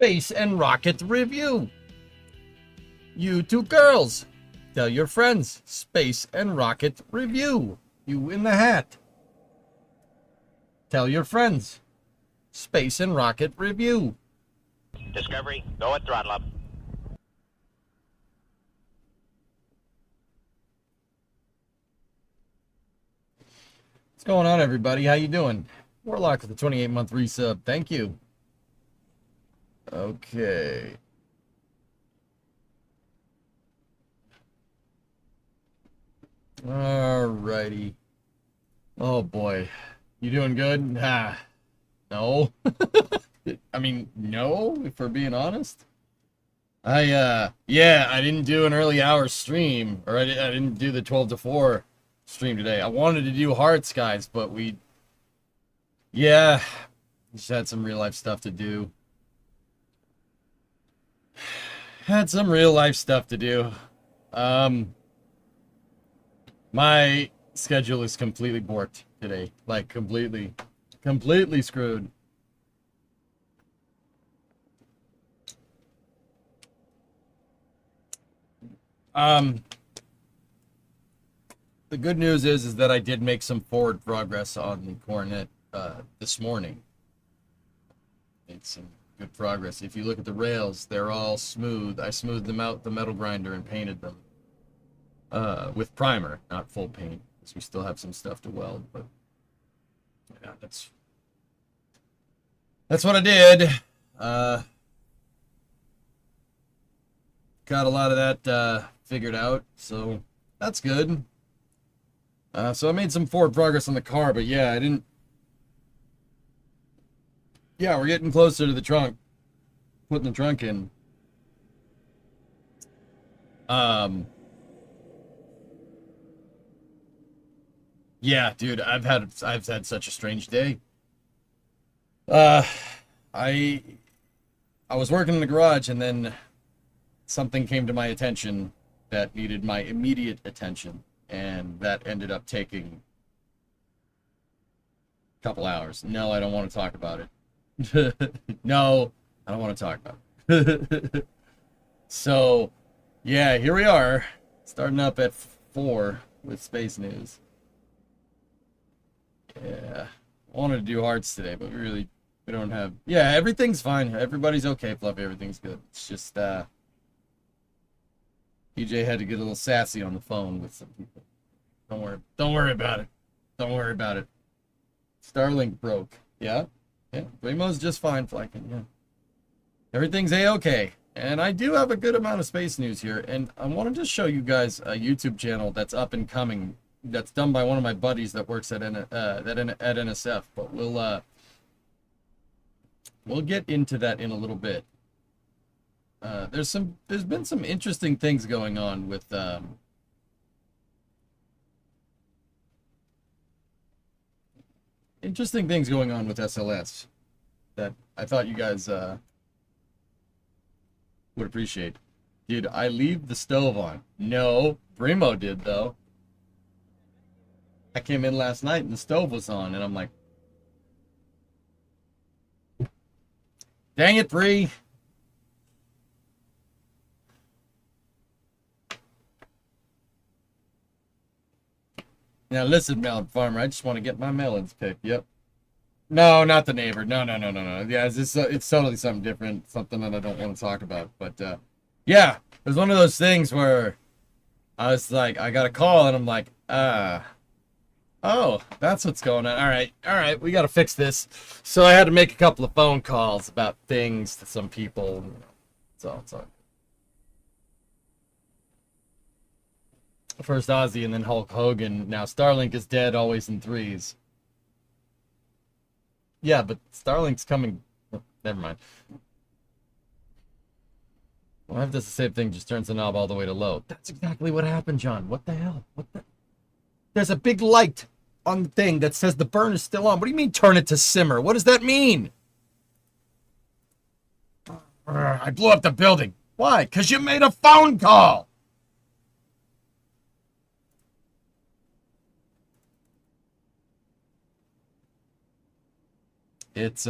Space and Rocket Review. You two girls, tell your friends. Space and Rocket Review. You in the hat. Tell your friends. Space and Rocket Review. Discovery, go at throttle up. What's going on, everybody? How you doing? Warlock with the 28-month resub. Thank you. Okay. Alrighty. Oh boy. You doing good? No. I mean, no, if we're being honest. Yeah, I didn't do an early hour stream, or I didn't do the 12 to 4 stream today. I wanted to do Hearts, guys, but yeah, just had some real life stuff to do. Had some real life stuff to do. My schedule is completely borked today. Like, completely screwed. The good news is that I did make some forward progress on the Coronet this morning. Made some good progress. If you look at the rails, they're all smooth. I smoothed them out, the metal grinder, and painted them with primer, not full paint, because we still have some stuff to weld. But yeah, that's what I did. Got a lot of that figured out, so that's good. So I made some forward progress on the car, but yeah, yeah, we're getting closer to the trunk. Putting the trunk in. Yeah, dude, I've had such a strange day. I was working in the garage, and then something came to my attention that needed my immediate attention, and that ended up taking a couple hours. No, I don't want to talk about it. No, I don't want to talk about it. So, yeah, here we are, starting up at 4 with space news. Yeah, I wanted to do Hearts today, but we don't have. Yeah, everything's fine. Everybody's okay, Fluffy. Everything's good. It's just PJ had to get a little sassy on the phone with some people. Don't worry about it. Don't worry about it. Starlink broke. Yeah. Remo's just fine, Flykin. Yeah. Everything's a-okay. And I do have a good amount of space news here, and I wanted to show you guys a YouTube channel that's up and coming. That's done by one of my buddies that works at NSF, but we'll get into that in a little bit. There's been some interesting things going on with SLS that I thought you guys would appreciate. Did I leave the stove on? No, Brimo did though. I came in last night and the stove was on, and I'm like, dang it, Bree. Now listen, Melon Farmer, I just want to get my melons picked. Yep. No, not the neighbor. No. Yeah, it's totally something different, something that I don't want to talk about. But yeah, it was one of those things where I was like, I got a call, and I'm like, oh, that's what's going on. All right, we got to fix this. So I had to make a couple of phone calls about things to some people. It's all. First Ozzy and then Hulk Hogan. Now Starlink is dead, always in threes. Yeah, but Starlink's coming. Oh, never mind. Well, if does the same thing, just turns the knob all the way to low. That's exactly what happened, John. What the hell? There's a big light on the thing that says the burn is still on. What do you mean turn it to simmer? What does that mean? I blew up the building. Why? Because you made a phone call. It's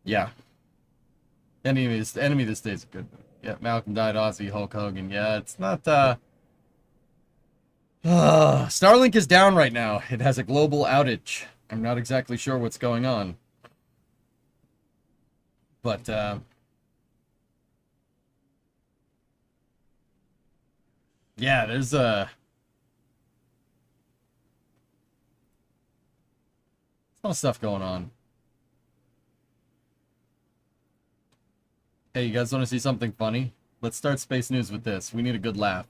Yeah. Enemy of the State's good. Yeah, Malcolm died, Ozzy, Hulk Hogan. Yeah, it's not, Starlink is down right now. It has a global outage. I'm not exactly sure what's going on. But, yeah, there's a lot of stuff going on. Hey, you guys want to see something funny? Let's start Space News with this. We need a good laugh.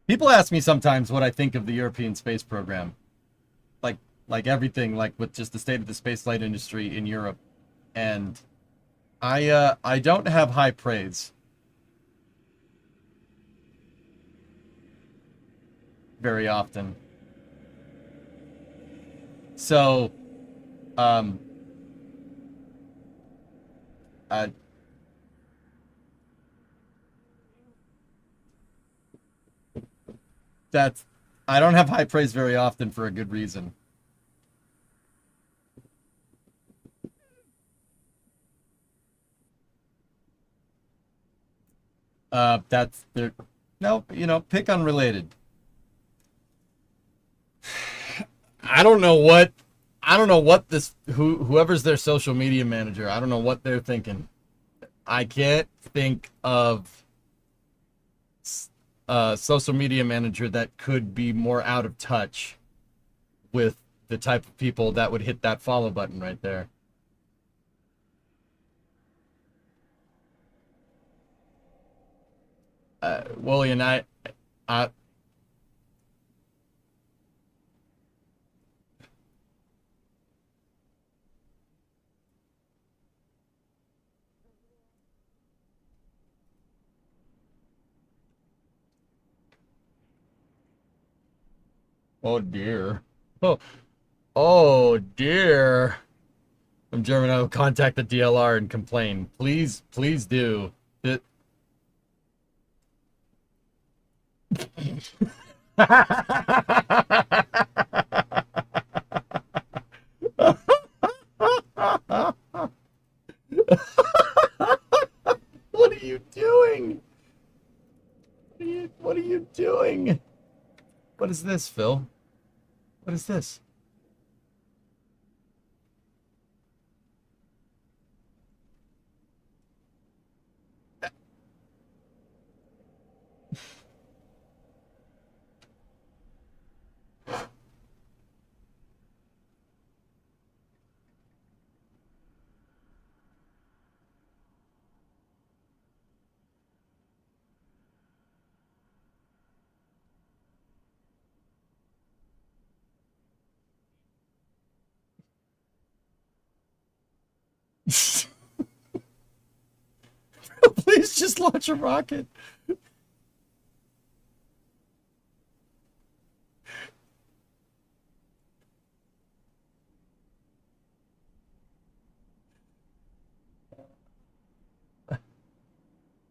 People ask me sometimes what I think of the European space program. Like like everything, like with just the state of the spaceflight industry in Europe. And I don't have high praise very often. So, um, I, that's I don't have high praise very often for a good reason. That's there. No, pick unrelated. I don't know what this whoever's their social media manager, I don't know what they're thinking. I can't think of a social media manager that could be more out of touch with the type of people that would hit that follow button right there. William, I oh dear. Oh, oh dear. I'm German. I will contact the DLR and complain. Please, please do. It... What are you doing? What are you doing? What is this, Phil? What is this? Please just launch a rocket.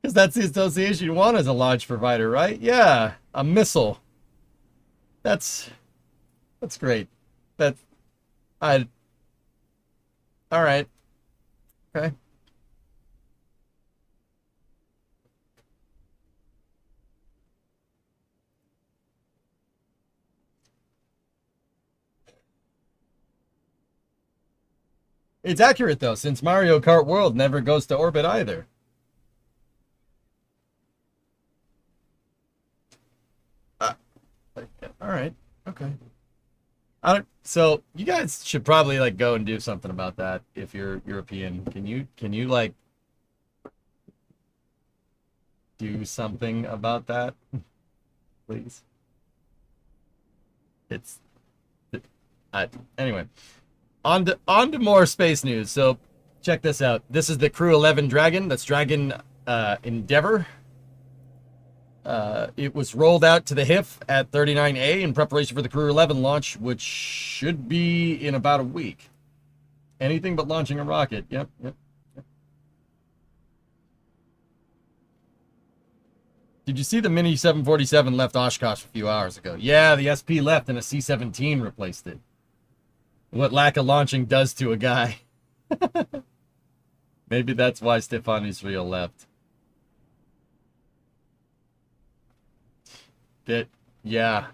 Because that's the association you want as a launch provider, right? Yeah, a missile. That's great. That's I. All right. Okay. It's accurate though, since Mario Kart World never goes to orbit either. Uh, all right. Okay. I don't. So you guys should probably like go and do something about that if you're European. Can you like do something about that, please? It's anyway. On to more space news. So check this out. This is the Crew 11 Dragon. That's Dragon Endeavor. It was rolled out to the HIF at 39A in preparation for the Crew 11 launch, which should be in about a week. Anything but launching a rocket. Yep. Did you see the Mini 747 left Oshkosh a few hours ago? Yeah, the SP left and a C-17 replaced it. What lack of launching does to a guy. Maybe that's why Stefan Israel left. Yeah.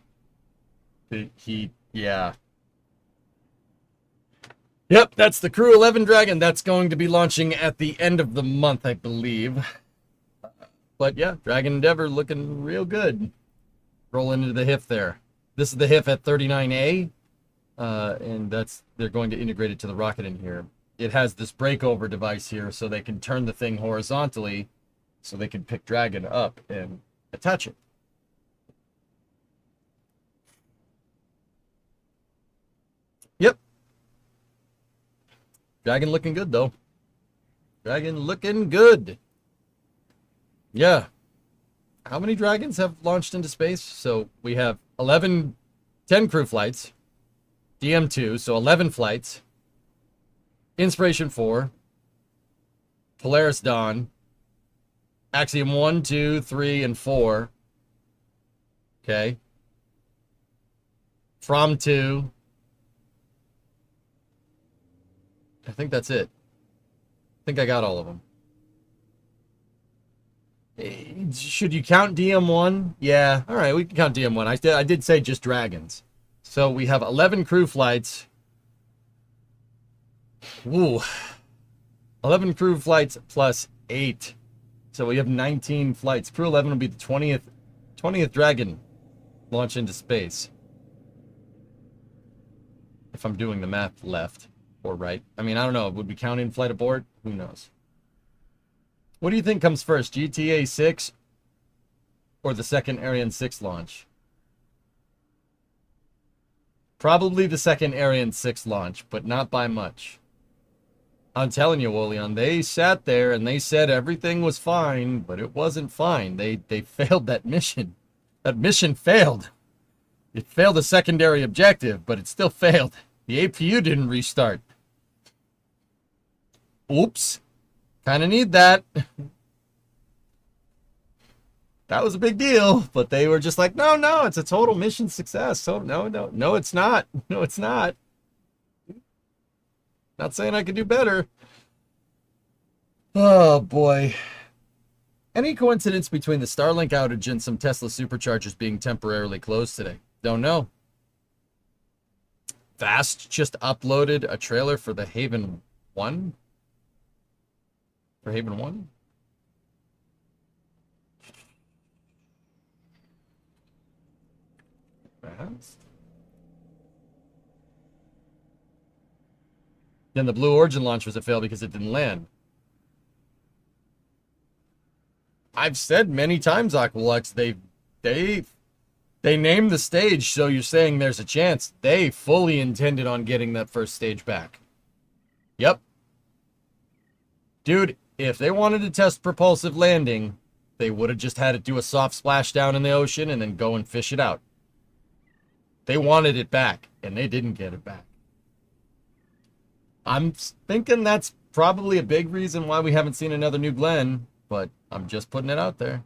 Yep, that's the Crew 11 Dragon. That's going to be launching at the end of the month, I believe. But yeah, Dragon Endeavor looking real good. Roll into the HIF there. This is the HIF at 39A. And they're going to integrate it to the rocket in here. It has this breakover device here so they can turn the thing horizontally so they can pick Dragon up and attach it. Yep. Dragon looking good, though. Dragon looking good. Yeah. How many Dragons have launched into space? So we have 10 crew flights. DM2, so 11 flights. Inspiration 4. Polaris Dawn. Axiom 1, 2, 3, and 4. Okay. From 2. I think that's it. I think I got all of them. Should you count DM1? Yeah. All right, we can count DM1. I did say just Dragons. So we have 11 crew flights. Ooh. 11 crew flights plus 8. So we have 19 flights. Crew 11 will be the 20th Dragon launch into space. If I'm doing the math left or right. I mean, I don't know. Would we count in flight abort? Who knows? What do you think comes first, GTA 6 or the second Ariane 6 launch? Probably the second Ariane 6 launch, but not by much. I'm telling you, Wolion, they sat there and they said everything was fine, but it wasn't fine. They failed that mission. That mission failed. It failed a secondary objective, but it still failed. The APU didn't restart. Oops. Kind of need that. That was a big deal, but they were just like, no, it's a total mission success. So no, it's not. No, it's not. Not saying I could do better. Oh, boy. Any coincidence between the Starlink outage and some Tesla superchargers being temporarily closed today? Don't know. Vast just uploaded a trailer for the Haven 1? For Haven 1? Vast? Then the Blue Origin launch was a fail because it didn't land. I've said many times, Aqualux, they named the stage, so you're saying there's a chance. They fully intended on getting that first stage back. Yep. Dude, if they wanted to test propulsive landing, they would have just had it do a soft splashdown in the ocean and then go and fish it out. They wanted it back, and they didn't get it back. I'm thinking that's probably a big reason why we haven't seen another New Glenn, but I'm just putting it out there.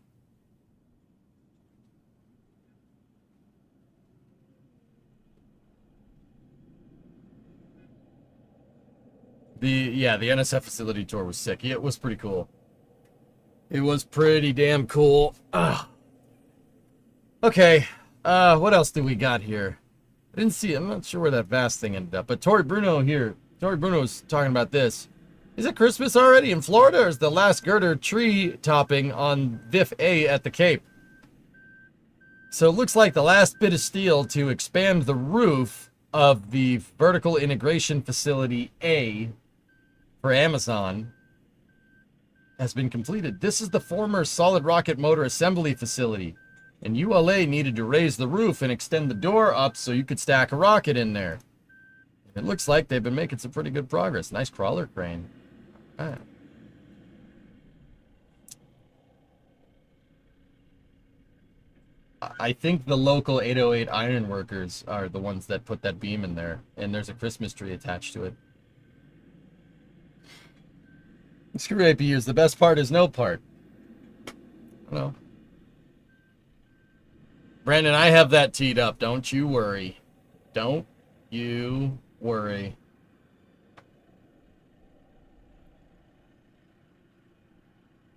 The NSF facility tour was sick. It was pretty cool. It was pretty damn cool. Okay. What else do we got here? I didn't see it. I'm not sure where that vast thing ended up. But Tori Bruno here. Tori Bruno was talking about this. Is it Christmas already in Florida, or is the last girder tree topping on VIF A at the Cape? So it looks like the last bit of steel to expand the roof of the vertical integration facility A for Amazon has been completed. This is the former solid rocket motor assembly facility, and ULA needed to raise the roof and extend the door up so you could stack a rocket in there. It looks like they've been making some pretty good progress. Nice crawler crane. Ah. I think the local 808 iron workers are the ones that put that beam in there, and there's a Christmas tree attached to it. Screw APUs. The best part is no part. Hello. Brandon, I have that teed up. Don't you worry. Don't you worry.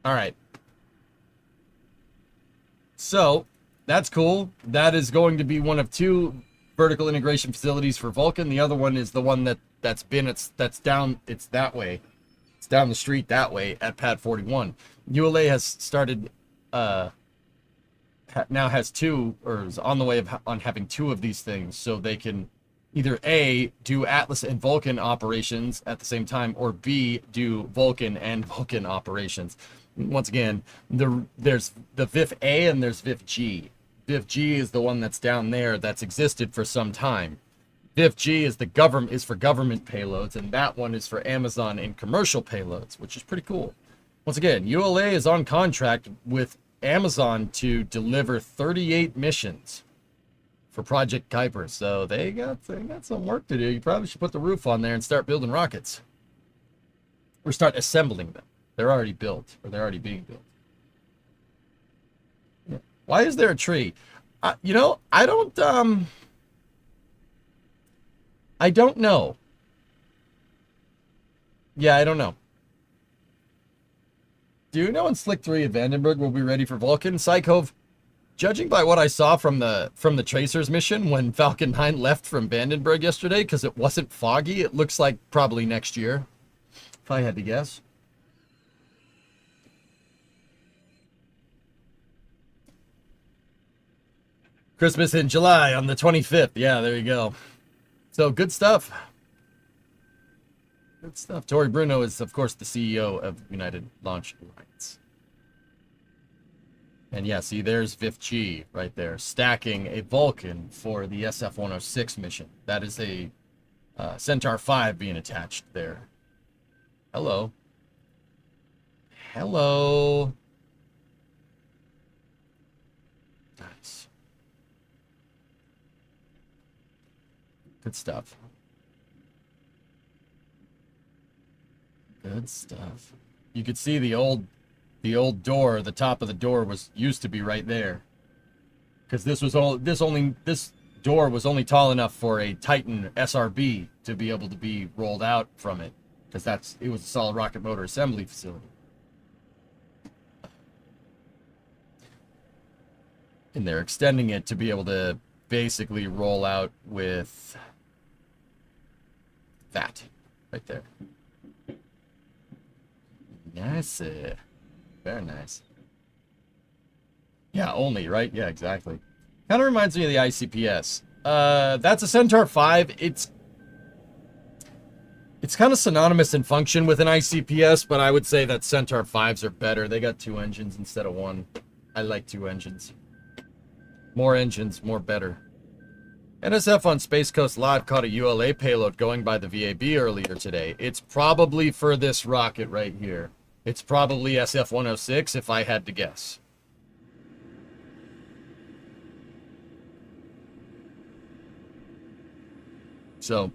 All right. So, that's cool. That is going to be one of 2 vertical integration facilities for Vulcan. The other one is the one that's down, it's that way. It's down the street that way at Pad 41. ULA has started, now has 2, or is on the way on having 2 of these things, so they can either A, do Atlas and Vulcan operations at the same time, or B, do Vulcan and Vulcan operations. Once again, there's the VIF A and there's VIF G. VIF G is the one that's down there that's existed for some time. VIF G is for government payloads, and that one is for Amazon and commercial payloads, which is pretty cool. Once again, ULA is on contract with Amazon to deliver 38 missions for Project Kuiper, so they got some work to do. You probably should put the roof on there and start building rockets, or start assembling them. They're already built, or they're already being built. Yeah. Why is there a tree? I don't know. Yeah, I don't know. Do you know when Slick 3 at Vandenberg will be ready for Vulcan? Psychove, judging by what I saw from the Tracers mission when Falcon 9 left from Vandenberg yesterday, because it wasn't foggy, it looks like probably next year, if I had to guess. Christmas in July on the 25th. Yeah, there you go. So, good stuff. Good stuff. Tori Bruno is, of course, the CEO of United Launch Alliance. And yeah, see, there's VIF G right there, stacking a Vulcan for the SF-106 mission. That is a Centaur 5 being attached there. Hello. Hello. Nice. Good stuff. Good stuff. You could see the old door, the top of the door used to be right there. Because this door was only tall enough for a Titan SRB to be able to be rolled out from it. Because it was a solid rocket motor assembly facility. And they're extending it to be able to basically roll out with that right there. Nice. Very nice. Yeah, only, right? Yeah, exactly. Kind of reminds me of the ICPS. That's a Centaur 5. It's kind of synonymous in function with an ICPS, but I would say that Centaur 5s are better. They got 2 engines instead of 1. I like 2 engines. More engines, more better. NSF on Space Coast Live caught a ULA payload going by the VAB earlier today. It's probably for this rocket right here. It's probably SF-106 if I had to guess. So,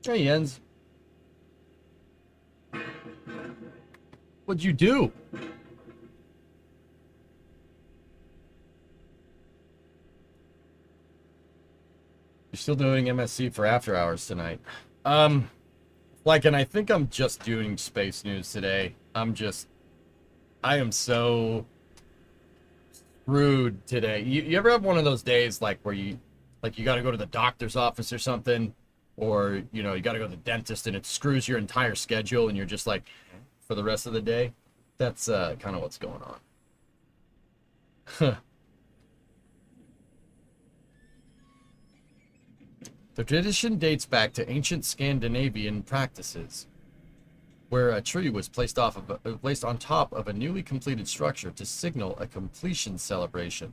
hey, Jens. What'd you do? You're still doing MSC for after hours tonight. And I think I'm just doing space news today. I am so screwed today. You ever have one of those days where you got to go to the doctor's office or something, or you got to go to the dentist and it screws your entire schedule and you're just like for the rest of the day? That's kind of what's going on. The tradition dates back to ancient Scandinavian practices. where a tree was placed placed on top of a newly completed structure to signal a completion celebration.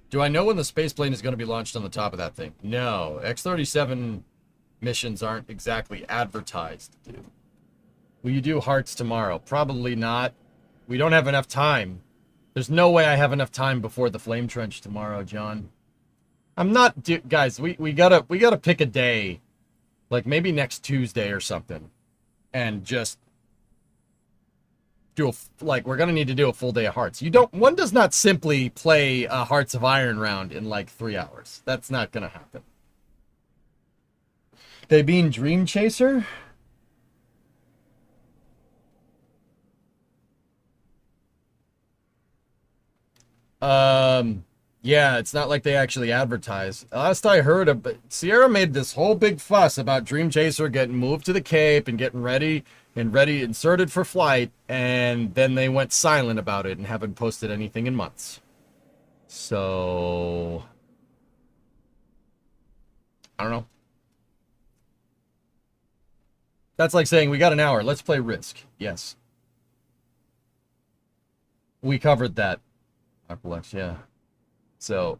Do I know when the space plane is going to be launched on the top of that thing? No. X-37 missions aren't exactly advertised, dude. Will you do hearts tomorrow? Probably not. We don't have enough time. There's no way I have enough time before the flame trench tomorrow, John. I'm not, guys. We gotta pick a day, like maybe next Tuesday or something, and just do we're gonna need to do a full day of hearts. One does not simply play a Hearts of Iron round in like 3 hours. That's not gonna happen. They mean Dream Chaser? Yeah, it's not like they actually advertise. Last I heard, Sierra made this whole big fuss about Dream Chaser getting moved to the Cape and getting ready inserted for flight, and then they went silent about it and haven't posted anything in months. So I don't know. That's like saying we got an hour. Let's play Risk. Yes. We covered that. Aqualex, yeah. So,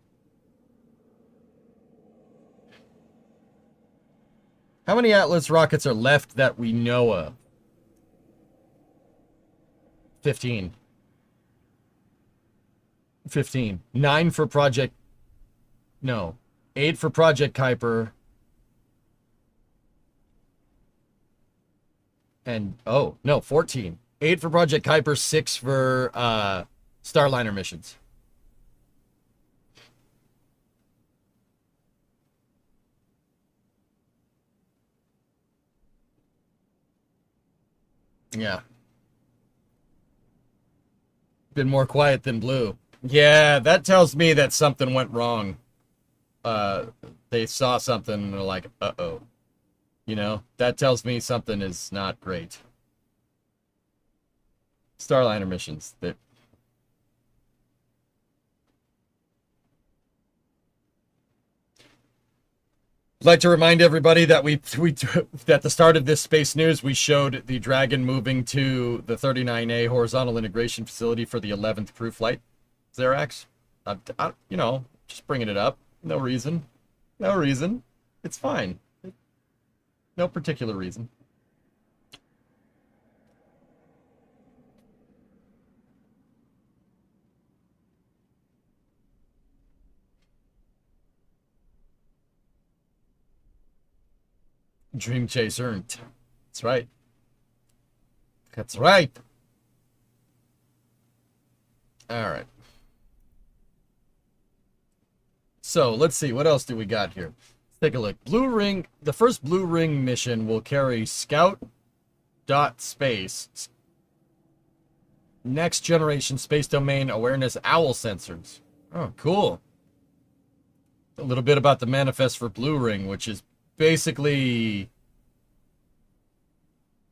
how many Atlas rockets are left that we know of? 15. 15. 9 for Project... No. 8 for Project Kuiper. And, oh, no, 14. 8 for Project Kuiper, 6 for Starliner missions. Yeah. Been more quiet than blue. Yeah, that tells me that something went wrong. They saw something and they're like, uh-oh. You know, that tells me something is not great. Starliner missions. That. I'd like to remind everybody that at the start of this space news, we showed the Dragon moving to the 39A horizontal integration facility for the 11th crew flight. Xerax, just bringing it up. No reason. No reason. It's fine. No particular reason. Dream Chaser. That's right. That's right. All right. So let's see. What else do we got here? Let's take a look. Blue Ring. The first Blue Ring mission will carry Scout.Space next generation space domain awareness owl sensors. Oh, cool. A little bit about the manifest for Blue Ring, which is basically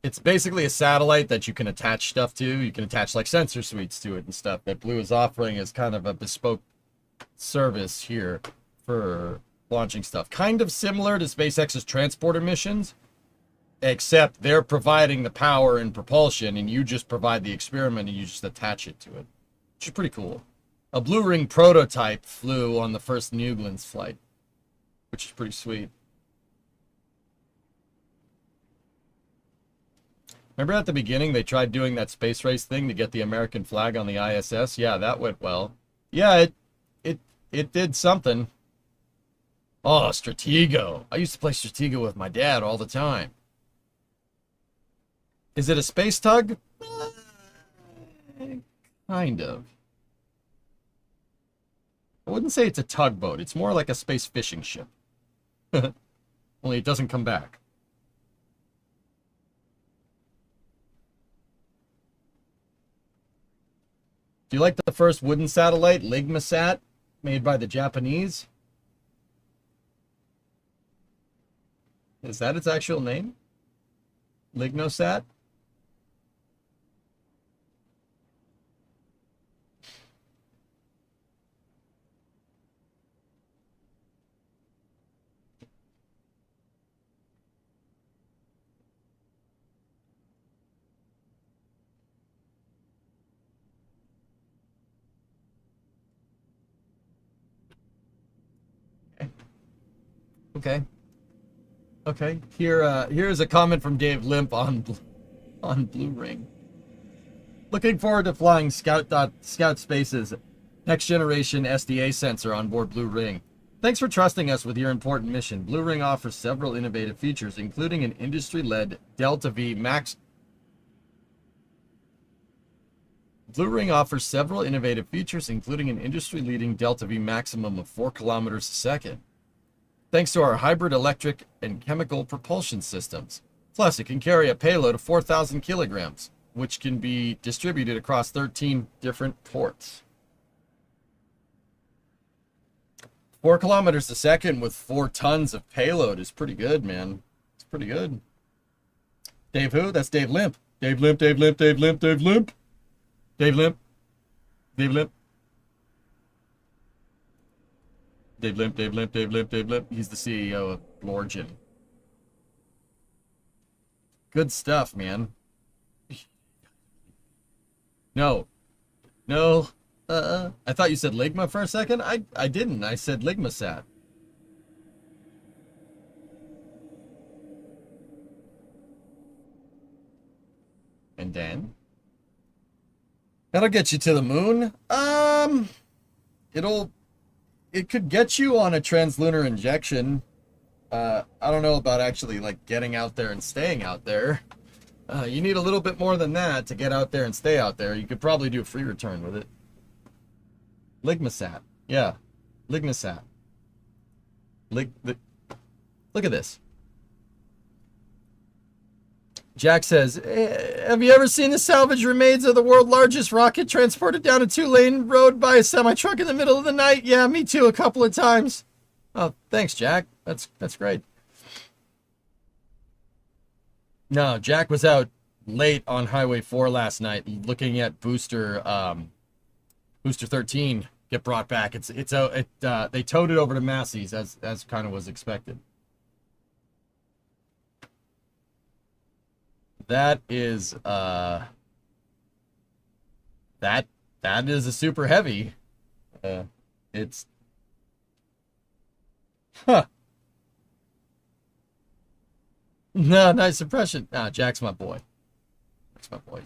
a satellite that you can attach stuff to. You can attach like sensor suites to it and stuff. That Blue is offering as kind of a bespoke service here for launching stuff. Kind of similar to SpaceX's transporter missions, except they're providing the power and propulsion and you just provide the experiment and you just attach it to it, which is pretty cool. A Blue Ring prototype flew on the first Newglen's flight, which is pretty sweet. Remember at the beginning they tried doing that space race thing to get the American flag on the ISS? Yeah, that went well. Yeah, it did something. Oh, Stratego. I used to play Stratego with my dad all the time. Is it a space tug? Kind of. I wouldn't say it's a tugboat. It's more like a space fishing ship. Only it doesn't come back. Do you like the first wooden satellite, Ligmasat, made by the Japanese? Is that its actual name? Lignosat? Okay. Okay. Here's a comment from Dave Limp on Blue Ring. Looking forward to flying Scout Space's next generation SDA sensor on board Blue Ring. Thanks for trusting us with your important mission. Blue Ring offers several innovative features, including an industry-led Delta V Max. Blue Ring offers several innovative features, including an industry-leading Delta V maximum of 4 kilometers a second, thanks to our hybrid electric and chemical propulsion systems. Plus, it can carry a payload of 4,000 kilograms, which can be distributed across 13 different ports. 4 kilometers a second with 4 tons of payload is pretty good, man. It's pretty good. Dave who? That's Dave Limp. Dave Limp, Dave Limp, Dave Limp, Dave Limp. Dave Limp. Dave Limp. Dave Limp, Dave Limp, Dave Limp, Dave Limp. He's the CEO of Orion. Good stuff, man. No. No. I thought you said Ligma for a second. I didn't. I said LigmaSat. And then? That'll get you to the moon. It could get you on a translunar injection. I don't know about actually like getting out there and staying out there. You need a little bit more than that to get out there and stay out there. You could probably do a free return with it. LigmaSat. Yeah. LigmaSat. Look at this. Jack says, have you ever seen the salvage remains of the world's largest rocket transported down a 2-lane road by a semi-truck in the middle of the night? Yeah, me too, a couple of times. Oh, thanks, Jack. That's great. No, Jack was out late on Highway 4 last night looking at booster 13 get brought back. They towed it over to Massey's as kind of was expected. That is that is a super heavy. It's huh. No, nice impression. Nah, Jack's my boy. Jack's my boy.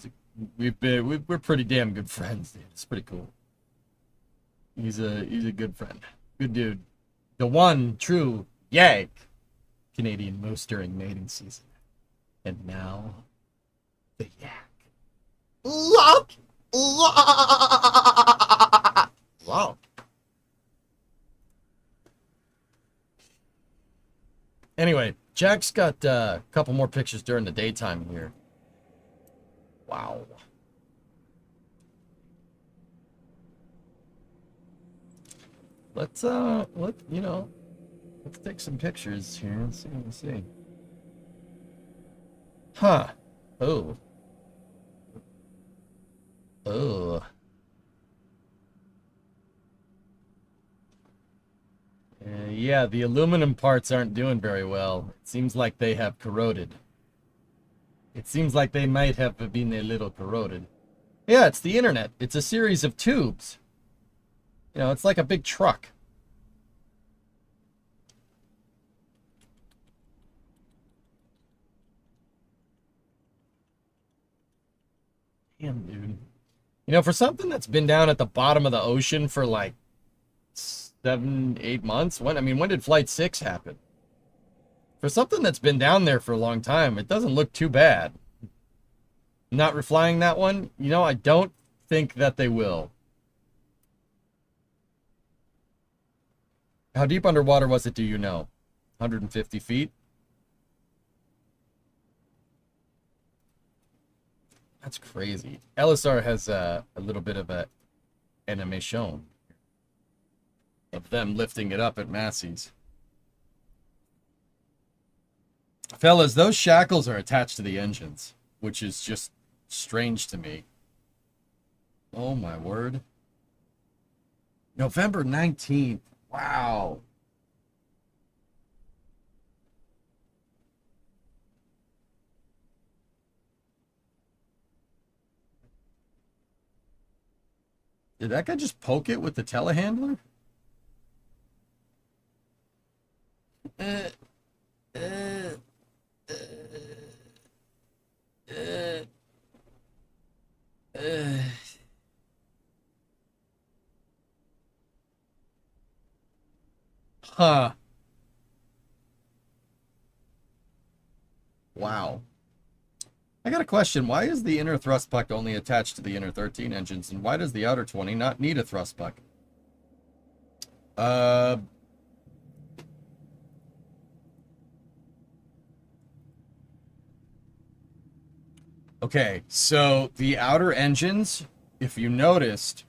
We're pretty damn good friends, dude. It's pretty cool. He's a good friend. Good dude. The one true Yank Canadian moose during mating season. And now the yak. Look! Wow. Anyway, Jack's got a couple more pictures during the daytime here. Wow. Let's take some pictures here. Let's see. Huh. Oh. Yeah, the aluminum parts aren't doing very well. It seems like they have corroded. It seems like they might have been a little corroded. Yeah, it's the internet. It's a series of tubes. You know, it's like a big truck. Damn, dude. You know, for something that's been down at the bottom of the ocean for like 7-8 months. When did Flight 6 happen? For something that's been down there for a long time, it doesn't look too bad. Not reflying that one, you know, I don't think that they will. How deep underwater was it, do you know? 150 feet? That's crazy. LSR has a little bit of a animation of them lifting it up at Massey's. Fellas, those shackles are attached to the engines, which is just strange to me. Oh my word. November 19th. Wow. Did that guy just poke it with the telehandler? uh, uh, uh, uh. Huh. Wow. I got a question. Why is the inner thrust puck only attached to the inner 13 engines, and why does the outer 20 not need a thrust puck? Okay, so the outer engines, if you noticed,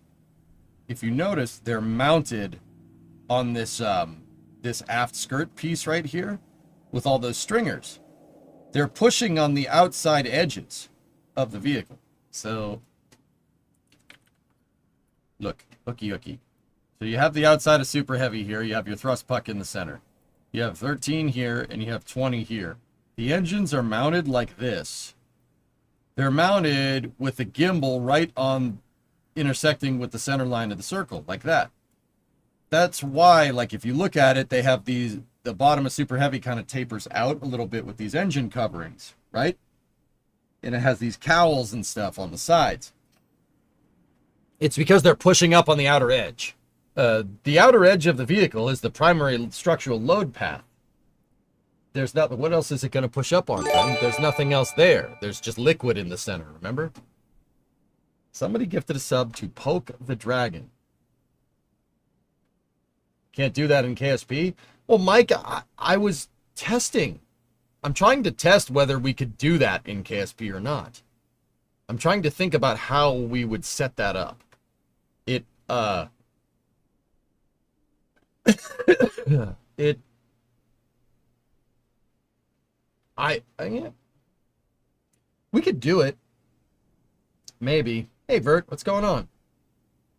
they're mounted on this this aft skirt piece right here with all those stringers. They're pushing on the outside edges of the vehicle. So, look, hooky. So you have the outside of Super Heavy here. You have your thrust puck in the center. You have 13 here, and you have 20 here. The engines are mounted like this. They're mounted with the gimbal right on intersecting with the center line of the circle, like that. That's why, like, if you look at it, they have the bottom of Super Heavy kind of tapers out a little bit with these engine coverings, right? And it has these cowls and stuff on the sides. It's because they're pushing up on the outer edge. The outer edge of the vehicle is the primary structural load path. There's not, what else is it going to push up on, Ben? There's nothing else there. There's just liquid in the center, remember? Somebody gifted a sub to Poke the Dragon. Can't do that in KSP? Well, Mike, I was testing. I'm trying to test whether we could do that in KSP or not. I'm trying to think about how we would set that up. Yeah. We could do it. Maybe. Hey, Vert, what's going on?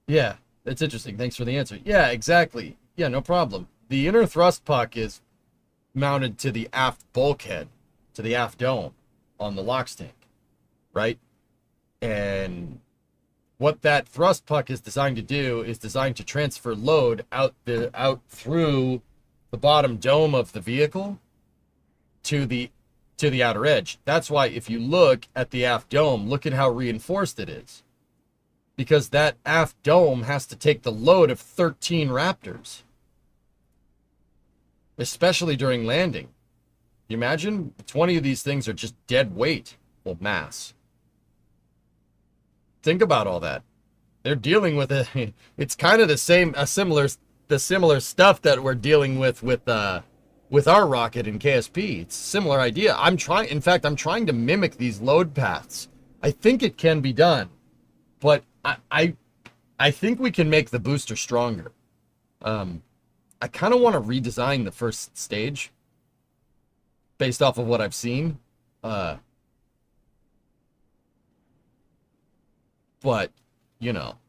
Yeah, that's interesting. Thanks for the answer. Yeah, exactly. Yeah, no problem. The inner thrust puck is mounted to the aft bulkhead, to the aft dome on the LOX tank, right? And what that thrust puck is designed to do is designed to transfer load out through the bottom dome of the vehicle to the outer edge. That's why if you look at the aft dome, look at how reinforced it is. Because that aft dome has to take the load of 13 Raptors. Especially during landing. You imagine 20 of these things are just dead weight. Well, mass. Think about all that. They're dealing with it. It's kind of the similar stuff that we're dealing with our rocket in KSP. It's a similar idea. I'm trying to mimic these load paths. I think it can be done, but I think we can make the booster stronger. I kind of want to redesign the first stage based off of what I've seen. But, you know,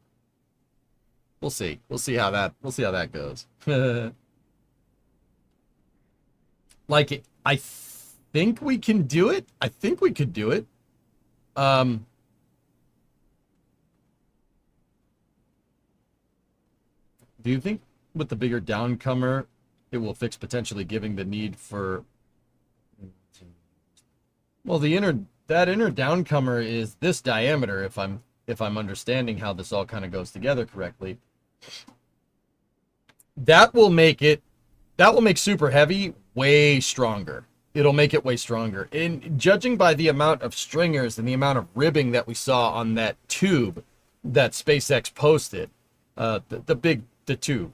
we'll see. We'll see how that goes. Like, I think we can do it. I think we could do it. Do you think with the bigger downcomer, it will fix potentially giving the need for... Well, that inner downcomer is this diameter, if I'm understanding how this all kind of goes together correctly. That will make Super Heavy way stronger. It'll make it way stronger. And judging by the amount of stringers and the amount of ribbing that we saw on that tube that SpaceX posted, the big tube.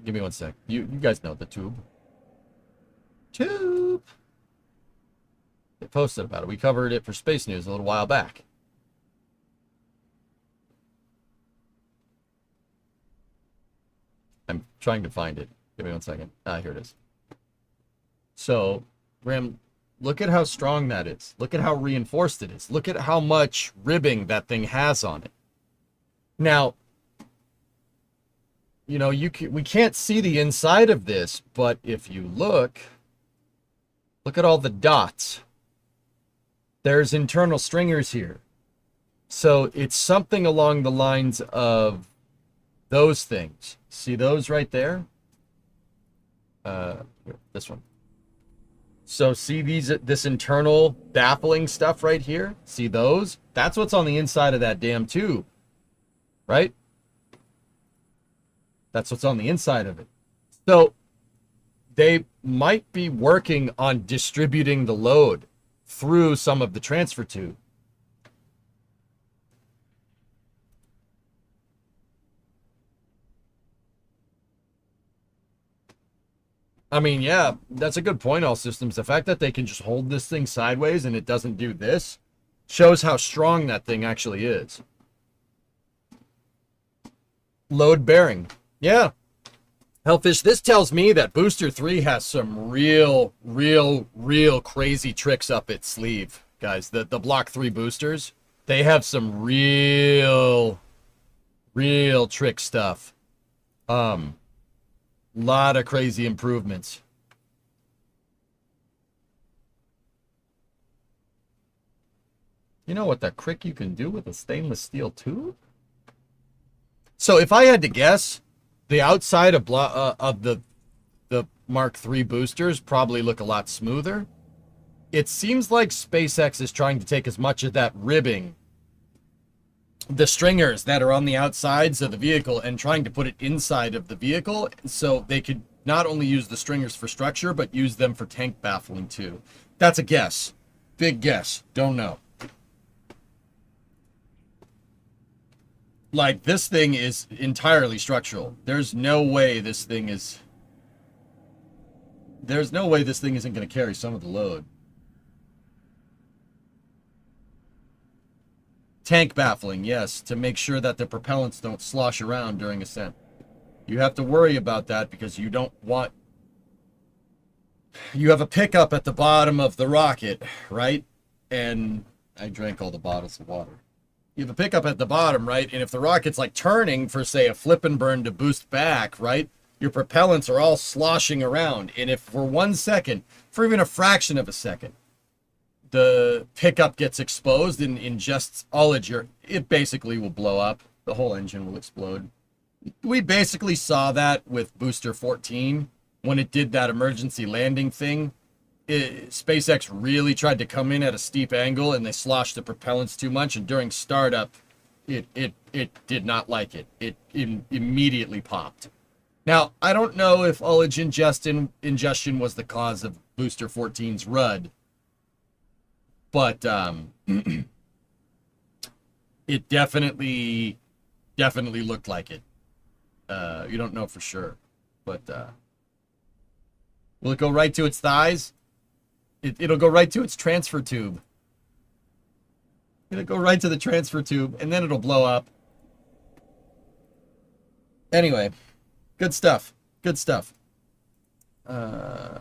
Give me one sec. You guys know the tube. They posted about it. We covered it for Space News a little while back. I'm trying to find it. Give me one second. Here it is. So, Graham, look at how strong that is. Look at how reinforced it is. Look at how much ribbing that thing has on it. Now, you know, we can't see the inside of this, but if you look at all the dots. There's internal stringers here. So it's something along the lines of those things. See those right there? This one. So see this internal baffling stuff right here? See those? That's what's on the inside of that damn tube, right? That's what's on the inside of it. So they might be working on distributing the load through some of the transfer tube. I mean, yeah, that's a good point, all systems. The fact that they can just hold this thing sideways and it doesn't do this shows how strong that thing actually is. Load bearing. Yeah. Hellfish, this tells me that Booster 3 has some real crazy tricks up its sleeve, guys. The Block 3 boosters, they have some real trick stuff. Lot of crazy improvements. You know what the crick you can do with a stainless steel tube? So if I had to guess, the outside of the Mark III boosters probably look a lot smoother. It seems like SpaceX is trying to take as much of that ribbing, the stringers that are on the outsides of the vehicle, and trying to put it inside of the vehicle so they could not only use the stringers for structure, but use them for tank baffling too. That's a guess. Big guess. Don't know. Like, this thing is entirely structural. There's no way this thing isn't going to carry some of the load. Tank baffling, yes, to make sure that the propellants don't slosh around during ascent. You have to worry about that because you don't want... You have a pickup at the bottom of the rocket, right? And I drank all the bottles of water. You have a pickup at the bottom, right? And if the rocket's like turning for, say, a flip and burn to boost back, right? Your propellants are all sloshing around. And if for 1 second, for even a fraction of a second, the pickup gets exposed and ingests all of it basically will blow up. The whole engine will explode. We basically saw that with Booster 14 when it did that emergency landing thing. SpaceX really tried to come in at a steep angle and they sloshed the propellants too much, and during startup it did not like it. It immediately popped. Now, I don't know if ullage ingestion was the cause of Booster 14's RUD, but it definitely looked like it. You don't know for sure, but will it go right to its thighs? It'll go right to its transfer tube. It'll go right to the transfer tube, and then it'll blow up. Anyway, good stuff. Good stuff. Yeah.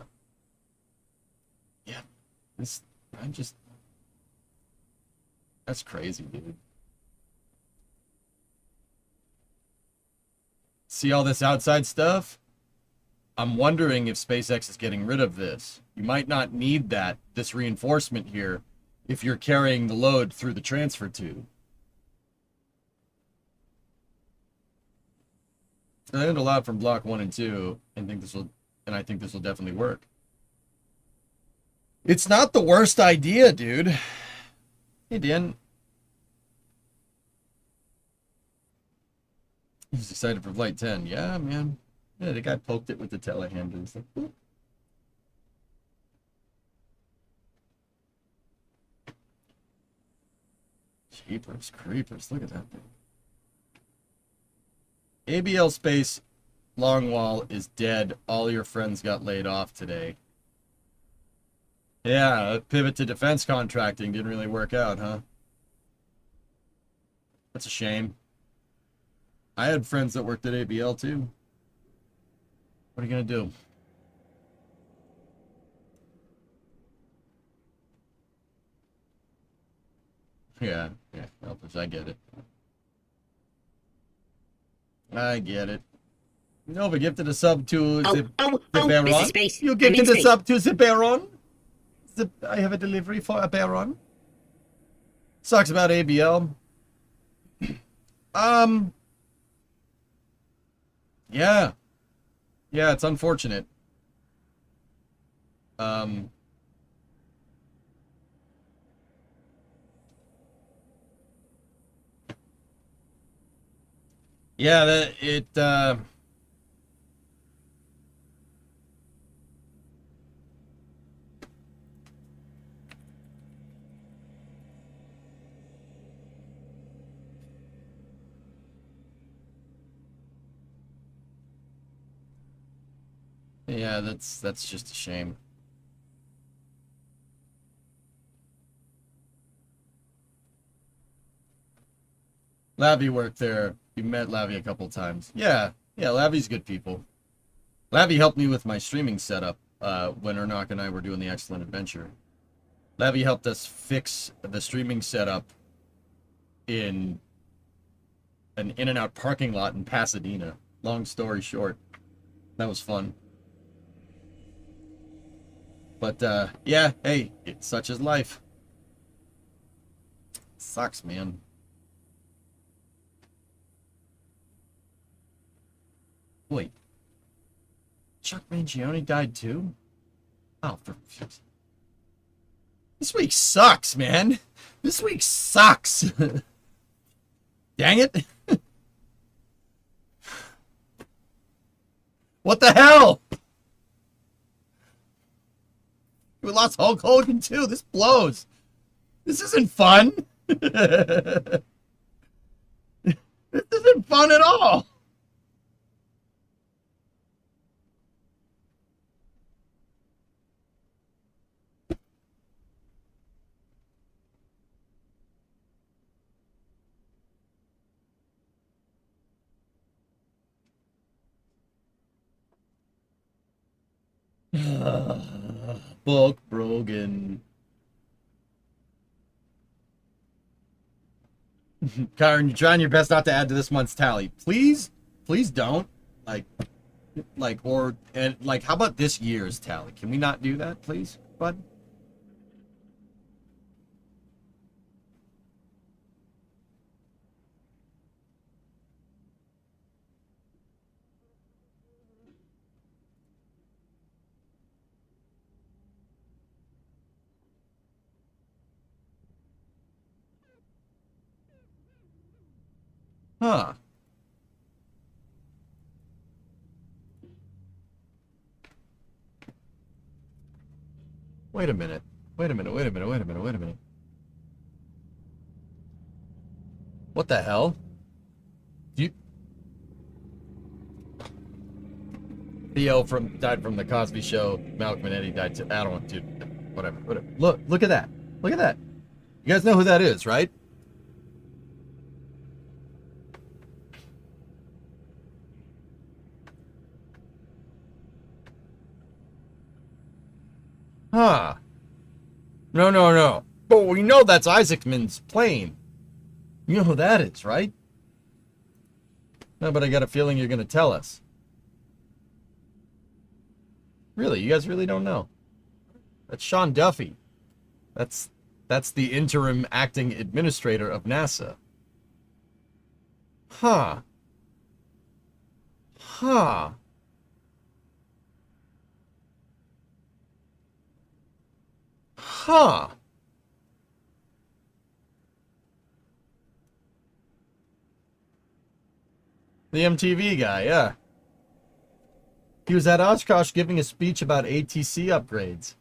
That's crazy, dude. See all this outside stuff? I'm wondering if SpaceX is getting rid of this. You might not need this reinforcement here, if you're carrying the load through the transfer tube. I learned a lot from Block 1 and 2, and I think this will definitely work. It's not the worst idea, dude. Hey, Dan. He's excited for Flight 10. Yeah, man. Yeah, the guy poked it with the telehandler. It's like, boop. Jeepers creepers, look at that thing. ABL Space Longwall is dead. All your friends got laid off today. Yeah, pivot to defense contracting didn't really work out, huh? That's a shame. I had friends that worked at ABL too. What are you gonna do? Yeah, Elvis, I get it. I get it. Nova gifted a sub to Mr. Space. You gifted a sub to the Baron? I have a delivery for a Baron. Sucks about ABL. Um, yeah. Yeah, it's unfortunate. Um, yeah, yeah, that's just a shame. Lavi worked there. You met Lavi a couple times. Yeah, yeah, Lavi's good people. Lavi helped me with my streaming setup when Ernock and I were doing the Excellent Adventure. Lavi helped us fix the streaming setup in an In-N-Out parking lot in Pasadena. Long story short, that was fun. But yeah, hey, it's such is life. Sucks, man. Wait, Chuck Mangione died too? Oh, for this week sucks, man. This week sucks. Dang it. What the hell? We lost Hulk Hogan too. This blows. This isn't fun. This isn't fun at all. Bulk Brogan. Kyron, you're trying your best not to add to this month's tally. Please, please don't. Like, how about this year's tally? Can we not do that, please, bud? Huh. Wait a minute. Wait a minute. Wait a minute. Wait a minute. Wait a minute. What the hell? You Theo died from the Cosby Show. Malcolm and Eddie died too. I don't want to. Whatever. Whatever. Look at that. Look at that. You guys know who that is, right? Huh. No, no, no. But we know that's Isaacman's plane. You know who that is, right? No, but I got a feeling you're going to tell us. Really? You guys really don't know? That's Sean Duffy. That's the interim acting administrator of NASA. Huh. Huh. Huh. The MTV guy, yeah. He was at Oshkosh giving a speech about ATC upgrades.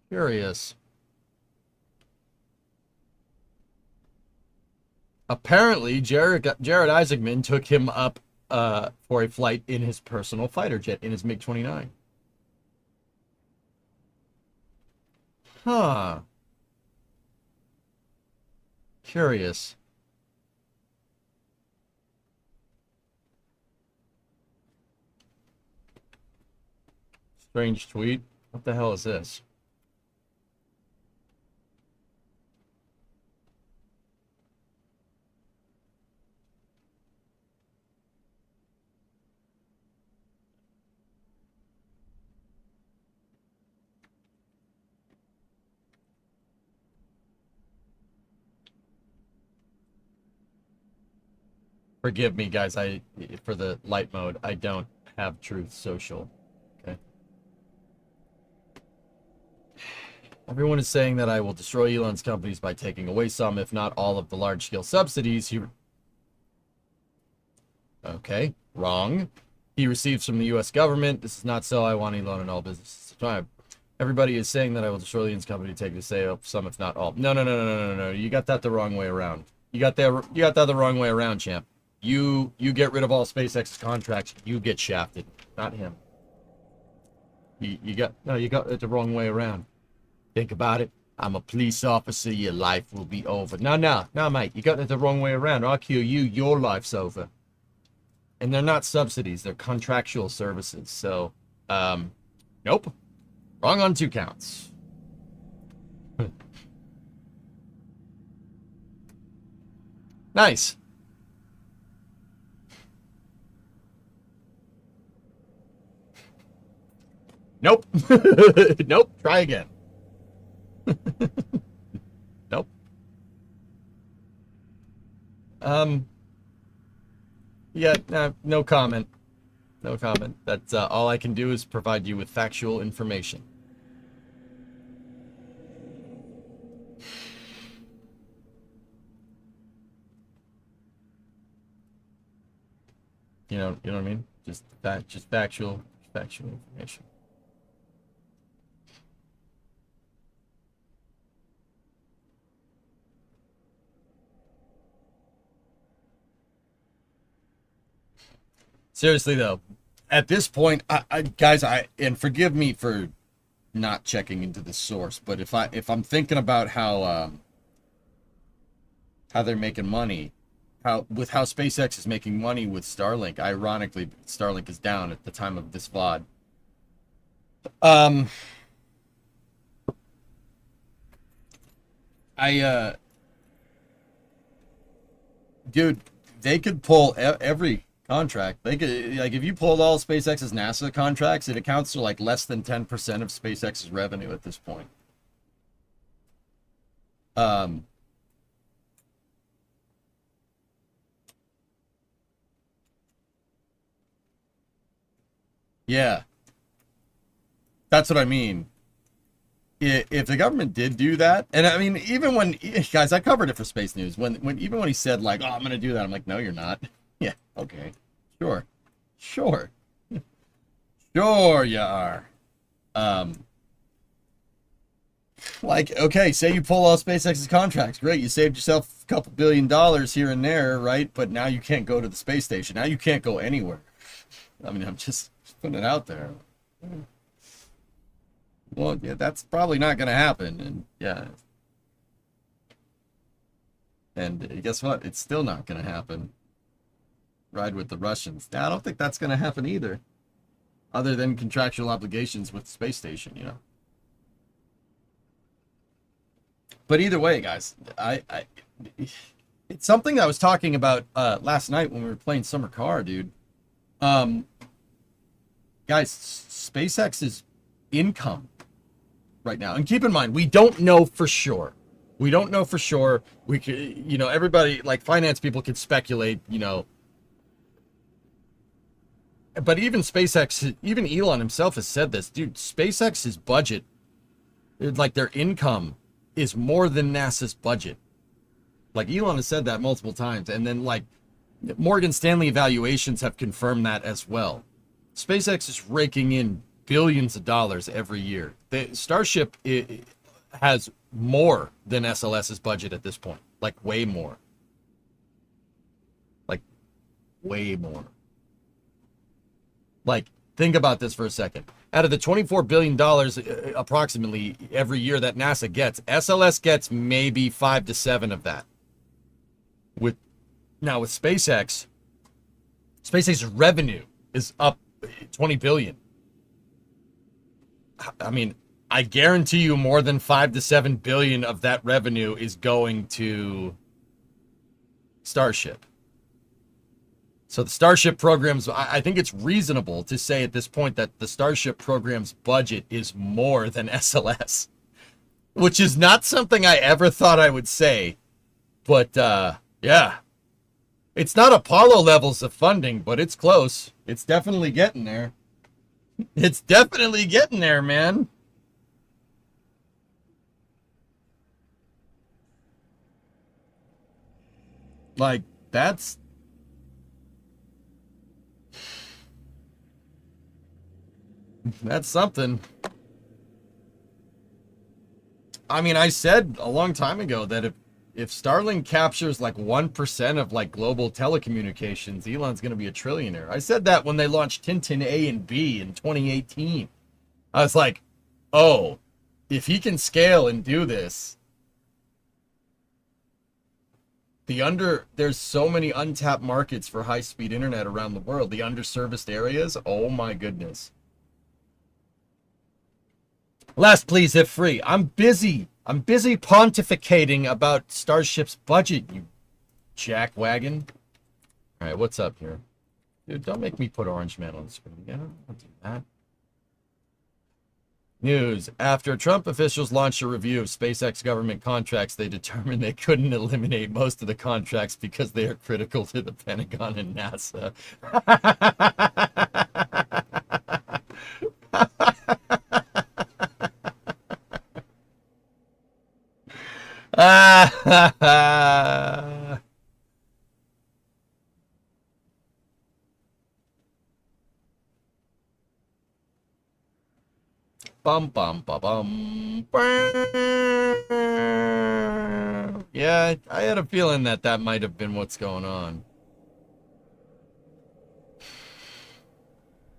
Curious. Apparently, Jared Isaacman took him up for a flight in his personal fighter jet, in his MiG-29. Huh. Curious. Strange tweet. What the hell is this? Forgive me, guys. For the light mode, I don't have Truth Social. Okay. Everyone is saying that I will destroy Elon's companies by taking away some, if not all, of the large-scale subsidies Okay, wrong. He receives from the U.S. government. This is not so. I want Elon in all businesses. Everybody is saying that I will destroy Elon's company, take the say of some, if not all. No. You got that the wrong way around. You got that the wrong way around, champ. You get rid of all SpaceX's contracts. You get shafted, not him. You got it the wrong way around. Think about it. I'm a police officer. Your life will be over. No, mate. You got it the wrong way around. I'll kill you. Your life's over. And they're not subsidies. They're contractual services. So, nope. Wrong on 2 counts. Nice. Nope. Nope. Try again. Nope. Yeah, no comment. No comment. That's all I can do is provide you with factual information. You know what I mean? Just factual information. Seriously though, at this point, guys, and forgive me for not checking into the source, but if I'm thinking about how they're making money, how SpaceX is making money with Starlink. Ironically, Starlink is down at the time of this VOD. Dude, they could pull every contract. They could, like, if you pulled all SpaceX's NASA contracts, it accounts for like less than 10% of SpaceX's revenue at this point. Yeah, that's what I mean. If the government did do that, and I mean, even when, guys, I covered it for Space News, when he said like, oh, I'm gonna do that, I'm like, no, you're not. Yeah, okay, sure sure you are. Like, okay, say you pull all SpaceX's contracts, great, you saved yourself a couple $1 billion here and there, right? But now you can't go to the space station, now you can't go anywhere. I mean, I'm just putting it out there. Well, yeah, that's probably not going to happen. And yeah. And guess what? It's still not going to happen. Ride with the Russians. Now, I don't think that's going to happen either. Other than contractual obligations with the space station, you know. But either way, guys, it's something I was talking about last night when we were playing Summer Car, dude. Guys, SpaceX's income right now, and keep in mind, we don't know for sure. We could, you know, everybody, like finance people, could speculate, you know. But even SpaceX, even Elon himself has said this, dude. SpaceX's budget, like their income, is more than NASA's budget. Like Elon has said that multiple times, and then like Morgan Stanley evaluations have confirmed that as well. SpaceX is raking in billions of dollars every year. The Starship has more than SLS's budget at this point, like way more. Like way more. Like, think about this for a second. Out of the $24 billion approximately every year that NASA gets, SLS gets maybe 5 to 7 of that. With SpaceX's revenue is up 20 billion. I mean, I guarantee you more than 5 to 7 billion of that revenue is going to Starship. So the Starship programs, I think it's reasonable to say at this point that the Starship program's budget is more than SLS, which is not something I ever thought I would say. But yeah, It's not Apollo levels of funding, but it's close. It's definitely getting there. It's definitely getting there, man. Like, that's something. I mean, I said a long time ago that if Starlink captures like 1% of like global telecommunications, Elon's going to be a trillionaire. I said that when they launched Tintin A and B in 2018. I was like, oh, if he can scale and do this, there's so many untapped markets for high-speed internet around the world. The underserviced areas, oh my goodness. Last, please, if free. I'm busy pontificating about Starship's budget, you jackwagon. All right, what's up here? Dude, don't make me put Orange Man on the screen. Yeah, I'll do that. News. After Trump officials launched a review of SpaceX government contracts, they determined they couldn't eliminate most of the contracts because they are critical to the Pentagon and NASA. Bum bum ba bum. Yeah, I had a feeling that might have been what's going on.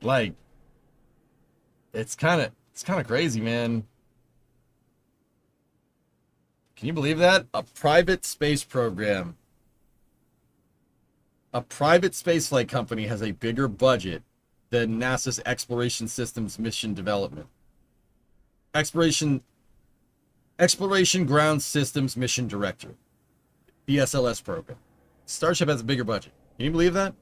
Like, it's kind of crazy, man. Can you believe that? A private space program, a private spaceflight company has a bigger budget than NASA's Exploration Systems Mission Development. Exploration Ground Systems Mission Director, the SLS program. Starship has a bigger budget. Can you believe that?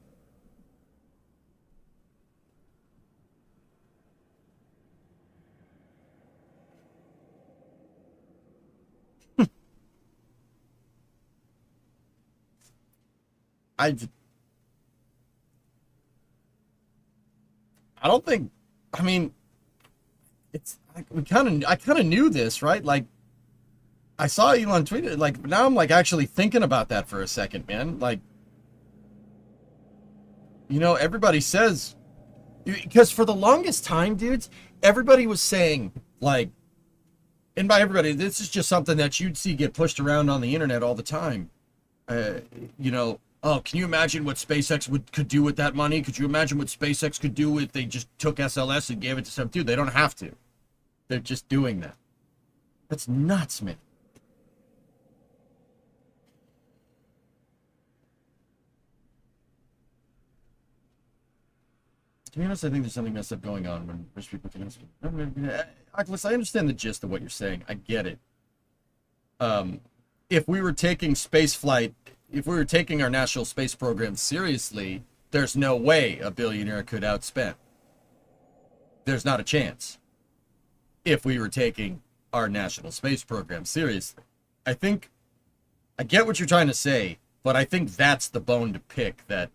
I don't think. I mean, I kind of knew this, right? Like, I saw Elon tweet it. Like, now I'm like actually thinking about that for a second, man. Like, you know, everybody says, because for the longest time, dudes, everybody was saying like, and by everybody, this is just something that you'd see get pushed around on the internet all the time. You know, oh, can you imagine what SpaceX could do with that money? Could you imagine what SpaceX could do if they just took SLS and gave it to some dude? They don't have to. They're just doing that. That's nuts, man. To be honest, I think there's something messed up going on when rich people can. Oculus, I understand the gist of what you're saying. I get it. If we were taking spaceflight, if we were taking our national space program seriously, there's no way a billionaire could outspend. There's not a chance. If we were taking our national space program seriously, I get what you're trying to say, but I think that's the bone to pick, that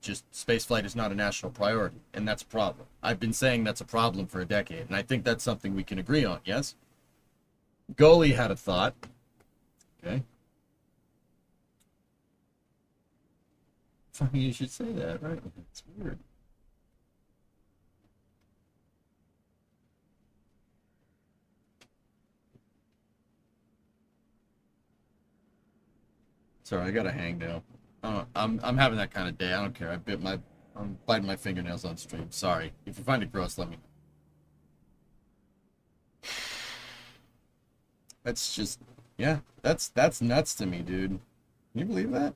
just spaceflight is not a national priority, and that's a problem. I've been saying that's a problem for a decade, and I think that's something we can agree on, yes? Goalie had a thought. Okay. Funny you should say that, right? It's weird. Sorry, I gotta hang now. I'm having that kind of day. I don't care. I'm biting my fingernails on stream. Sorry. If you find it gross, let me know. That's just, yeah, that's nuts to me, dude. Can you believe that?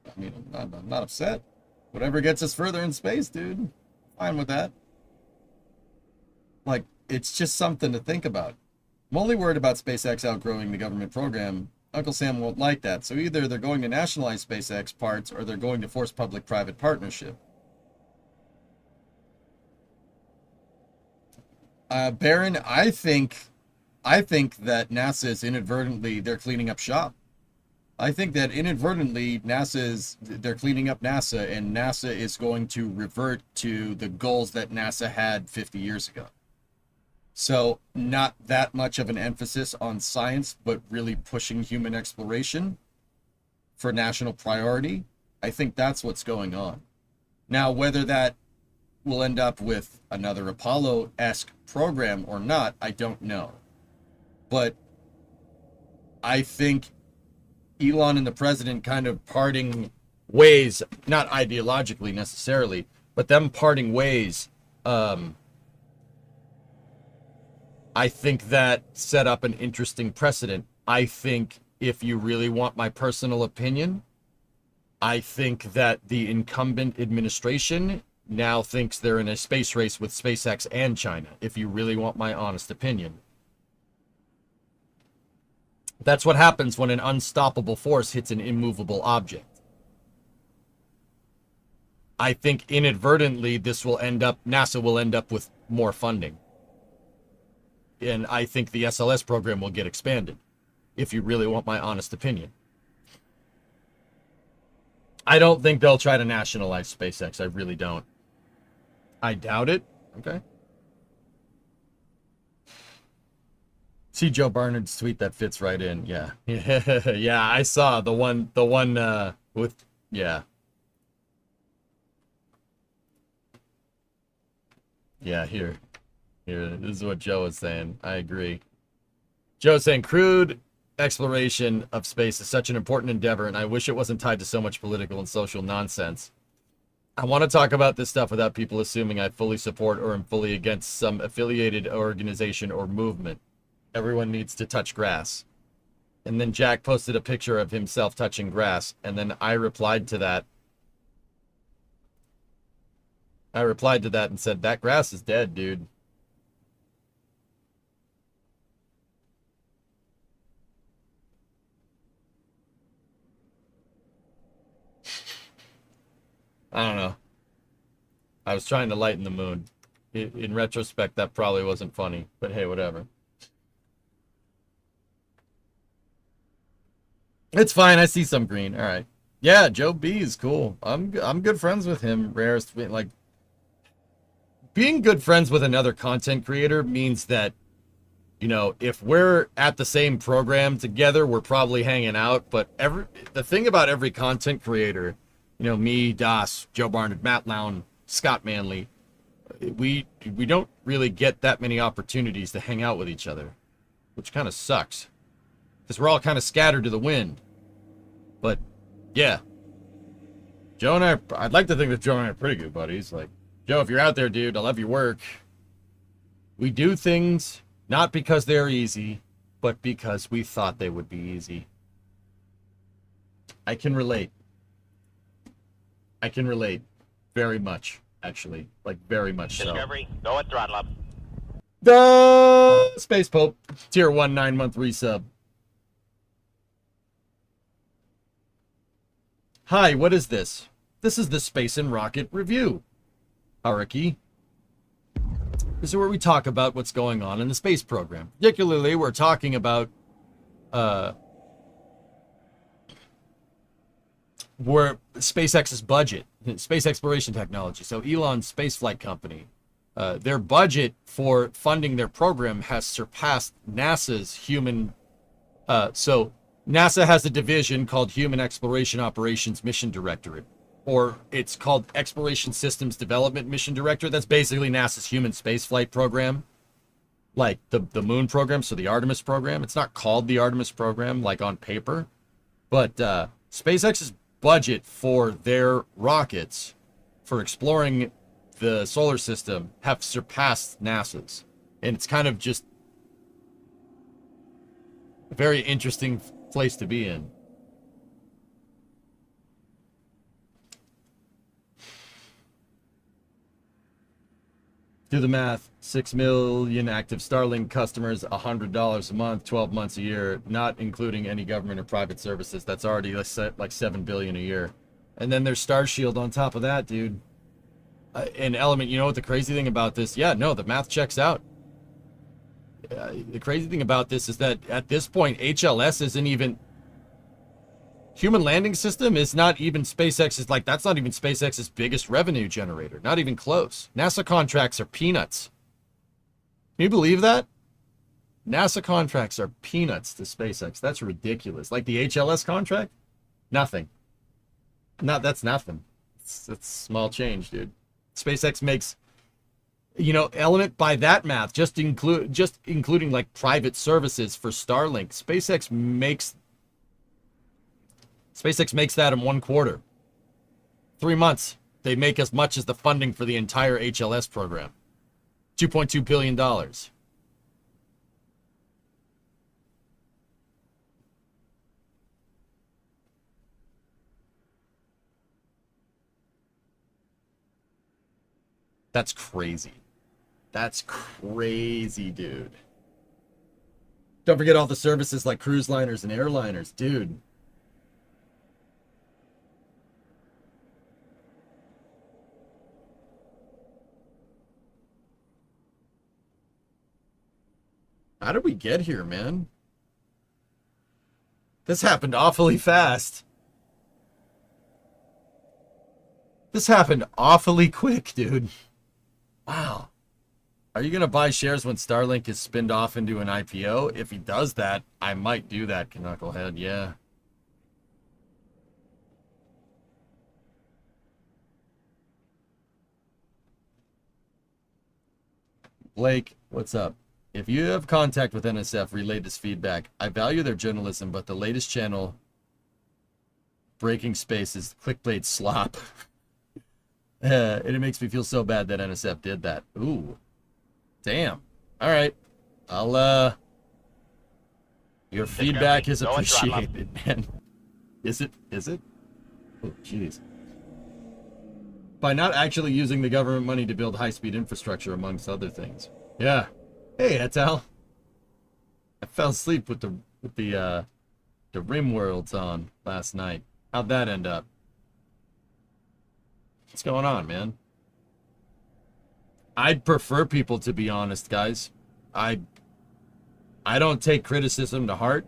I mean, I'm not upset. Whatever gets us further in space, dude. Fine with that. Like, it's just something to think about. I'm only worried about SpaceX outgrowing the government program. Uncle Sam won't like that. So either they're going to nationalize SpaceX parts or they're going to force public-private partnership. Baron, I think that NASA is inadvertently, they're cleaning up shop. I think that inadvertently they're cleaning up NASA, and NASA is going to revert to the goals that NASA had 50 years ago. So not that much of an emphasis on science, but really pushing human exploration for national priority. I think that's what's going on. Now, whether that will end up with another Apollo-esque program or not, I don't know. But I think Elon and the president kind of parting ways, not ideologically necessarily, but them parting ways, I think that set up an interesting precedent. I think, if you really want my personal opinion, I think that the incumbent administration now thinks they're in a space race with SpaceX and China, if you really want my honest opinion. That's what happens when an unstoppable force hits an immovable object. I think inadvertently NASA will end up with more funding. And I think the SLS program will get expanded, if you really want my honest opinion. I don't think they'll try to nationalize SpaceX. I really don't. I doubt it. Okay. See Joe Barnard's tweet that fits right in. Yeah. Yeah, I saw the one with, yeah. Yeah, here. This is what Joe is saying. I agree. Joe's saying crude exploration of space is such an important endeavor, and I wish it wasn't tied to so much political and social nonsense. I want to talk about this stuff without people assuming I fully support or am fully against some affiliated organization or movement. Everyone needs to touch grass. And then Jack posted a picture of himself touching grass, and then I replied to that. And said, that grass is dead, dude. I don't know. I was trying to lighten the mood. In retrospect, that probably wasn't funny, but hey, whatever. It's fine. I see some green. All right. Yeah, Joe B is cool. I'm good friends with him. Rarest, like, being good friends with another content creator means that, you know, if we're at the same program together, we're probably hanging out. But the thing about every content creator, you know, me, Das, Joe Barnard, Matt Lown, Scott Manley, we don't really get that many opportunities to hang out with each other, which kind of sucks because we're all kind of scattered to the wind. But yeah, Joe and I'd like to think that Joe and I are pretty good buddies. Like, Joe, if you're out there, dude, I love your work. We do things not because they're easy, but because we thought they would be easy. I can relate. Very much, actually. Like, very much so. Discovery, go at throttle up. The Space Pope, Tier 1 9-month resub. Hi, what is this? This is the Space and Rocket Review. Haraki. This is where we talk about what's going on in the space program. Particularly, we're talking about where SpaceX's budget, space exploration technology. So Elon's spaceflight company, their budget for funding their program has surpassed NASA's human. So NASA has a division called Human Exploration Operations Mission Directorate, or it's called Exploration Systems Development Mission Directorate. That's basically NASA's human spaceflight program, like the Moon program, so the Artemis program. It's not called the Artemis program, like on paper, but SpaceX's budget for their rockets for exploring the solar system have surpassed NASA's. And it's kind of just a very interesting place to be in. Do the math. 6 million active Starlink customers, $100 a month, 12 months a year, not including any government or private services. That's already like $7 billion a year. And then there's Starshield on top of that, dude. And Element, you know what the crazy thing about this? Yeah, no, the math checks out. The crazy thing about this is that at this point, HLS isn't even... Human landing system is not even SpaceX's, like, that's not even SpaceX's biggest revenue generator. Not even close. NASA contracts are peanuts. Can you believe that? NASA contracts are peanuts to SpaceX. That's ridiculous. Like the HLS contract? Nothing. That's nothing. It's small change, dude. SpaceX makes, element by that math, just including like private services for Starlink. SpaceX makes that in 1 quarter. 3 months, they make as much as the funding for the entire HLS program. $2.2 billion. That's crazy. That's crazy, dude. Don't forget all the services like cruise liners and airliners, dude. How did we get here, man? This happened awfully fast. This happened awfully quick, dude. Wow. Are you going to buy shares when Starlink is spinned off into an IPO? If he does that, I might do that, Knucklehead. Yeah. Blake, what's up? If you have contact with NSF, relay this feedback. I value their journalism, but the latest channel, Breaking Space, is clickbait slop. And it makes me feel so bad that NSF did that. Ooh. Damn. All right. Your feedback is appreciated, man. Is it? Oh, jeez. By not actually using the government money to build high-speed infrastructure, amongst other things. Yeah. Hey, Etal. I fell asleep with the Rim Worlds on last night. How'd that end up? What's going on, man? I'd prefer people to be honest, guys. I don't take criticism to heart.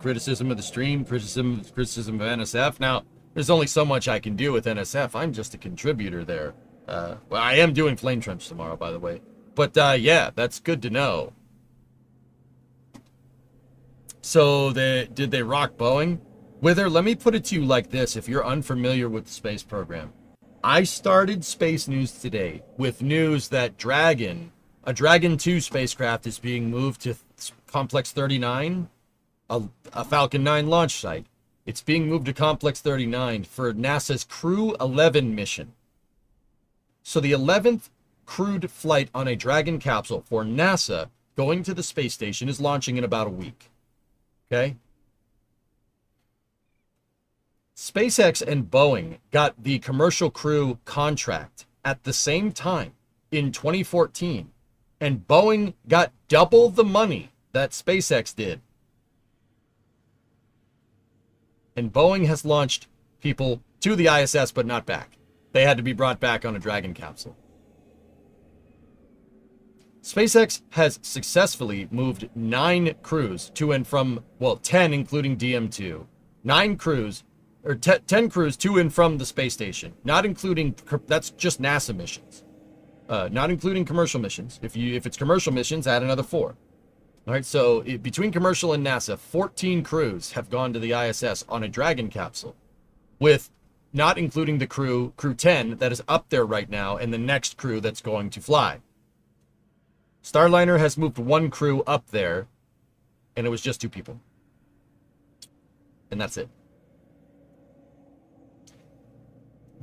Criticism of the stream, criticism of NSF. Now, there's only so much I can do with NSF. I'm just a contributor there. Well, I am doing Flame Trench tomorrow, by the way. But, yeah, that's good to know. So, did they rock Boeing? Wither, let me put it to you like this, if you're unfamiliar with the space program. I started Space News today with news that a Dragon 2 spacecraft is being moved to Complex 39, a Falcon 9 launch site. It's being moved to Complex 39 for NASA's Crew 11 mission. So the 11th crewed flight on a Dragon capsule for NASA going to the space station is launching in about a week. Okay? SpaceX and Boeing got the Commercial Crew contract at the same time in 2014, and Boeing got double the money that SpaceX did. And Boeing has launched people to the ISS, but not back. They had to be brought back on a Dragon capsule. SpaceX has successfully moved 9 crews to and from, well, 10 including DM2. 9 crews, or 10 crews to and from the space station, not including, that's just NASA missions. Not including commercial missions. If it's commercial missions, add another 4. All right, so between commercial and NASA, 14 crews have gone to the ISS on a Dragon capsule, with not including the crew 10 that is up there right now, and the next crew that's going to fly. Starliner has moved 1 crew up there, and it was just 2 people. And that's it.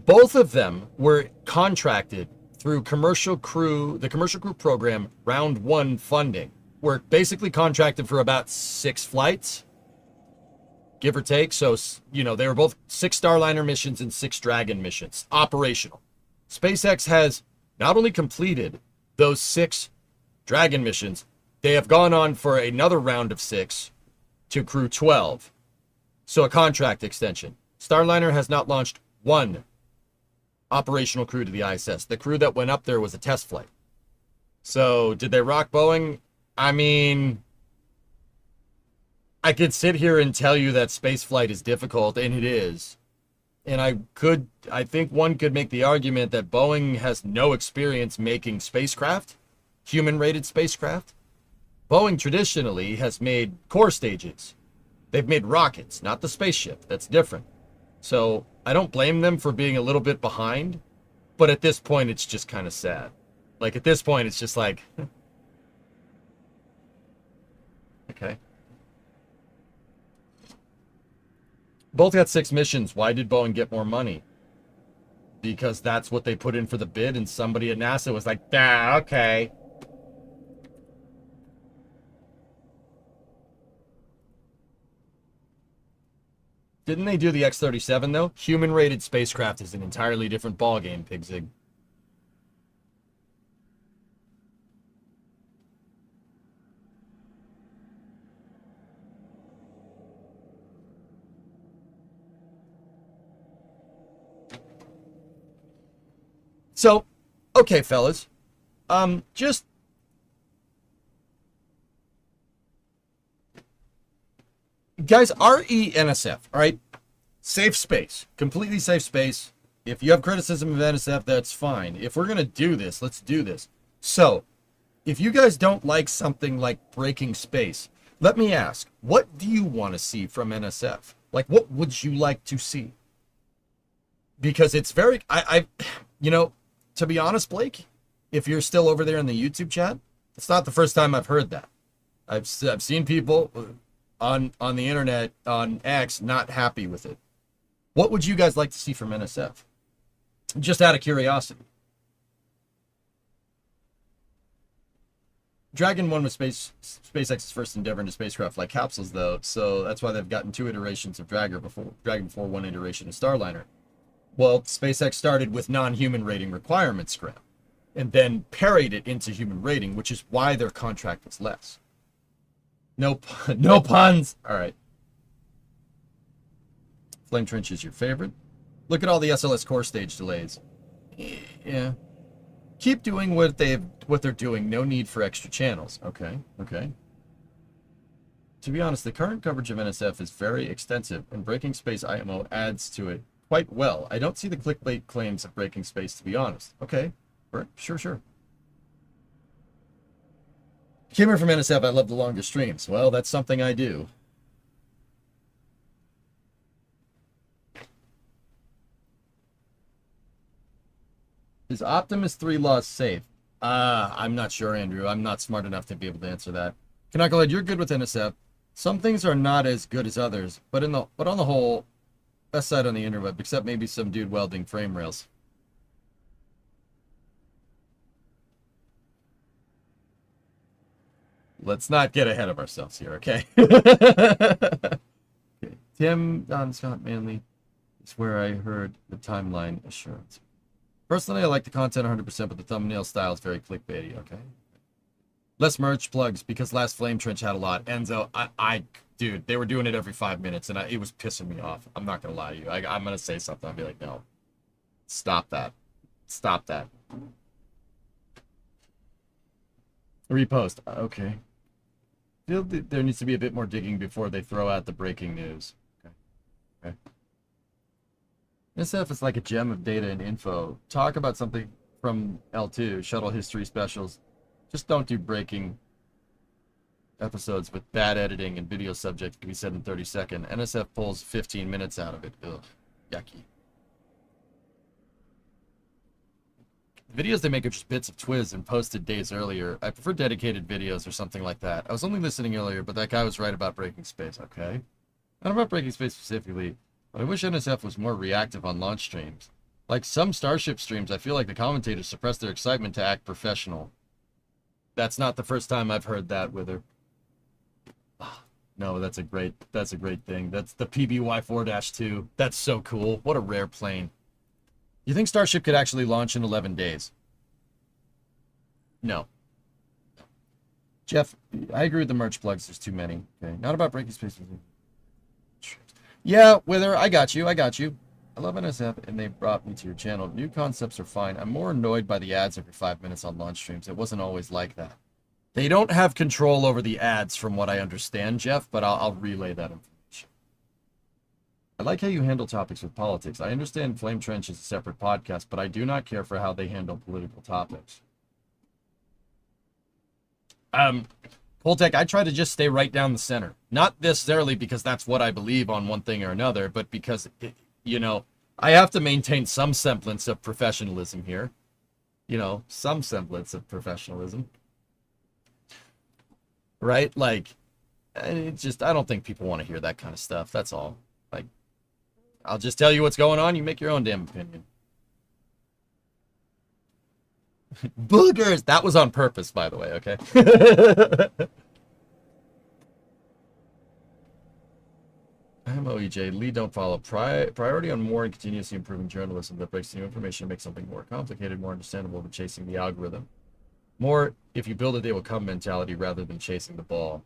Both of them were contracted through the Commercial Crew program round 1 funding. Were basically contracted for about 6 flights, give or take. So, they were both 6 Starliner missions and 6 Dragon missions, operational. SpaceX has not only completed those 6 Dragon missions, they have gone on for another round of 6 to Crew 12. So a contract extension. Starliner has not launched 1 operational crew to the ISS. The crew that went up there was a test flight. So did they rock Boeing? I mean, I could sit here and tell you that spaceflight is difficult, and it is. And I think one could make the argument that Boeing has no experience making spacecraft, human-rated spacecraft. Boeing traditionally has made core stages. They've made rockets, not the spaceship. That's different. So I don't blame them for being a little bit behind, but at this point, it's just kind of sad. Like, at this point, it's just like, okay. Both got 6 missions. Why did Boeing get more money? Because that's what they put in for the bid, and somebody at NASA was like, ah, okay. Didn't they do the X-37, though? Human-rated spacecraft is an entirely different ballgame, Pigzig. So, okay, fellas. Just... Guys, RENSF, all right? Safe space. Completely safe space. If you have criticism of NSF, that's fine. If we're going to do this, let's do this. So, if you guys don't like something like breaking space, let me ask, what do you want to see from NSF? Like, what would you like to see? Because it's very... you know... To be honest, Blake, if you're still over there in the YouTube chat, it's not the first time I've heard that. I've seen people on the internet, on X, not happy with it. What would you guys like to see from NSF? Just out of curiosity. Dragon 1 was SpaceX's first endeavor into spacecraft like capsules, though, so that's why they've gotten 2 iterations of Dragon before. Dragon 4, 1 iteration of Starliner. Well, SpaceX started with non-human rating requirements scrap, and then parried it into human rating, which is why their contract was less. No puns. All right. Flame Trench is your favorite. Look at all the SLS core stage delays. Yeah. Keep doing what they're doing. No need for extra channels. Okay. To be honest, the current coverage of NSF is very extensive, and Breaking Space IMO adds to it quite well. I don't see the clickbait claims of breaking space, to be honest. Okay, sure. Came here from NSF, I love the longer streams. Well, that's something I do. Is Optimus 3 laws safe? I'm not sure, Andrew. I'm not smart enough to be able to answer that. Knucklehead, you're good with NSF. Some things are not as good as others, but on the whole, best side on the interweb, except maybe some dude welding frame rails. Let's not get ahead of ourselves here, okay? Okay. Tim, Don, Scott, Manley is where I heard the timeline assurance. Personally, I like the content 100%, but the thumbnail style is very clickbaity, okay? Less merch plugs, because last Flame Trench had a lot. Enzo, dude, they were doing it every 5 minutes, and it was pissing me off. I'm not going to lie to you. I'm going to say something. I'll be like, no. Stop that. Stop that. Repost. Okay. Feel there needs to be a bit more digging before they throw out the breaking news. Okay. NSF is like a gem of data and info. Talk about something from L2, shuttle history specials. Just don't do breaking episodes with bad editing and video subject can be said in 30 seconds. NSF pulls 15 minutes out of it. Ugh, yucky. The videos they make are just bits of Twiz and posted days earlier. I prefer dedicated videos or something like that. I was only listening earlier, but that guy was right about breaking space. Okay. Not about breaking space specifically, but I wish NSF was more reactive on launch streams. Like some Starship streams, I feel like the commentators suppress their excitement to act professional. That's not the first time I've heard that with her. No, that's a great thing. That's the PBY-4-2. That's so cool. What a rare plane. You think Starship could actually launch in 11 days? No. Jeff, I agree with the merch plugs. There's too many. Okay, not about breaking space. Yeah, Wither, I got you. I love NSF, and they brought me to your channel. New concepts are fine. I'm more annoyed by the ads every 5 minutes on launch streams. It wasn't always like that. They don't have control over the ads, from what I understand, Jeff, but I'll relay that information. I like how you handle topics with politics. I understand Flame Trench is a separate podcast, but I do not care for how they handle political topics. Poltec, I try to just stay right down the center. Not necessarily because that's what I believe on one thing or another, but because, I have to maintain some semblance of professionalism here. Some semblance of professionalism. Right? Like, I don't think people want to hear that kind of stuff. That's all. Like, I'll just tell you what's going on. You make your own damn opinion. Boogers! That was on purpose, by the way, okay? MOEJ, lead don't follow. Priority on more and continuously improving journalism that breaks new information and makes something more complicated, more understandable than chasing the algorithm. More, if you build it, they will come mentality rather than chasing the ball.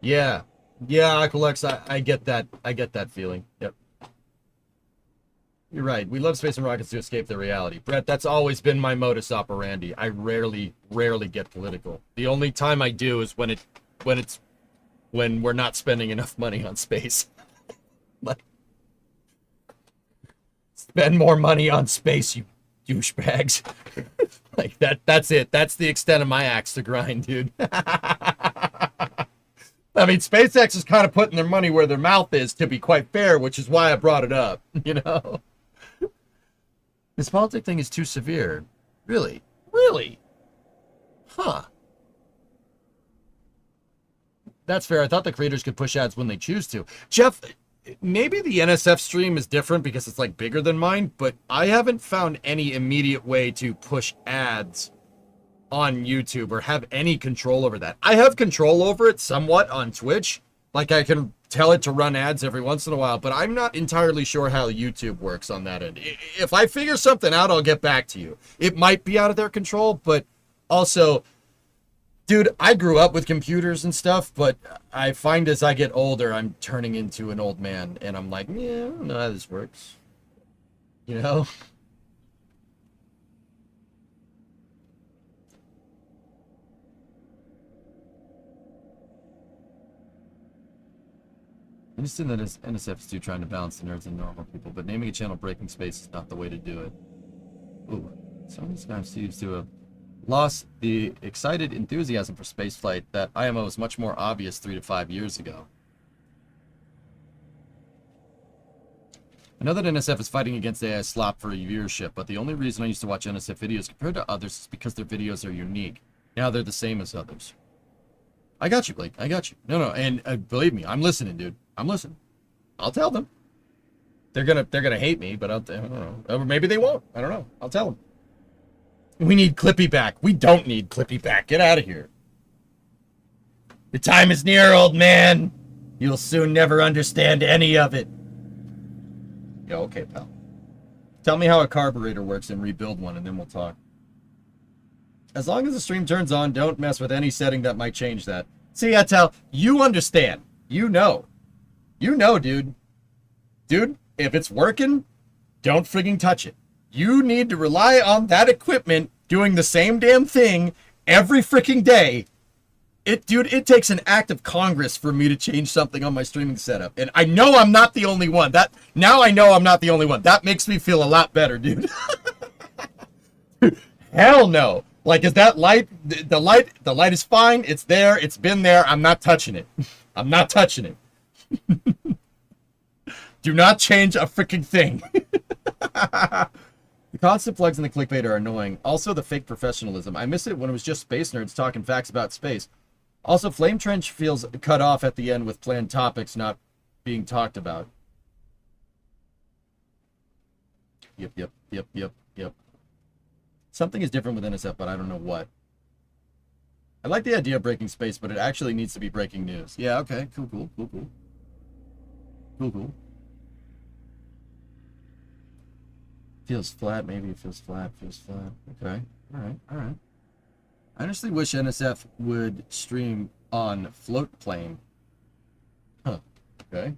Yeah, Aqualex, I get that. I get that feeling. Yep. You're right. We love space and rockets to escape the reality. Brett, that's always been my modus operandi. I rarely get political. The only time I do is when we're not spending enough money on space. Like, spend more money on space, you douchebags. Like that's it. That's the extent of my axe to grind, dude. I mean, SpaceX is kind of putting their money where their mouth is, to be quite fair, which is why I brought it up, This politic thing is too severe. Really? Huh. That's fair. I thought the creators could push ads when they choose to. Jeff, maybe the NSF stream is different because it's like bigger than mine, but I haven't found any immediate way to push ads on YouTube or have any control over that. I have control over it somewhat on Twitch. Like, I can tell it to run ads every once in a while, but I'm not entirely sure how YouTube works on that end. If I figure something out, I'll get back to you. It might be out of their control, but also, dude, I grew up with computers and stuff, but I find as I get older, I'm turning into an old man, and I'm like, yeah, I don't know how this works. I understand that NSF is too trying to balance the nerds and normal people, but naming a channel Breaking Space is not the way to do it. Ooh, some of these guys seems to have lost the excited enthusiasm for spaceflight that IMO was much more obvious 3 to 5 years ago. I know that NSF is fighting against AI slop for viewership, but the only reason I used to watch NSF videos compared to others is because their videos are unique. Now they're the same as others. I got you, Blake. I got you. No, and believe me, I'm listening, dude. I'm listening. I'll tell them. They're gonna hate me, but I don't know. Or maybe they won't. I don't know. I'll tell them. We need Clippy back. We don't need Clippy back. Get out of here. The time is near, old man. You'll soon never understand any of it. Yeah, okay, pal. Tell me how a carburetor works and rebuild one, and then we'll talk. As long as the stream turns on, don't mess with any setting that might change that. See, Atel, you understand. You know, dude. Dude, if it's working, don't frigging touch it. You need to rely on that equipment doing the same damn thing every freaking day. Dude, it takes an act of Congress for me to change something on my streaming setup. And I know I'm not the only one. Now I know I'm not the only one. That makes me feel a lot better, dude. Hell no. Like, is that light, the light is fine. It's there. It's been there. I'm not touching it. I'm not touching it. Do not change a freaking thing. The constant plugs and the clickbait are annoying. Also, the fake professionalism. I miss it when it was just space nerds talking facts about space. Also, Flame Trench feels cut off at the end with planned topics not being talked about. Yep. Something is different with NSF, but I don't know what. I like the idea of breaking space, but it actually needs to be breaking news. Yeah, okay. Cool. Feels flat, maybe it feels flat. Okay. Alright. I honestly wish NSF would stream on float plane. Huh. Okay.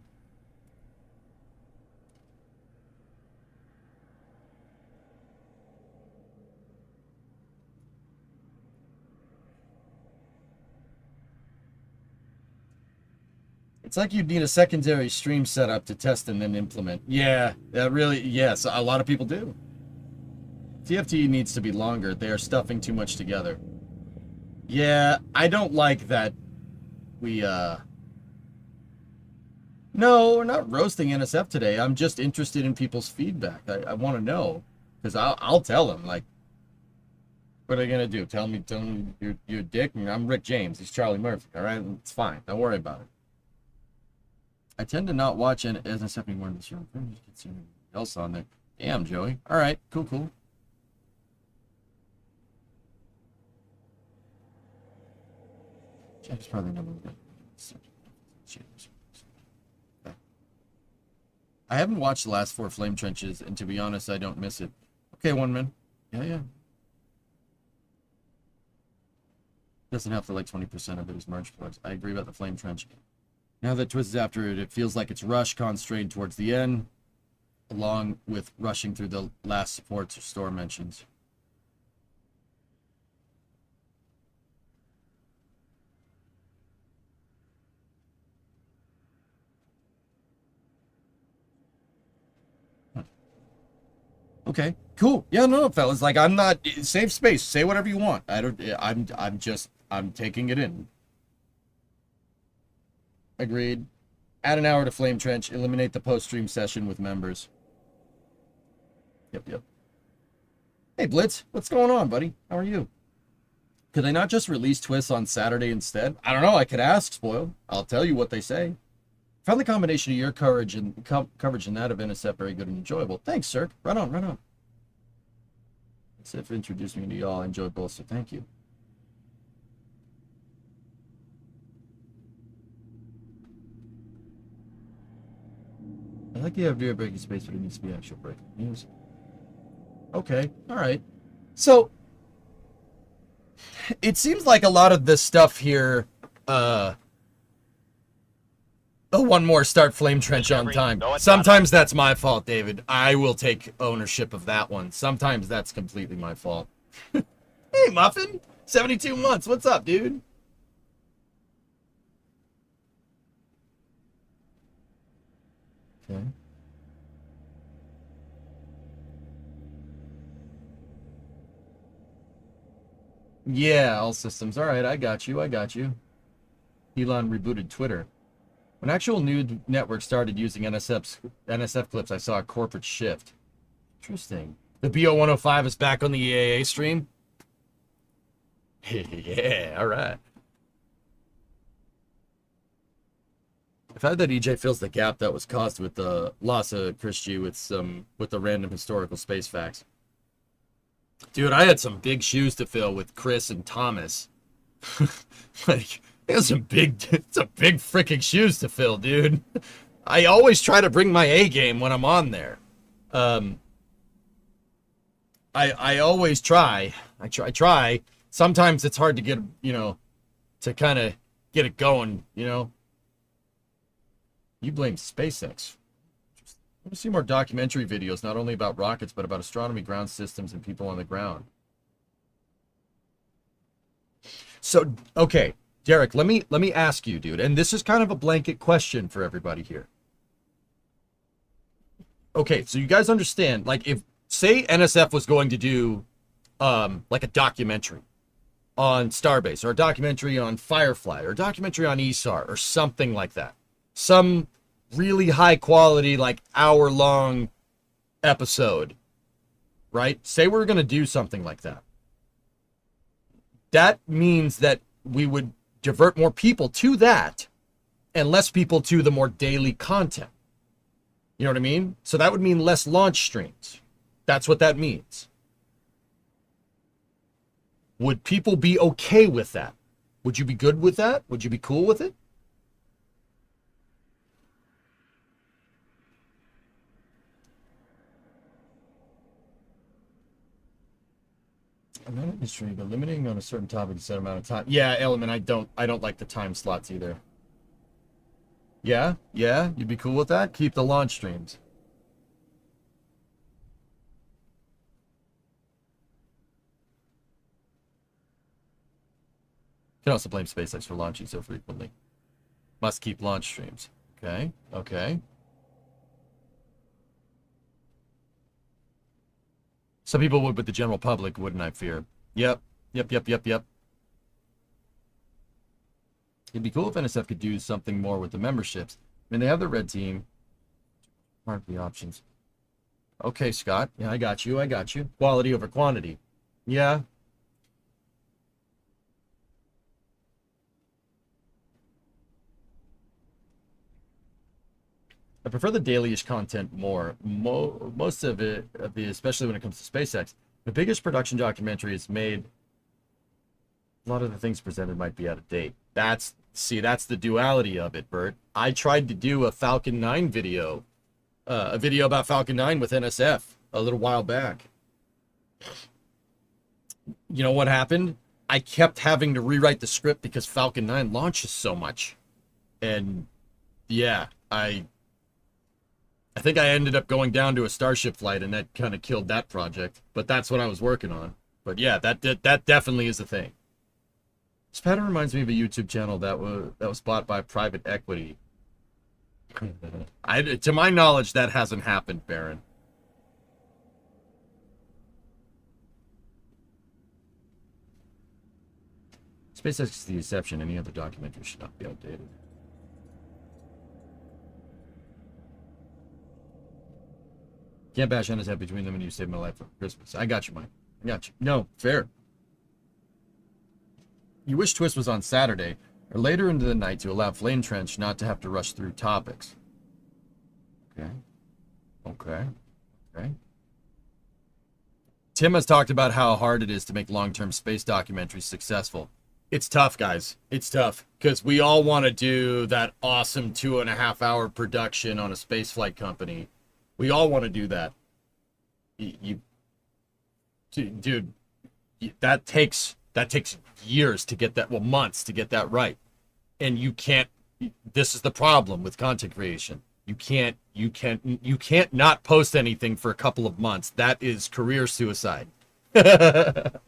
It's like you'd need a secondary stream setup to test and then implement. Yeah, that really, yes, a lot of people do. TFT needs to be longer. They are stuffing too much together. Yeah, I don't like that we, No, we're not roasting NSF today. I'm just interested in people's feedback. I want to know. Because I'll tell them, like, what are they going to do? Tell me you're a dick? I'm Rick James. He's Charlie Murphy, all right? It's fine. Don't worry about it. I tend to not watch NSF anymore in the show. I just get something else on there. Damn, Joey. All right, cool. James probably never will. I haven't watched the last 4 flame trenches, and to be honest, I don't miss it. Okay, one man. Yeah. Doesn't have to like 20% of it is merge plugs. I agree about the flame trench. Now that Twist is after it, it feels like it's rush constrained towards the end, along with rushing through the last supports or store mentions. Okay, cool. Yeah, no, fellas. Like, I'm not safe space. Say whatever you want. I'm taking it in. Agreed. Add an hour to Flame Trench. Eliminate the post-stream session with members. Yep. Hey, Blitz. What's going on, buddy? How are you? Could they not just release Twists on Saturday instead? I don't know. I could ask, Spoil. I'll tell you what they say. Found the combination of your coverage and that of NSF very good and enjoyable. Thanks, sir. Right on. NSF introduced me to y'all. I enjoyed both, so thank you. I like the idea of breaking space, but it needs to be actual breaking news. Okay, all right. So, it seems like a lot of this stuff here, one more start Flame Trench on time. Sometimes that's my fault, David. I will take ownership of that one. Sometimes that's completely my fault. Hey, Muffin. 72 months. What's up, dude? Okay. Yeah, all systems. All right, I got you. Elon rebooted Twitter. When actual news networks started using NSF clips, I saw a corporate shift. Interesting. The BO105 is back on the EAA stream? Yeah, all right. I've had that EJ fills the gap that was caused with the loss of Chris G with the random historical space facts. Dude, I had some big shoes to fill with Chris and Thomas. Like, there's some big freaking shoes to fill, dude. I always try to bring my A game when I'm on there. I always try. I try. Sometimes it's hard to get, to kind of get it going, You blame SpaceX. I want to see more documentary videos, not only about rockets, but about astronomy, ground systems, and people on the ground. So, okay, Derek, let me ask you, dude, and this is kind of a blanket question for everybody here. Okay, so you guys understand, like, if, say NSF was going to do, like a documentary on Starbase, or a documentary on Firefly, or a documentary on ESAR, or something like that. Some really high quality, like hour-long episode, right? Say we're going to do something like that. That means that we would divert more people to that and less people to the more daily content. You know what I mean? So that would mean less launch streams. That's what that means. Would people be okay with that? Would you be good with that? Would you be cool with it? I'm not industry, but limiting on a certain topic a set amount of time. Yeah, Element, I don't like the time slots either. Yeah, you'd be cool with that? Keep the launch streams. You can also blame SpaceX for launching so frequently. Must keep launch streams. Okay, okay. Some people would, but the general public wouldn't, I fear. Yep. It'd be cool if NSF could do something more with the memberships. I mean, they have the red team. Aren't the options. Okay, Scott. Yeah, I got you. Quality over quantity. Yeah. I prefer the daily-ish content more. Most of it, especially when it comes to SpaceX, the biggest production documentary is made. A lot of the things presented might be out of date. That's the duality of it, Bert. I tried to do a Falcon 9 video, a video about Falcon 9 with NSF a little while back. You know what happened? I kept having to rewrite the script because Falcon 9 launches so much. And yeah, I think I ended up going down to a Starship flight, and that kind of killed that project. But that's what I was working on. But yeah, that definitely is a thing. This pattern reminds me of a YouTube channel that was bought by private equity. To my knowledge, that hasn't happened, Baron. SpaceX is the exception. Any other documentary should not be outdated. Can't bash NSF between them and you saved my life for Christmas. I got you, Mike. I got you. No, fair. You wish Twist was on Saturday or later into the night to allow Flame Trench not to have to rush through topics. Okay. Tim has talked about how hard it is to make long-term space documentaries successful. It's tough, guys. It's tough because we all want to do that awesome 2.5-hour production on a spaceflight company. We all want to do that. Dude, that takes years to get that, well, months to get that right. And you can't, this is the problem with content creation. You can't not post anything for a couple of months. That is career suicide. It's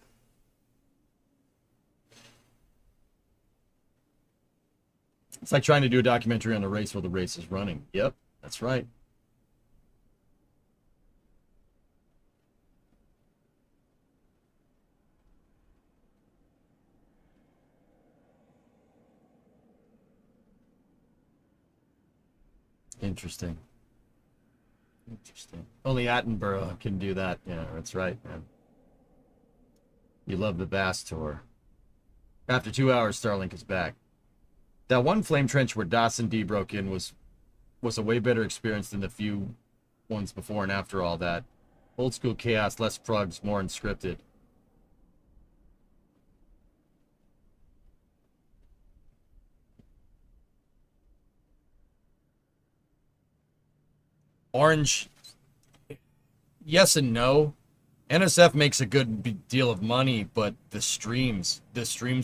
like trying to do a documentary on a race while the race is running. Yep, that's right. Interesting. Only Attenborough can do that. Yeah, that's right, man. You love the Bass tour. After 2 hours, Starlink is back. That one flame trench where Dawson D broke in was a way better experience than the few ones before and after all that. Old school chaos, less prugs, more unscripted. Orange, yes and no. NSF makes a good deal of money, but the streams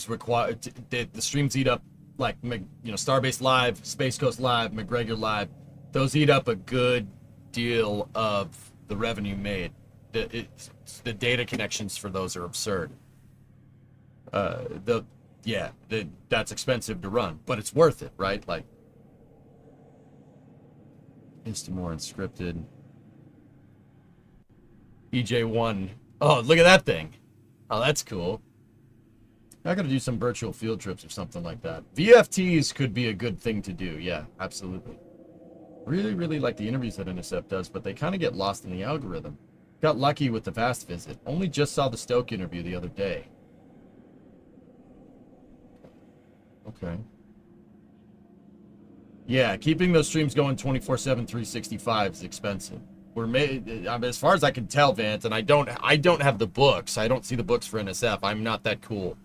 require the streams eat up, like, Starbase Live, Space Coast Live, McGregor Live. Those eat up a good deal of the revenue made. The data connections for those are absurd. That's expensive to run, but it's worth it, right? Like, it's more unscripted. EJ1. Oh, look at that thing. Oh, that's cool. I gotta do some virtual field trips or something like that. VFTs could be a good thing to do. Yeah, absolutely. Really, really like the interviews that NSF does, but they kind of get lost in the algorithm. Got lucky with the Vast visit. Only just saw the Stoke interview the other day. Okay. Yeah, keeping those streams going 24/7, 365 is expensive. As far as I can tell, Vance, and I don't have the books. I don't see the books for NSF. I'm not that cool.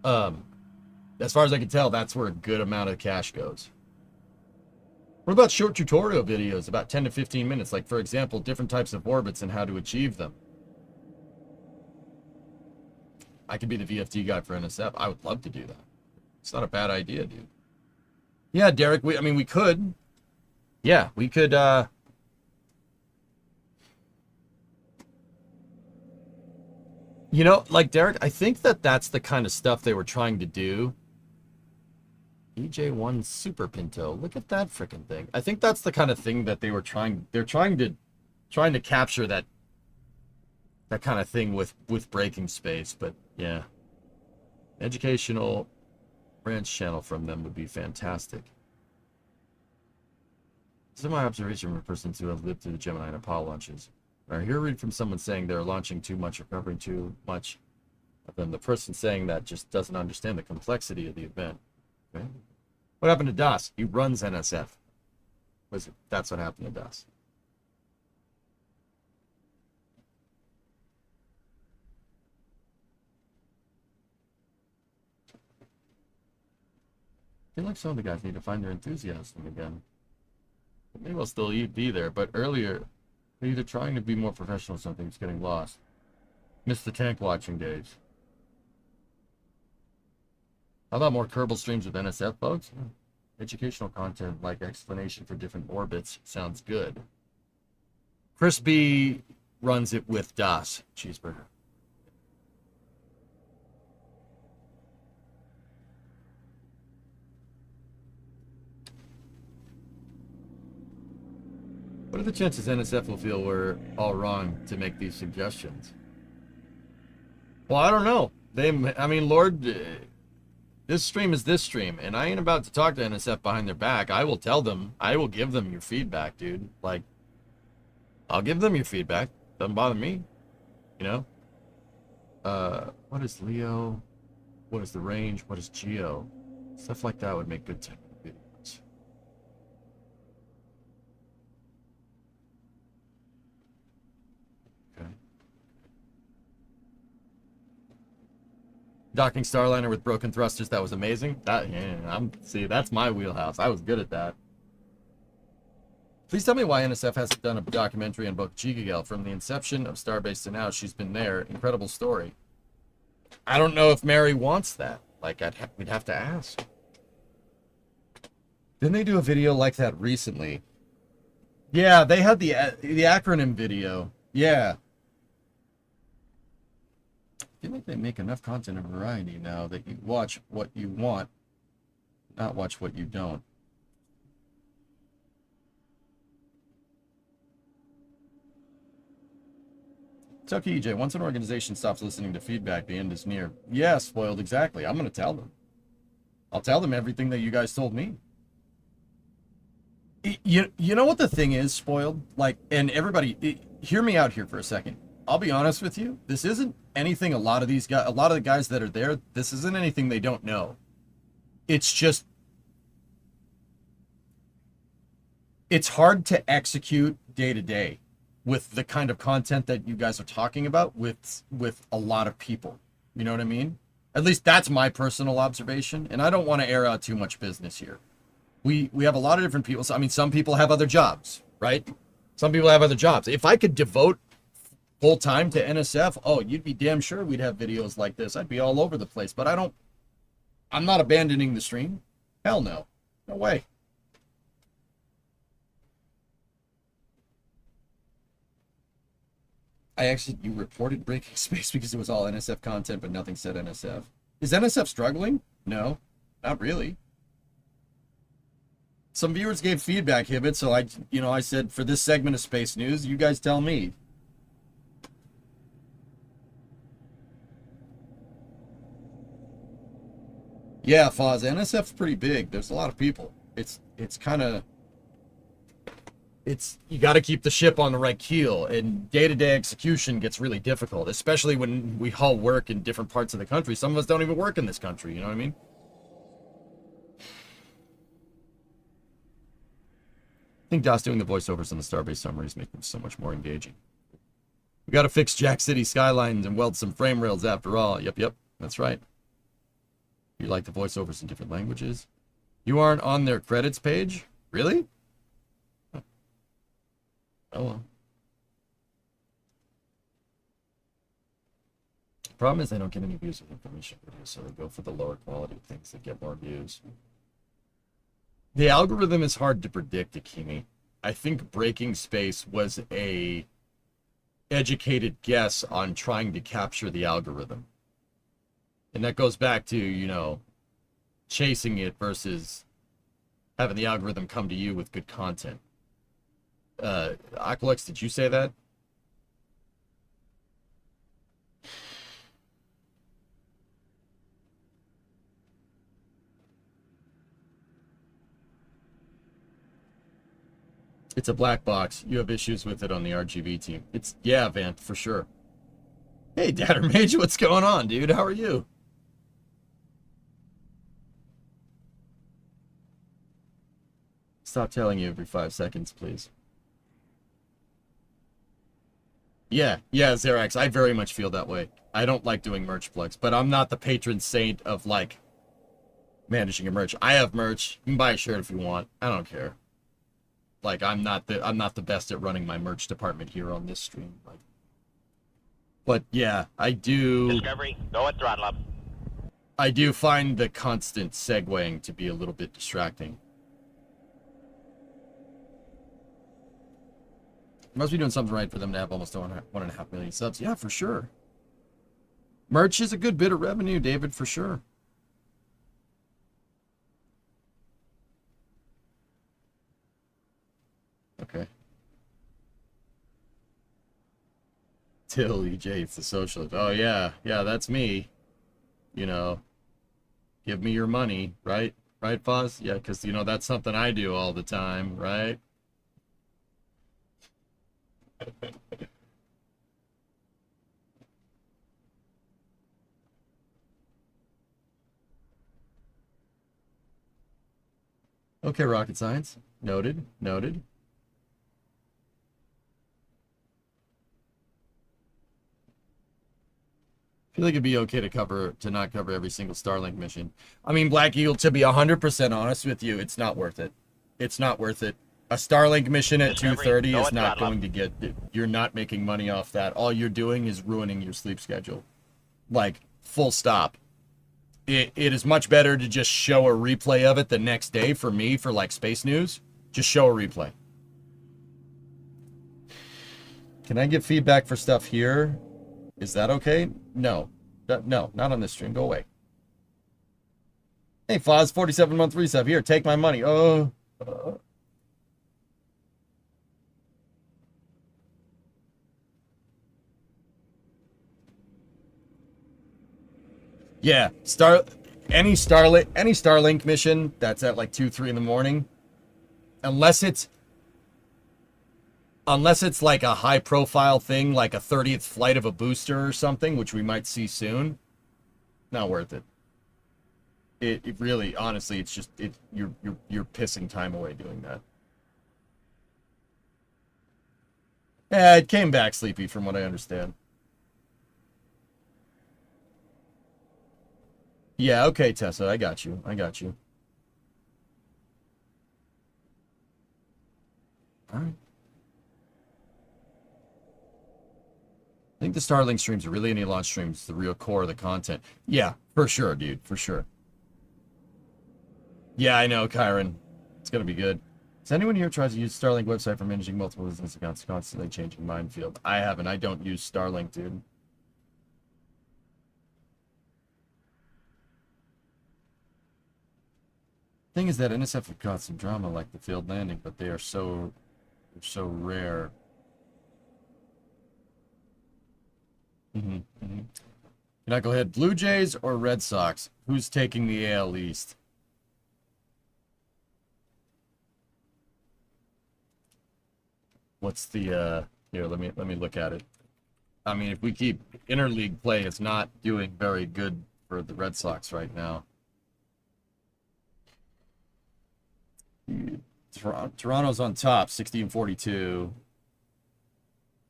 As far as I can tell, that's where a good amount of cash goes. What about short tutorial videos, about 10 to 15 minutes? Like, for example, different types of orbits and how to achieve them. I could be the VFT guy for NSF. I would love to do that. It's not a bad idea, dude. Yeah, Derek, we could. Yeah, we could, like, Derek, I think that's the kind of stuff they were trying to do. EJ1 Super Pinto. Look at that freaking thing. I think that's the kind of thing that they're trying to capture that kind of thing with breaking space. But yeah, educational branch channel from them would be fantastic. This is my observation from persons who have lived through the Gemini and Apollo launches. I hear read from someone saying they're launching too much or covering too much of them. The person saying that just doesn't understand the complexity of the event. Okay? What happened to Das? He runs NSF. That's what happened to Das. I feel like some of the guys need to find their enthusiasm again. Maybe I'll still be there, but earlier, they're either trying to be more professional or something, it's getting lost. Missed the tank watching days. How about more Kerbal streams with NSF, folks? Educational content like explanation for different orbits sounds good. Chris B runs it with Das Cheeseburger. What are the chances NSF will feel we're all wrong to make these suggestions? Well, I don't know. I mean, Lord, this stream is this stream, and I ain't about to talk to NSF behind their back. I will tell them. I will give them your feedback, dude. Like, I'll give them your feedback. Doesn't bother me. You know? What is Leo? What is the range? What is Geo? Stuff like that would make good videos. Docking Starliner with broken thrusters, that was amazing. See, that's my wheelhouse. I was good at that. Please tell me why NSF hasn't done a documentary on Boca Chica Gal from the inception of Starbase to now. She's been there. Incredible story. I don't know if Mary wants that. Like, we'd have to ask. Didn't they do a video like that recently? Yeah, they had the acronym video. Yeah. I feel like they make enough content and variety now that you watch what you want, not watch what you don't. It's okay, EJ. Once an organization stops listening to feedback, the end is near. Yeah, spoiled, exactly. I'm going to tell them. I'll tell them everything that you guys told me. You know what the thing is, spoiled? Like, and everybody, hear me out here for a second. I'll be honest with you. This isn't anything a lot of the guys that are there, this isn't anything they don't know. It's just, it's hard to execute day to day with the kind of content that you guys are talking about with a lot of people. You know what I mean? At least that's my personal observation, and I don't want to air out too much business here. We have a lot of different people. So, I mean, some people have other jobs, right? Some people have other jobs. If I could devote full time to NSF, oh, you'd be damn sure we'd have videos like this. I'd be all over the place, but I'm not abandoning the stream. Hell no. No way. You reported breaking space because it was all NSF content, but nothing said NSF. Is NSF struggling? No, not really. Some viewers gave feedback, Hibbit, so I said, for this segment of Space News, you guys tell me. Yeah, Foz, NSF's pretty big. There's a lot of people. It's kind of, you got to keep the ship on the right keel, and day-to-day execution gets really difficult, especially when we all work in different parts of the country. Some of us don't even work in this country, you know what I mean? I think DOS doing the voiceovers on the Starbase summaries make them so much more engaging. We got to fix Jack City skylines and weld some frame rails after all. Yep, that's right. You like the voiceovers in different languages? You aren't on their credits page? Really? Oh well. The problem is they don't get any views with information videos, so they go for the lower quality things that get more views. The algorithm is hard to predict, Akimi. I think Breaking Space was a educated guess on trying to capture the algorithm. And that goes back to, chasing it versus having the algorithm come to you with good content. Aqualex, did you say that? It's a black box. You have issues with it on the RGB team. Yeah, Vant, for sure. Hey, Dadder Mage, what's going on, dude? How are you? Stop telling you every 5 seconds, please. Yeah, Xerax, I very much feel that way. I don't like doing merch plugs, but I'm not the patron saint of, like, managing a merch. I have merch. You can buy a shirt if you want. I don't care. Like, I'm not the best at running my merch department here on this stream. Like, but yeah, I do. Discovery, go at throttle up. I do find the constant segueing to be a little bit distracting. Must be doing something right for them to have almost 1.5 million subs. Yeah, for sure. Merch is a good bit of revenue, David, for sure. Okay. Till EJ, it's the socialist. Oh, yeah. Yeah, that's me. You know, give me your money, right? Right, Foz? Yeah, because, you know, that's something I do all the time, right? Okay, rocket science. Noted. Noted. I feel like it'd be okay to not cover every single Starlink mission. I mean, Black Eagle, to be 100% honest with you, it's not worth it. It's not worth it. A Starlink mission at 2:30 is not going to get... You're not making money off that. All you're doing is ruining your sleep schedule. Like, full stop. It is much better to just show a replay of it the next day for me, for like Space News. Just show a replay. Can I get feedback for stuff here? Is that okay? No. No, not on this stream. Go away. Hey, Foz, 47-month resub. Here, take my money. Yeah, any Starlink mission that's at like 2, 3 in the morning, unless it's like a high profile thing, like a 30th flight of a booster or something, which we might see soon, not worth it. It really, honestly, it's just you're pissing time away doing that. Yeah, it came back sleepy from what I understand. Yeah, okay, Tessa, I got you. All right. I think the Starlink streams are really any launch streams, the real core of the content. Yeah, for sure, dude, for sure. Yeah, I know, Kyron. It's gonna be good. Does anyone here try to use Starlink website for managing multiple business accounts, constantly changing minefield? I haven't. I don't use Starlink, dude. Thing is that NSF have caught some drama like the failed landing, but they're so rare. Can I go ahead? Blue Jays or Red Sox? Who's taking the AL East? What's the here, let me look at it. I mean, if we keep interleague play, it's not doing very good for the Red Sox right now. Toronto's on top, 60-42.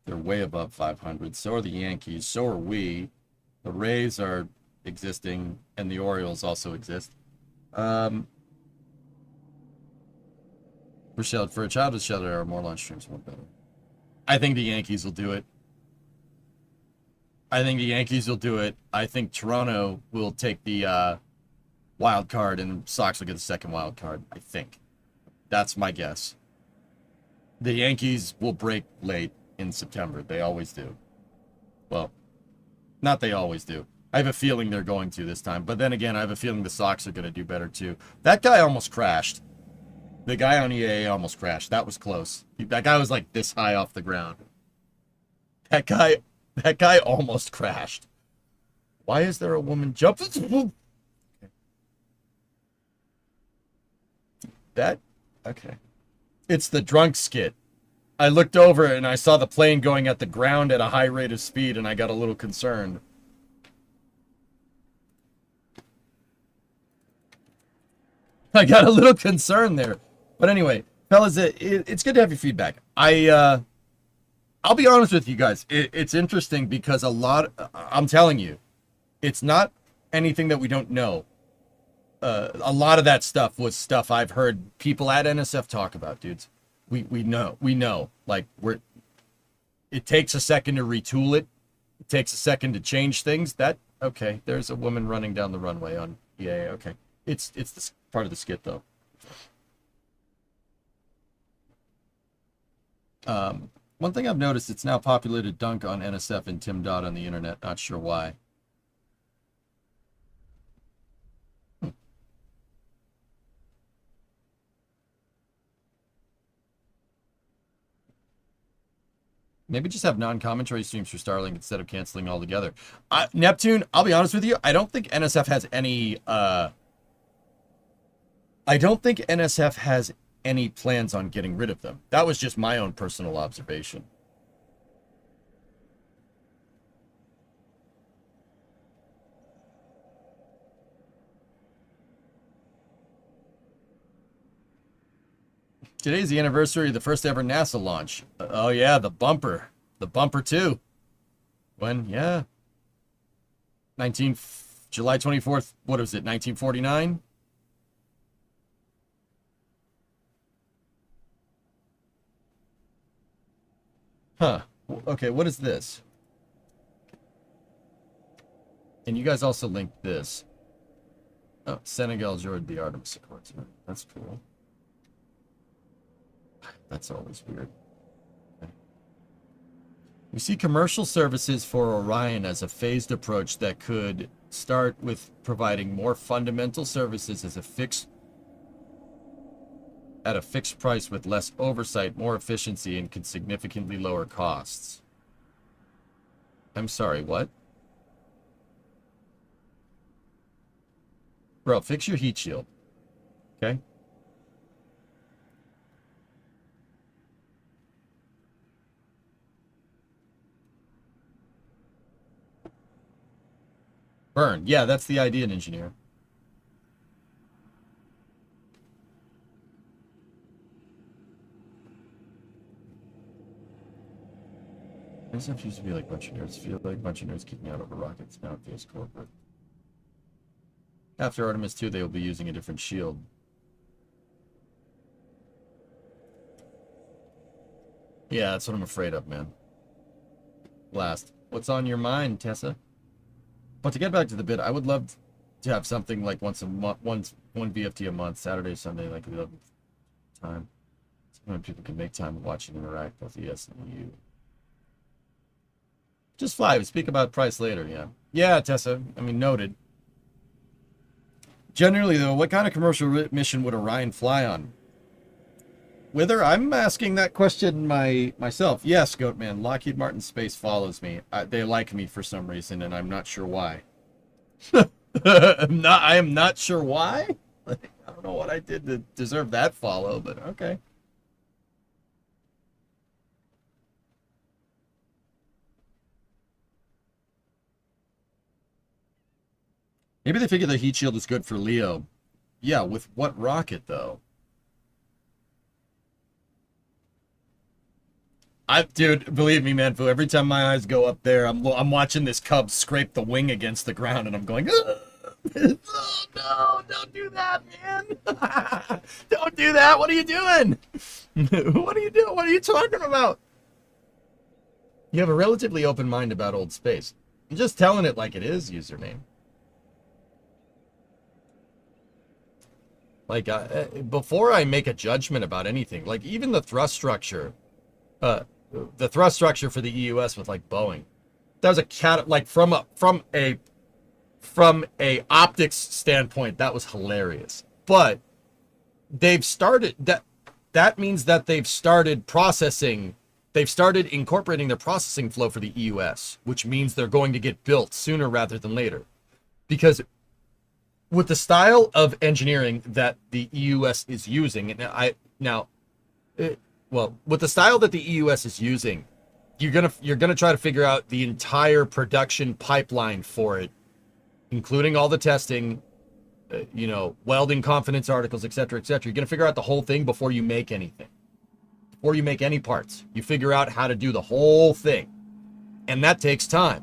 They're way above 500. So are the Yankees. So are we. The Rays are existing, and the Orioles also exist. For a childhood shelter, there are more launch streams, more better. I think the Yankees will do it. I think Toronto will take the wild card, and Sox will get the second wild card. I think. That's my guess. The Yankees will break late in September. They always do. Well, not they always do. I have a feeling they're going to this time. But then again, I have a feeling the Sox are going to do better too. That guy almost crashed. The guy on EAA almost crashed. That was close. That guy was like this high off the ground. That guy almost crashed. Why is there a woman jumping? Okay. It's the drunk skit. I looked over and I saw the plane going at the ground at a high rate of speed and I got a little concerned. I got a little concerned there. But anyway, fellas, it's good to have your feedback. I'll be honest with you guys. It's interesting because I'm telling you, it's not anything that we don't know. A lot of that stuff was stuff I've heard people at NSF talk about, dudes. We know. Like it takes a second to retool it. It takes a second to change things. Okay, there's a woman running down the runway on EA. Okay. It's this part of the skit though. One thing I've noticed, it's now populated dunk on NSF and Tim Dodd on the internet. Not sure why. Maybe just have non-commentary streams for Starlink instead of canceling altogether. Neptune, I'll be honest with you, I don't think NSF has any plans on getting rid of them. That was just my own personal observation. Today's the anniversary of the first ever NASA launch. Oh yeah, the bumper. The bumper too. When? Yeah. July 24th, what was it, 1949? Huh. Okay, what is this? And you guys also linked this. Oh, Senegal joined the Artemis Accords. That's cool. That's always weird. Okay. We see commercial services for Orion as a phased approach that could start with providing more fundamental services at a fixed price with less oversight, more efficiency, and could significantly lower costs. I'm sorry, what? Bro, fix your heat shield. Okay? Burn. Yeah, that's the idea, engineer. NSF used to be like a bunch of nerds. Feel like a bunch of nerds keeping out over rockets. Now it feels corporate. After Artemis 2, they will be using a different shield. Yeah, that's what I'm afraid of, man. Last. What's on your mind, Tessa? But to get back to the bid, I would love to have something like once a month, one VFT a month, Saturday, Sunday, like 11 time. So when people can make time to watch and interact with the ES and EU. Just fly. We speak about price later, yeah. Yeah, Tessa. I mean, noted. Generally, though, what kind of commercial mission would Orion fly on? Whether I'm asking that question myself. Yes, Goatman. Lockheed Martin Space follows me. They like me for some reason, and I'm not sure why. I am not sure why. I don't know what I did to deserve that follow, but okay. Maybe they figure the heat shield is good for Leo. Yeah, with what rocket though? Dude, believe me, man, every time my eyes go up there, I'm watching this cub scrape the wing against the ground, and I'm going, oh, no, don't do that, man. Don't do that. What are you doing? What are you doing? What are you talking about? You have a relatively open mind about old space. I'm just telling it like it is, username. Like, before I make a judgment about anything, like even the thrust structure, the thrust structure for the EUS with like Boeing, that was a from a from a optics standpoint, that was hilarious. But they've started that means that they've started processing. They've started incorporating their processing flow for the EUS, which means they're going to get built sooner rather than later. Because with the style of engineering that the EUS is using, with the style that the EUS is using, you're gonna try to figure out the entire production pipeline for it, including all the testing, welding confidence articles, etc., etc. You're gonna figure out the whole thing before you make anything. Before you make any parts, you figure out how to do the whole thing, and that takes time.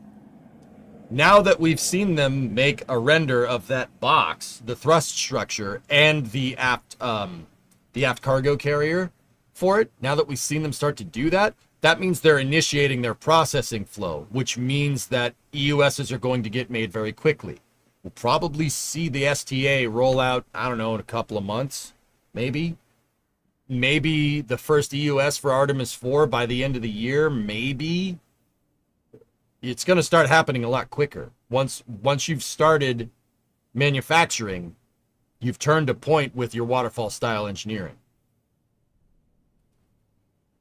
Now that we've seen them make a render of that box, the thrust structure, and the aft cargo carrier for it, now that we've seen them start to do that, that means they're initiating their processing flow, which means that EUSs are going to get made very quickly. We'll probably see the STA roll out, I don't know, in a couple of months, maybe. Maybe the first EUS for Artemis 4 by the end of the year, maybe. It's going to start happening a lot quicker. Once you've started manufacturing, you've turned a point with your waterfall style engineering.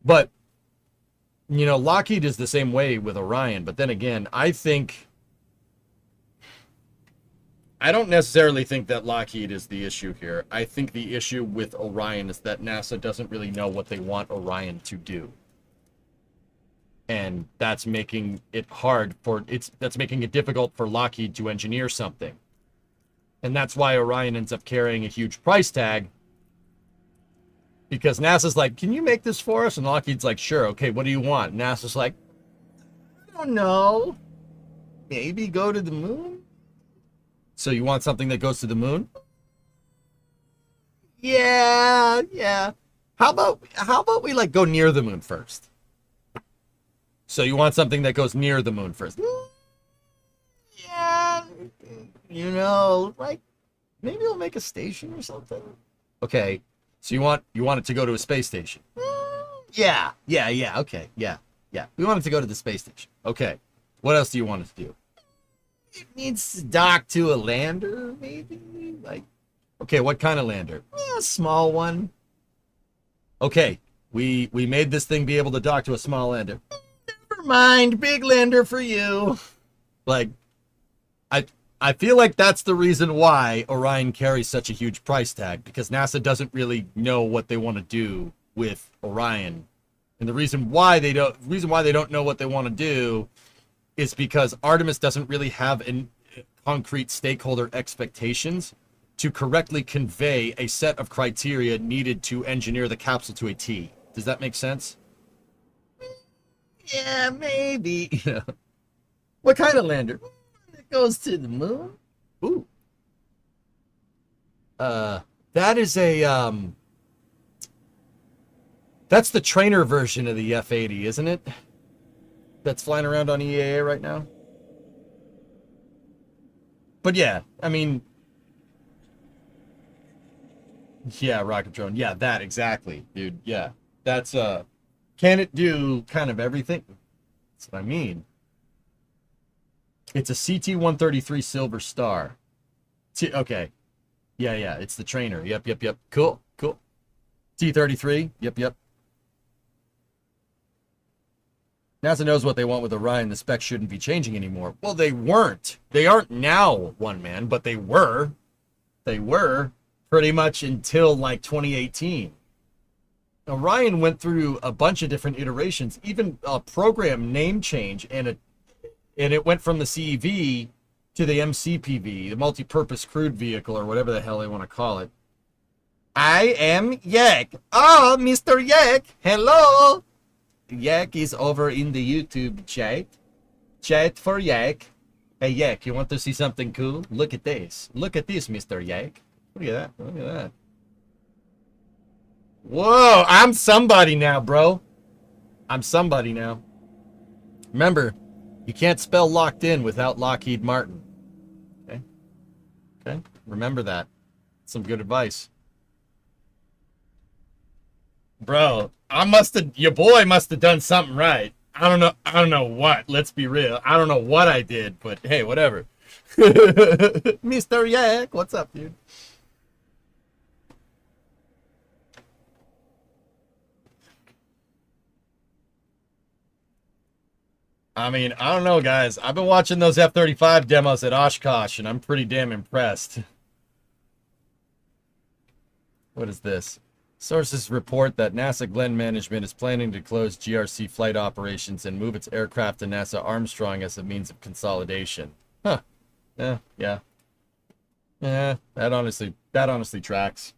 But, Lockheed is the same way with Orion. But then again, I don't necessarily think that Lockheed is the issue here. I think the issue with Orion is that NASA doesn't really know what they want Orion to do. And that's making it that's making it difficult for Lockheed to engineer something. And that's why Orion ends up carrying a huge price tag. Because NASA's like, can you make this for us? And Lockheed's like, sure, okay, what do you want? And NASA's like, I don't know. Maybe go to the moon? So you want something that goes to the moon? Yeah. How about we like go near the moon first? So you want something that goes near the moon first? Yeah. Like maybe we'll make a station or something. Okay. So you want it to go to a space station? Yeah. Okay. Yeah. We want it to go to the space station. Okay. What else do you want it to do? It needs to dock to a lander, maybe? Like, okay, what kind of lander? A small one. Okay, we made this thing be able to dock to a small lander. Never mind, big lander for you. Like, I feel like that's the reason why Orion carries such a huge price tag, because NASA doesn't really know what they want to do with Orion. And the reason why they don't know what they want to do is because Artemis doesn't really have concrete stakeholder expectations to correctly convey a set of criteria needed to engineer the capsule to a T. Does that make sense? Yeah, maybe. What kind of lander? It goes to the moon? Ooh. That is that's the trainer version of the F-80, isn't it? That's flying around on EAA right now. But yeah, I mean, yeah, rocket drone. Yeah, that exactly, dude. Yeah, that's can it do kind of everything? That's what I mean. It's a CT-133 Silver Star. Okay. Yeah, it's the trainer. Yep. Cool. T-33. Yep. NASA knows what they want with Orion. The specs shouldn't be changing anymore. Well, they weren't. They aren't now, one man, but they were. They were pretty much until like 2018. Orion went through a bunch of different iterations, even a program name change, and it went from the CEV to the MCPV, the multi-purpose crewed vehicle, or whatever the hell they want to call it. I am Yak. Oh, Mr. Yak. Hello. Yak is over in the YouTube chat. Chat for Yak. Hey, Yak, you want to see something cool? Look at this. Look at this, Mr. Yak. Look at that. Whoa, I'm somebody now, bro. I'm somebody now. Remember, you can't spell locked in without Lockheed Martin. Okay? Remember that. Some good advice. Bro, your boy must have done something right. I don't know what, let's be real. I don't know what I did, but hey, whatever. Mr. Yak, what's up, dude? I mean, I don't know, guys. I've been watching those F-35 demos at Oshkosh, and I'm pretty damn impressed. What is this? Sources report that NASA Glenn management is planning to close GRC flight operations and move its aircraft to NASA Armstrong as a means of consolidation. Huh. Yeah, yeah. Yeah, that honestly tracks.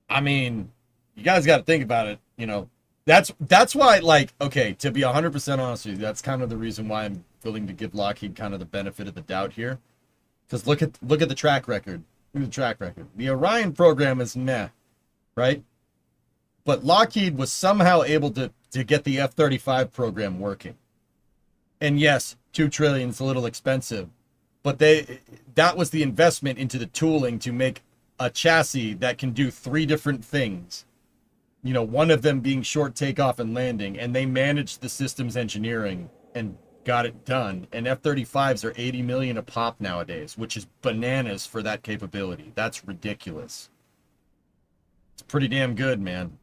I mean, you guys got to think about it, you know. That's why, like, okay, to be 100% honest with you, that's kind of the reason why I'm willing to give Lockheed kind of the benefit of the doubt here. Because look at the track record. Look at the track record. The Orion program is meh, right? But Lockheed was somehow able to get the F-35 program working. And yes, $2 trillion is a little expensive, but that was the investment into the tooling to make a chassis that can do 3 different things. You know, one of them being short takeoff and landing, and they managed the systems engineering and got it done. And F-35s are 80 million a pop nowadays, which is bananas for that capability. That's ridiculous. It's pretty damn good, man.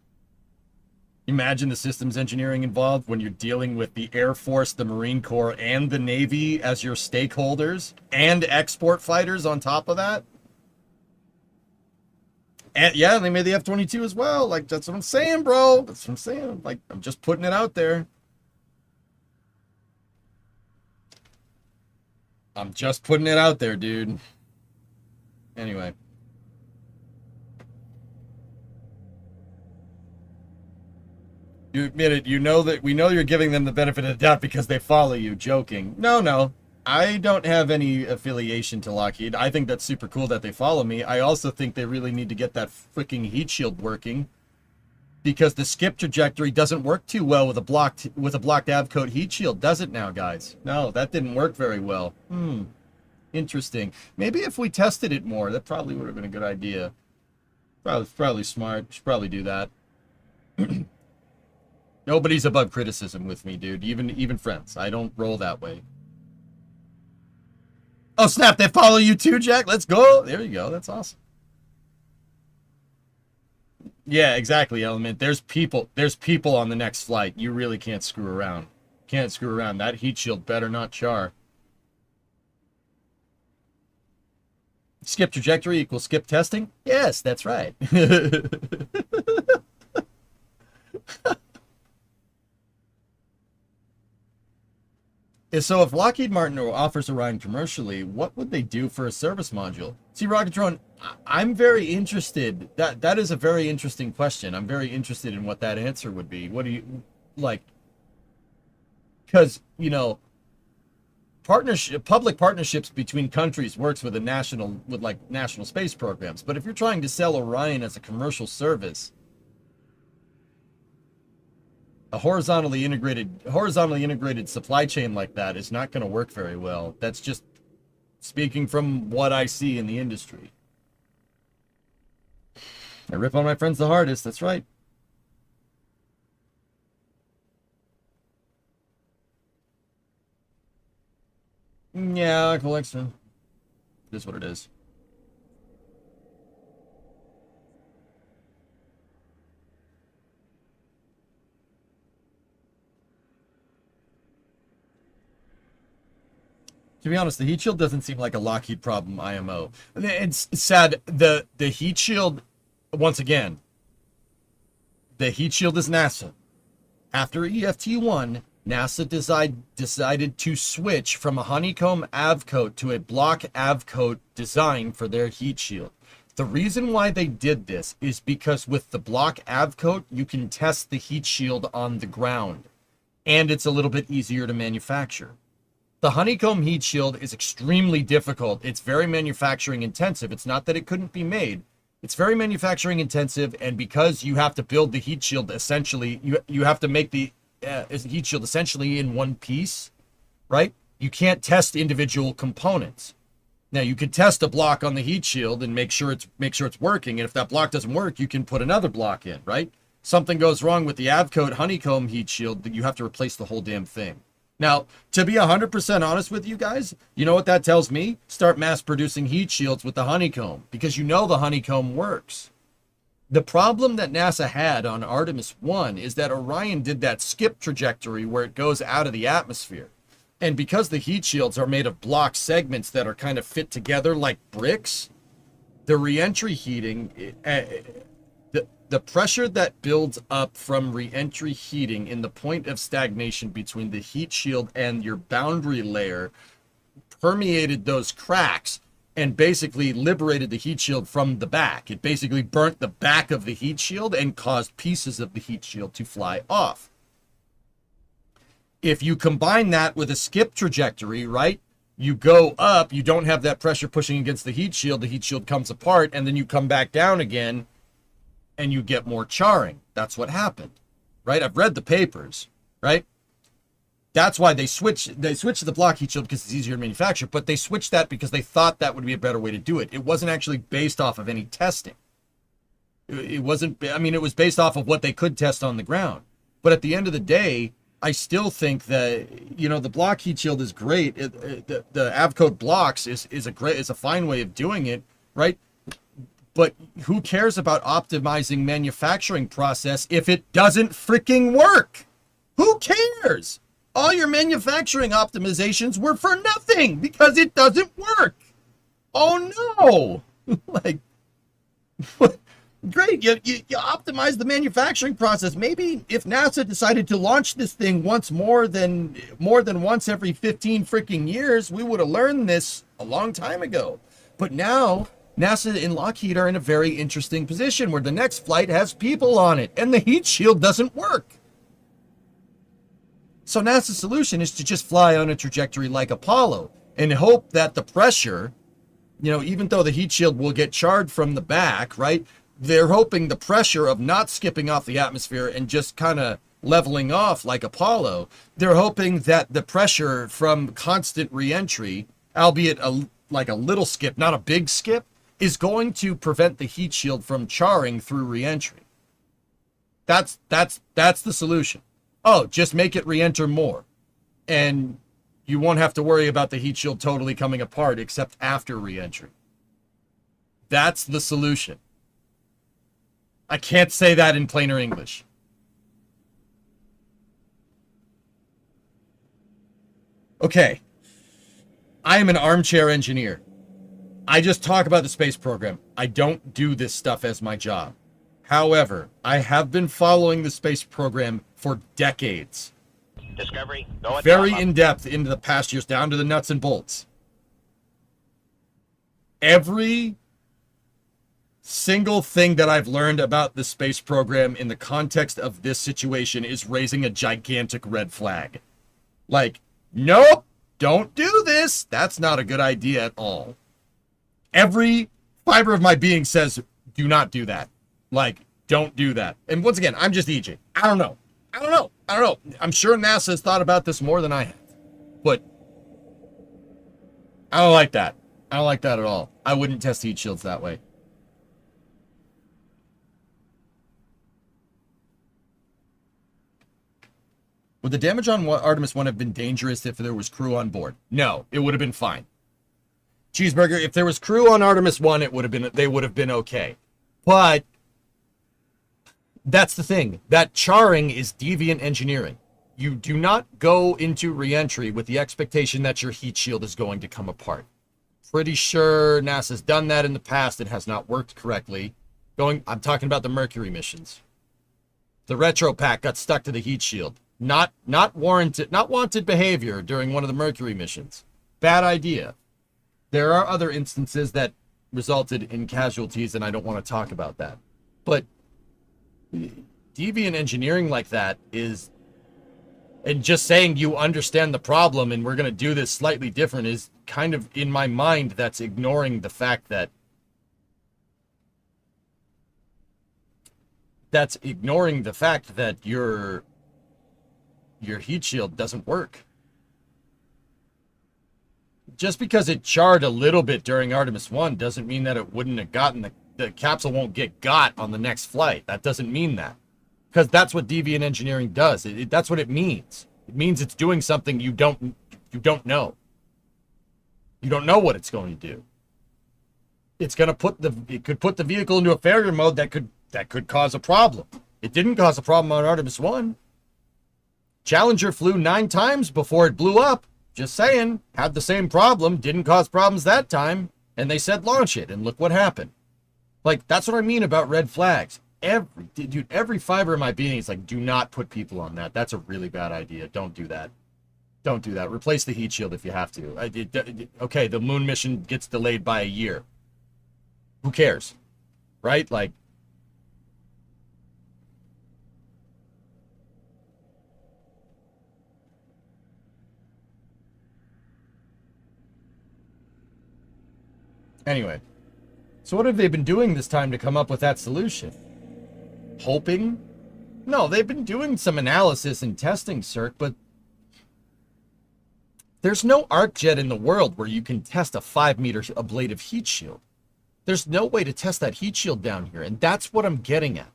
Imagine the systems engineering involved when you're dealing with the Air Force, the Marine Corps, and the Navy as your stakeholders, and export fighters on top of that. And yeah, they made the F-22 as well. Like, that's what I'm saying, bro. That's what I'm saying. Like, I'm just putting it out there. I'm just putting it out there, dude. Anyway. You admit it. You know that we know you're giving them the benefit of the doubt because they follow you. Joking. No. I don't have any affiliation to Lockheed. I think that's super cool that they follow me. I also think they really need to get that freaking heat shield working, because the skip trajectory doesn't work too well with a blocked Avcoat heat shield, does it now, guys? No, that didn't work very well. Interesting. Maybe if we tested it more, that probably would have been a good idea. Probably smart. Should probably do that. Nobody's above criticism with me, dude. Even friends. I don't roll that way. Oh, snap, they follow you too, Jack? Let's go. There you go. That's awesome. Yeah, exactly, Element. There's people on the next flight. You really can't screw around. Can't screw around. That heat shield better not char. Skip trajectory equals skip testing? Yes, that's right. So if Lockheed Martin offers Orion commercially, what would they do for a service module? See, Rocketron, I'm very interested. That is a very interesting question. I'm very interested in what that answer would be. What do you like? Because, you know, public partnerships between countries works with national space programs. But if you're trying to sell Orion as a commercial service, a horizontally integrated supply chain like that is not going to work very well. That's just speaking from what I see in the industry. I rip on my friends the hardest. That's right. Yeah, collection. It is what it is. To be honest, the heat shield doesn't seem like a Lockheed problem, IMO. It's sad. The heat shield, once again, the heat shield is NASA. After EFT-1, NASA decided to switch from a honeycomb Avcoat to a block Avcoat design for their heat shield. The reason why they did this is because with the block Avcoat, you can test the heat shield on the ground, and it's a little bit easier to manufacture. The honeycomb heat shield is extremely difficult. It's very manufacturing intensive. It's not that it couldn't be made. It's very manufacturing intensive, and because you have to build the heat shield essentially, you have to make the heat shield essentially in one piece, right? You can't test individual components. Now you could test a block on the heat shield and make sure it's working, and if that block doesn't work, you can put another block in, right? something goes wrong with the Avcode honeycomb heat shield, that you have to replace the whole damn thing. Now, to be 100% honest with you guys, you know what that tells me? Start mass producing heat shields with the honeycomb, because you know the honeycomb works. The problem that NASA had on Artemis 1 is that Orion did that skip trajectory where it goes out of the atmosphere. And because the heat shields are made of block segments that are kind of fit together like bricks, the reentry heating, the pressure that builds up from reentry heating in the point of stagnation between the heat shield and your boundary layer permeated those cracks and basically liberated the heat shield from the back. It basically burnt the back of the heat shield and caused pieces of the heat shield to fly off. If you combine that with a skip trajectory, right? You go up, you don't have that pressure pushing against the heat shield comes apart, and then you come back down again, and you get more charring. That's what happened, right? I've read the papers, right? That's why they switched to the block heat shield, because it's easier to manufacture, but they switched that because they thought that would be a better way to do it. It wasn't actually based off of any testing. It wasn't, I mean, it was based off of what they could test on the ground. But at the end of the day, I still think that, you know, the block heat shield is great. The Avcode blocks is a fine way of doing it, right? But who cares about optimizing manufacturing process if it doesn't freaking work? Who cares? All your manufacturing optimizations were for nothing because it doesn't work. Oh no! Like, great, you optimize the manufacturing process. Maybe if NASA decided to launch this thing once more than once every 15 freaking years, we would have learned this a long time ago. But now NASA and Lockheed are in a very interesting position where the next flight has people on it and the heat shield doesn't work. So NASA's solution is to just fly on a trajectory like Apollo and hope that the pressure, you know, even though the heat shield will get charred from the back, right? They're hoping the pressure of not skipping off the atmosphere and just kind of leveling off like Apollo, they're hoping that the pressure from constant reentry, albeit like a little skip, not a big skip, is going to prevent the heat shield from charring through reentry. That's the solution. Oh, just make it re-enter more. And you won't have to worry about the heat shield totally coming apart except after re-entry. That's the solution. I can't say that in plainer English. Okay. I am an armchair engineer. I just talk about the space program. I don't do this stuff as my job. However, I have been following the space program for decades. Discovery, go at Very throttle up. in-depth into the past years, down to the nuts and bolts. Every single thing that I've learned about the space program in the context of this situation is raising a gigantic red flag. Like, nope, don't do this. That's not a good idea at all. Every fiber of my being says, do not do that. Like, don't do that. And once again, I'm just EJ. I don't know. I'm sure NASA has thought about this more than I have. But I don't like that. I don't like that at all. I wouldn't test heat shields that way. Would the damage on Artemis 1 have been dangerous if there was crew on board? No, it would have been fine. Cheeseburger, if there was crew on Artemis 1, they would have been okay. But that's the thing. That charring is deviant engineering. You do not go into reentry with the expectation that your heat shield is going to come apart. Pretty sure NASA's done that in the past. It has not worked correctly. I'm talking about the Mercury missions. The retro pack got stuck to the heat shield. Not wanted behavior during one of the Mercury missions. Bad idea. There are other instances that resulted in casualties, and I don't want to talk about that. But deviant engineering like that is, and just saying you understand the problem and we're going to do this slightly different is kind of, in my mind, that's ignoring the fact that your heat shield doesn't work. Just because it charred a little bit during Artemis 1 doesn't mean that it wouldn't have gotten the capsule won't get got on the next flight. That doesn't mean that. Because that's what deviant engineering does. That's what it means. It means it's doing something you don't know. You don't know what it's going to do. It could put the vehicle into a failure mode that could cause a problem. It didn't cause a problem on Artemis 1. Challenger flew 9 times before it blew up. Just saying, had the same problem, didn't cause problems that time, and they said launch it, and look what happened. Like, that's what I mean about red flags. Every fiber of my being is like, do not put people on that. That's a really bad idea. Don't do that. Don't do that. Replace the heat shield if you have to. Okay, the moon mission gets delayed by a year. Who cares? Right? Like, anyway, so what have they been doing this time to come up with that solution? Hoping? No, they've been doing some analysis and testing, Cirque, but there's no arc jet in the world where you can test a 5-meter ablative heat shield. There's no way to test that heat shield down here, and that's what I'm getting at.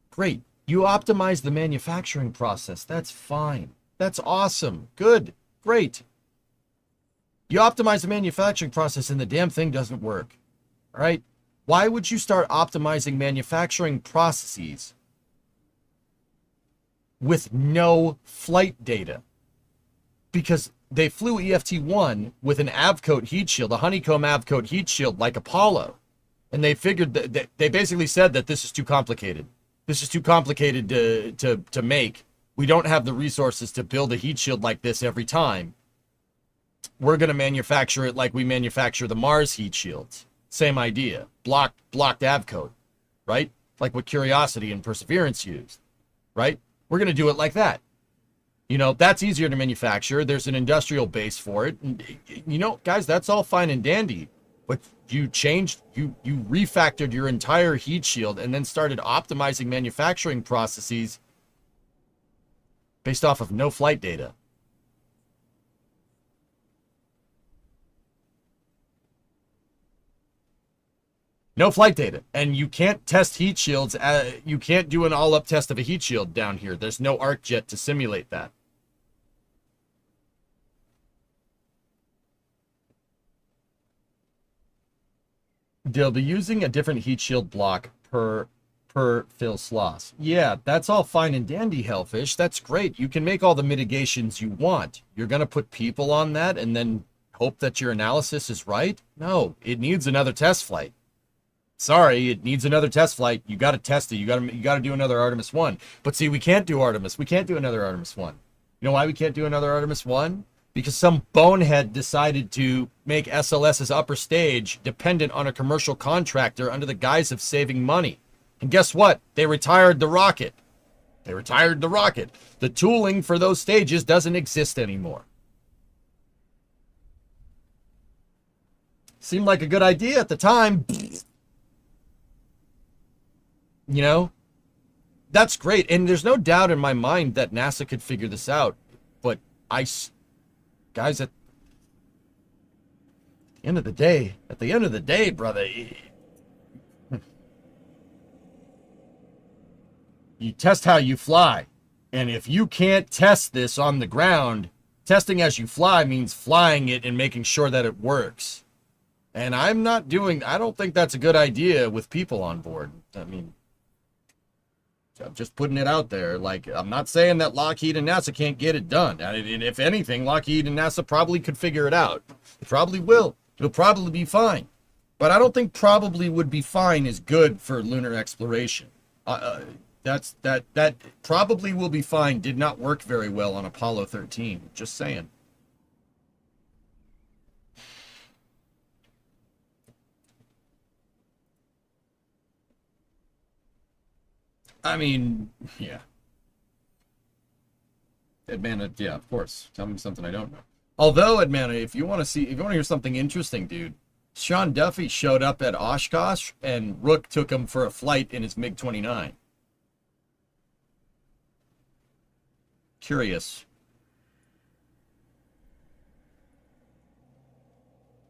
Great. You optimize the manufacturing process. That's fine. That's awesome. Good. Great. You optimize the manufacturing process and the damn thing doesn't work. All right? Why would you start optimizing manufacturing processes with no flight data? Because they flew EFT-1 with an Avcoat heat shield, a honeycomb Avcoat heat shield like Apollo. And they figured that they basically said that this is too complicated. This is too complicated to make. We don't have the resources to build a heat shield like this every time. We're going to manufacture it like we manufacture the Mars heat shields. Same idea. Blocked Avcoat, right? Like what Curiosity and Perseverance used, right? We're going to do it like that. You know, that's easier to manufacture. There's an industrial base for it. And, you know, guys, that's all fine and dandy. But you refactored your entire heat shield and then started optimizing manufacturing processes based off of no flight data. No flight data. And you can't test heat shields. You can't do an all-up test of a heat shield down here. There's no arc jet to simulate that. They'll be using a different heat shield block per fill slots. Yeah, that's all fine and dandy, Hellfish. That's great. You can make all the mitigations you want. You're going to put people on that and then hope that your analysis is right? No, it needs another test flight. Sorry, it needs another test flight. You got to test it. You got to do another Artemis 1. But see, we can't do Artemis. We can't do another Artemis 1. You know why we can't do another Artemis 1? Because some bonehead decided to make SLS's upper stage dependent on a commercial contractor under the guise of saving money. And guess what? They retired the rocket. They retired the rocket. The tooling for those stages doesn't exist anymore. Seemed like a good idea at the time. You know? That's great. And there's no doubt in my mind that NASA could figure this out. But guys, at the end of the day, brother, you test how you fly. And if you can't test this on the ground, testing as you fly means flying it and making sure that it works. And I don't think that's a good idea with people on board. I mean, I'm just putting it out there. Like, I'm not saying that Lockheed and NASA can't get it done. And if anything, Lockheed and NASA probably could figure it out. They probably will. It'll probably be fine. But I don't think probably would be fine is good for lunar exploration. That probably will be fine did not work very well on Apollo 13. Just saying. I mean, yeah. Edmana, yeah, of course. Tell me something I don't know. Although, Edmana, if you want to hear something interesting, dude, Sean Duffy showed up at Oshkosh and Rook took him for a flight in his MiG-29. Curious.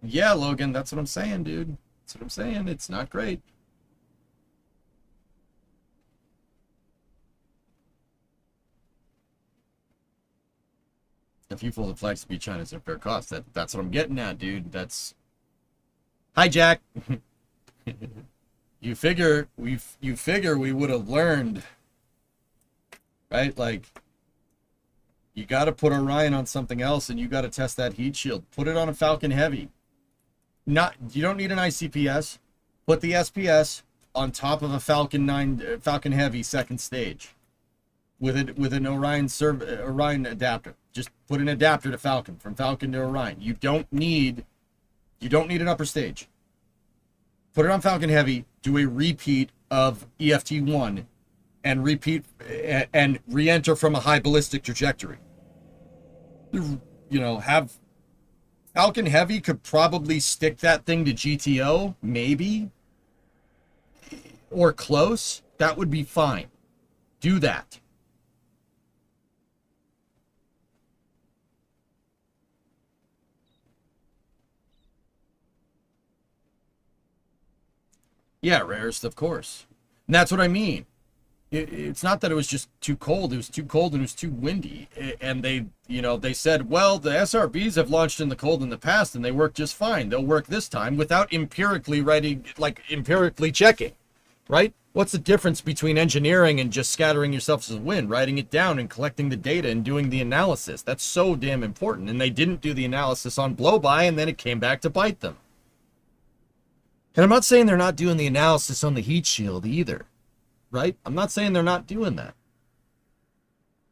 Yeah, Logan, that's what I'm saying, dude. That's what I'm saying. It's not great. A few fold of flags to be China's at fair cost. That's what I'm getting at, dude. That's. Hi, Jack. You figure we would have learned, right? Like, you got to put Orion on something else, and you got to test that heat shield. Put it on a Falcon Heavy. You don't need an ICPS. Put the SPS on top of a Falcon Heavy second stage, with an Orion adapter. Just put an adapter to Falcon, from Falcon to Orion. You don't need an upper stage. Put it on Falcon Heavy, do a repeat of EFT1, and repeat and re-enter from a high ballistic trajectory. You know, have Falcon Heavy could probably stick that thing to GTO, maybe, or close. That would be fine. Do that. Yeah, rarest, of course. And that's what I mean. It's not that it was just too cold. It was too cold and it was too windy. And they said, well, the SRBs have launched in the cold in the past and they work just fine. They'll work this time without empirically checking, right? What's the difference between engineering and just scattering yourself as a wind, writing it down and collecting the data and doing the analysis? That's so damn important. And they didn't do the analysis on blow-by, and then it came back to bite them. And I'm not saying they're not doing the analysis on the heat shield either, right? I'm not saying they're not doing that.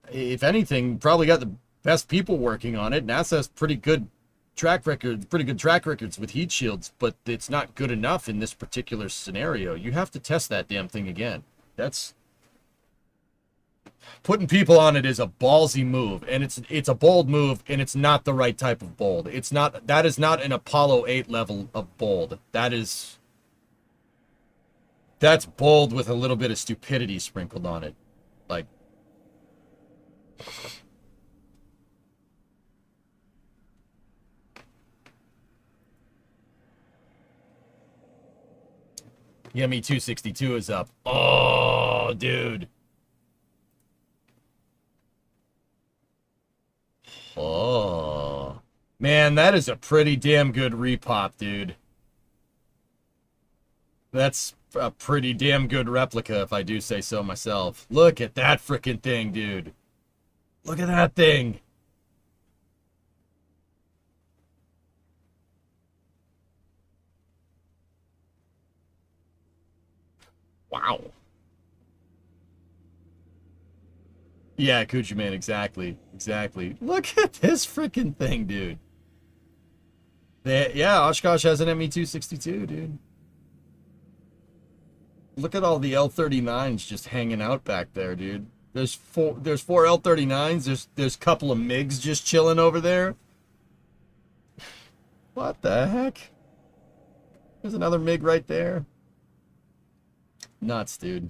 If anything, probably got the best people working on it. NASA has pretty good track records with heat shields, but it's not good enough in this particular scenario. You have to test that damn thing again. That's putting people on it is a ballsy move, and it's a bold move, and it's not the right type of bold. That is not an Apollo 8 level of bold. That's bold with a little bit of stupidity sprinkled on it. Like, Yemi 262 is up. Oh, dude. Oh, man, that is a pretty damn good repop, dude. That's a pretty damn good replica, if I do say so myself. Look at that freaking thing, dude. Look at that thing. Wow. Yeah, Coochie Man, exactly. Look at this freaking thing, dude. Yeah, Oshkosh has an ME-262, dude. Look at all the L-39s just hanging out back there, dude. There's four L-39s. There's a couple of MiGs just chilling over there. What the heck? There's another MiG right there. Nuts, dude.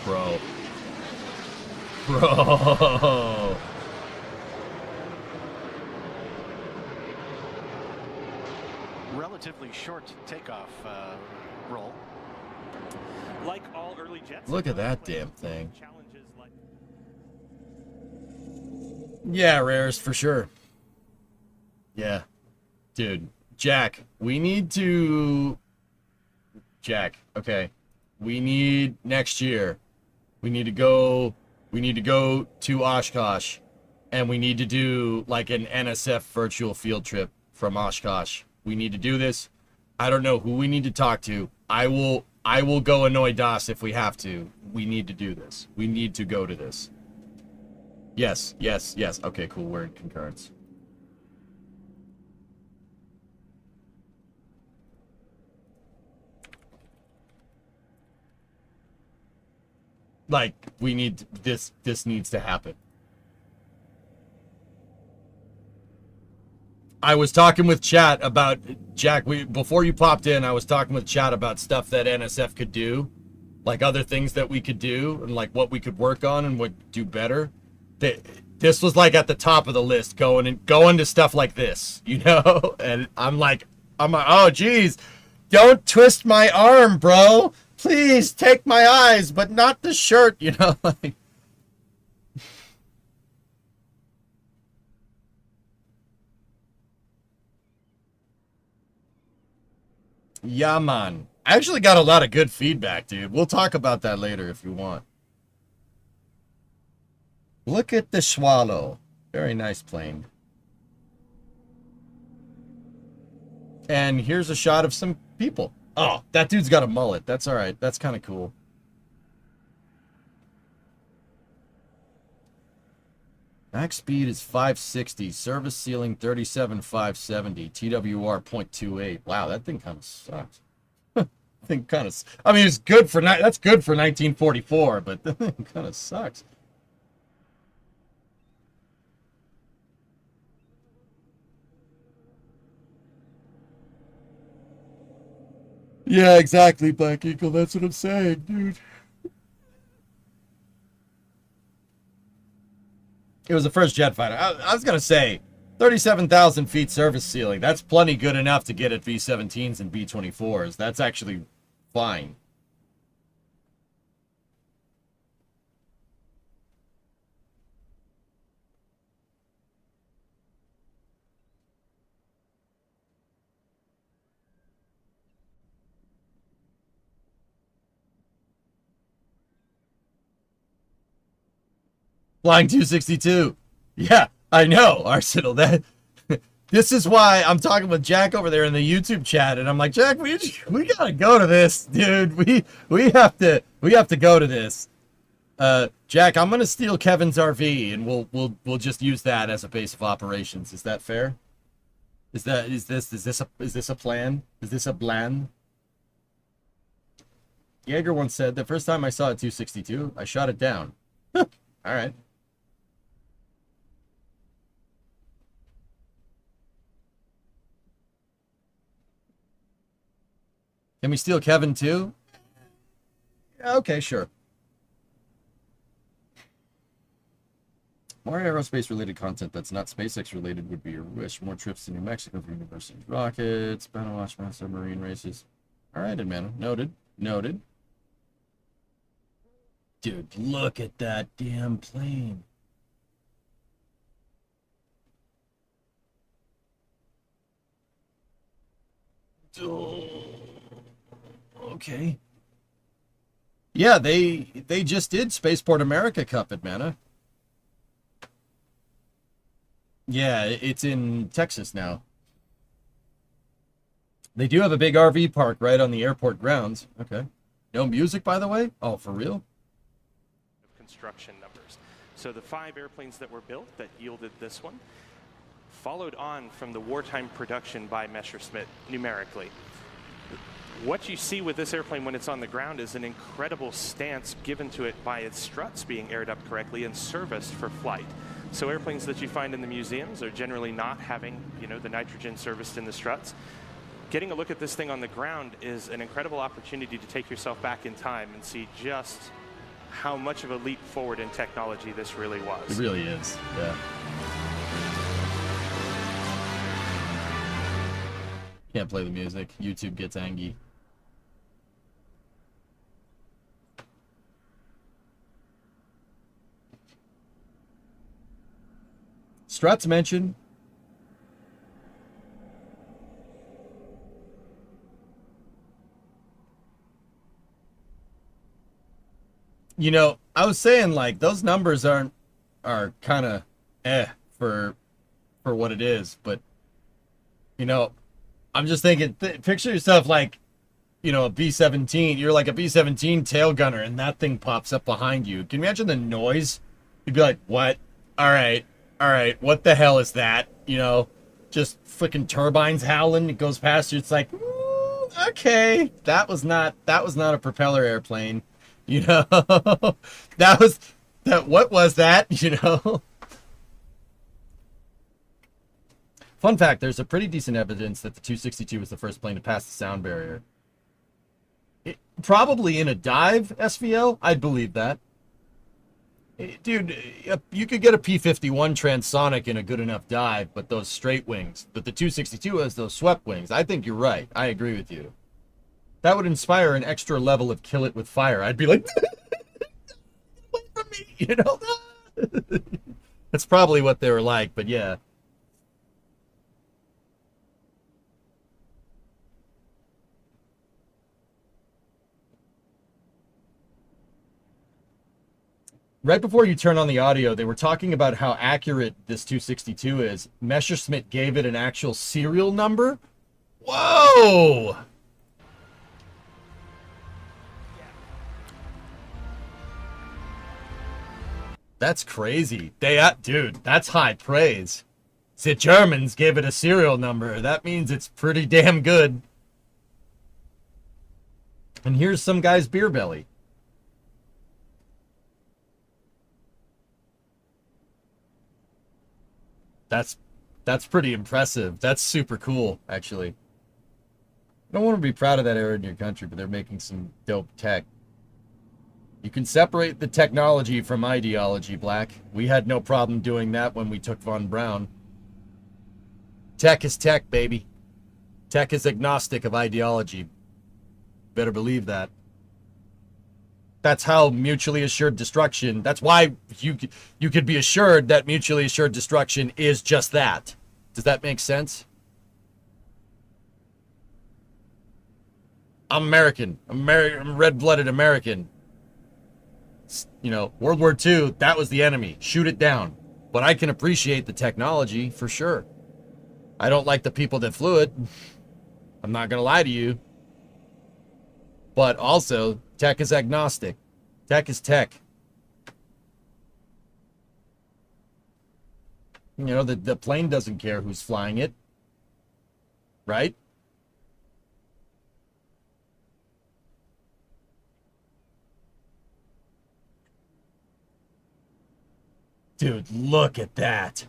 Bro. Relatively short takeoff roll. Like all early jets. Look at that damn thing. Yeah, rares for sure. Yeah. Dude, Jack, okay. We need next year. We need to go to Oshkosh, and we need to do like an NSF virtual field trip from Oshkosh. We need to do this. I don't know who we need to talk to. I will go annoy Das if we have to. We need to do this. We need to go to this. Yes. Okay, cool. We're in concurrence. Like, we need this needs to happen. I was talking with chat about Jack, before you popped in, I was talking with chat about stuff that NSF could do, like other things that we could do and like what we could work on and what do better. this was like at the top of the list, going to stuff like this, you know? And I'm like, oh geez, don't twist my arm, bro. Please take my eyes, but not the shirt, you know? Like, yeah, man. I actually got a lot of good feedback, dude. We'll talk about that later if you want. Look at the swallow. Very nice plane. And here's a shot of some people. Oh, that dude's got a mullet. That's all right. That's kind of cool. Max speed is 560. Service ceiling 37,570. TWR 0.28. Wow, that thing kind of sucks. I think kind of. I mean, it's good for that's good for 1944, but that thing kind of sucks. Yeah, exactly, Black Eagle. That's what I'm saying, dude. It was the first jet fighter. I was going to say, 37,000 feet service ceiling. That's plenty good enough to get at B-17s and B-24s. That's actually fine. Flying 262. Yeah, I know, Arsenal. That this is why I'm talking with Jack over there in the YouTube chat, and I'm like, Jack, we gotta go to this, dude. We have to go to this. Jack, I'm gonna steal Kevin's RV, and we'll just use that as a base of operations. Is that fair? Is this a plan? Is this a plan? Jaeger once said, the first time I saw a 262, I shot it down. All right. Can we steal Kevin too? Okay, sure. More aerospace related content that's not SpaceX related would be your wish. More trips to New Mexico for university rockets, battle watch submarine races. All right, man. Noted. Noted. Dude, look at that damn plane. Okay. Yeah, they just did Spaceport America Cup at Mana. Yeah, it's in Texas now. They do have a big RV park right on the airport grounds. Okay. No music, by the way? Oh, for real? Construction numbers. So the 5 airplanes that were built that yielded this one followed on from the wartime production by Messerschmitt numerically. What you see with this airplane when it's on the ground is an incredible stance given to it by its struts being aired up correctly and serviced for flight. So airplanes that you find in the museums are generally not having, you know, the nitrogen serviced in the struts. Getting a look at this thing on the ground is an incredible opportunity to take yourself back in time and see just how much of a leap forward in technology this really was. It really is, yeah. Can't play the music. YouTube gets angry. Struts mentioned. You know, I was saying, like, those numbers are kind of for what it is, but you know, I'm just thinking, picture yourself like, you know, a B-17. You're like a B-17 tail gunner, and that thing pops up behind you. Can you imagine the noise? You'd be like, what? All right, what the hell is that? You know, just freaking turbines howling. It goes past you. It's like, okay, that was not a propeller airplane. You know, what was that? You know. Fun fact, there's a pretty decent evidence that the 262 was the first plane to pass the sound barrier. Probably in a dive SVO, I'd believe that. Dude, you could get a P-51 transonic in a good enough dive, but those straight wings. But the 262 has those swept wings. I think you're right. I agree with you. That would inspire an extra level of kill it with fire. I'd be like, away from me, you know? That's probably what they were like, but yeah. Right before you turn on the audio, they were talking about how accurate this 262 is. Messerschmitt gave it an actual serial number. Whoa! That's crazy. Dude, that's high praise. The Germans gave it a serial number. That means it's pretty damn good. And here's some guy's beer belly. That's pretty impressive. That's super cool, actually. I don't want to be proud of that era in your country, but they're making some dope tech. You can separate the technology from ideology, Black. We had no problem doing that when we took Von Braun. Tech is tech, baby. Tech is agnostic of ideology. Better believe that. That's how mutually assured destruction. That's why you could be assured that mutually assured destruction is just that. Does that make sense? I'm American. I'm red-blooded American. You know, World War II, that was the enemy. Shoot it down. But I can appreciate the technology for sure. I don't like the people that flew it. I'm not going to lie to you. But also, tech is agnostic. Tech is tech. You know, the plane doesn't care who's flying it. Right? Dude, look at that.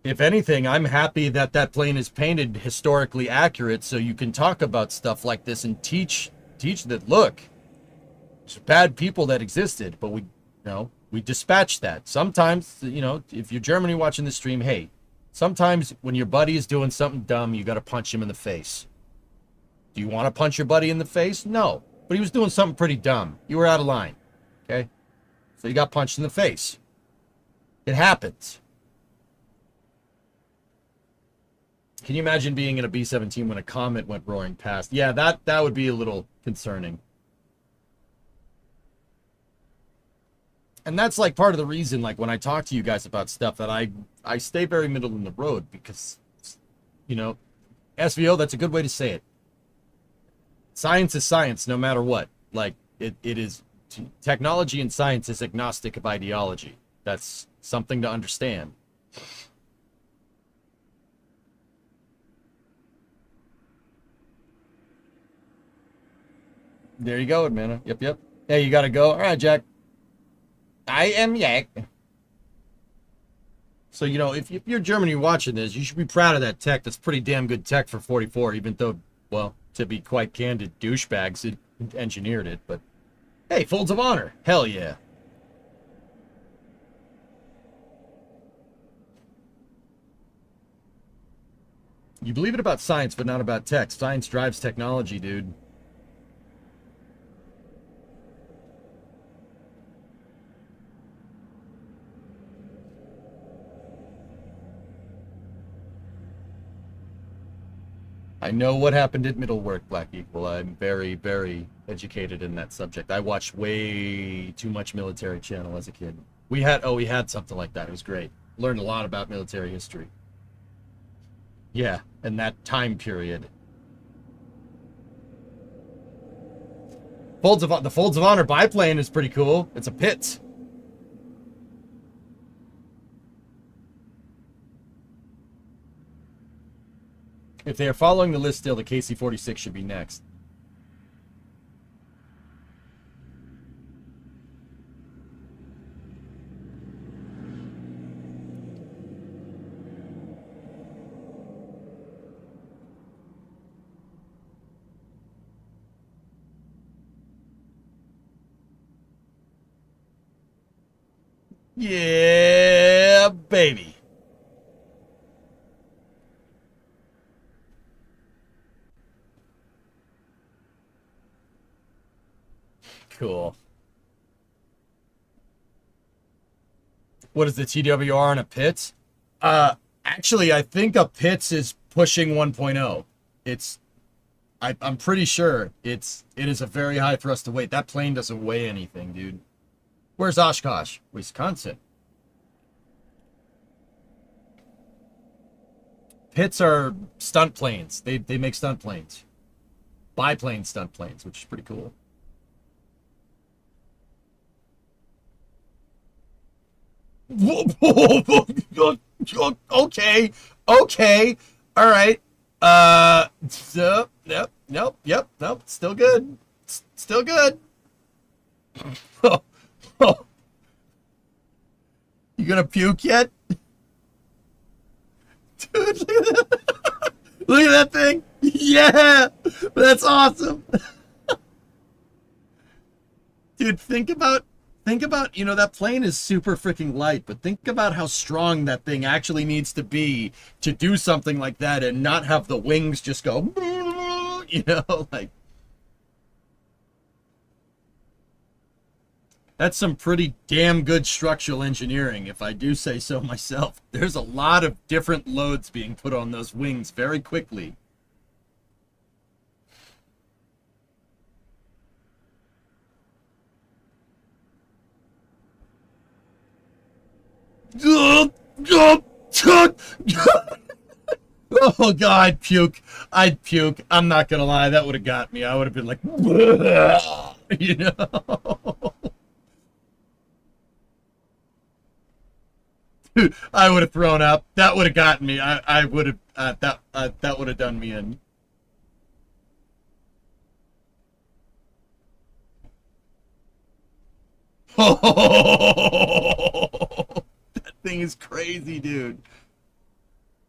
If anything, I'm happy that that plane is painted historically accurate so you can talk about stuff like this and teach that, look, there's bad people that existed, but we dispatched that. Sometimes, you know, if you're Germany watching the stream, hey, sometimes when your buddy is doing something dumb, you got to punch him in the face. Do you want to punch your buddy in the face? No, but he was doing something pretty dumb. You were out of line, okay? So you got punched in the face. It happens. Can you imagine being in a B-17 when a comet went roaring past? Yeah, that would be a little concerning. And that's like part of the reason, like when I talk to you guys about stuff, that I stay very middle in the road because, you know, SVO, that's a good way to say it. Science is science no matter what. Like, it is, technology and science is agnostic of ideology. That's something to understand. There you go, Admana. Yep. Hey, you gotta go. All right, Jack. I am Yak. So, you know, if you're Germany watching this, you should be proud of that tech. That's pretty damn good tech for 44, even though, well, to be quite candid, douchebags engineered it. But, hey, folds of honor. Hell yeah. You believe it about science, but not about tech. Science drives technology, dude. I know what happened at Middlework, Black Equal. I'm very, very educated in that subject. I watched way too much military channel as a kid. We had something like that. It was great. Learned a lot about military history. Yeah, and that time period. The Folds of Honor biplane is pretty cool. It's a Pitts. If they are following the list still, the KC-46 should be next. Yeah, baby. Cool. What is the TWR on a Pitts? Actually, I think a Pitts is pushing 1.0. I'm pretty sure it is a very high thrust to weight. That plane doesn't weigh anything, dude. Where's Oshkosh? Wisconsin. Pitts are stunt planes. They make stunt planes. Biplane stunt planes, which is pretty cool. Okay. All right. Nope. Still good. Still good. You gonna puke yet? Dude, look at that. Look at that thing. Yeah, that's awesome. Dude, think about, that plane is super freaking light, but think about how strong that thing actually needs to be to do something like that and not have the wings just go, like. That's some pretty damn good structural engineering, if I do say so myself. There's a lot of different loads being put on those wings very quickly. Oh God, puke. I'd puke. I'm not gonna lie, that would have got me. I would have been like, you know. Dude, I would have thrown up. That would have gotten me. I would have that would have done me in. Oh, that thing is crazy, dude.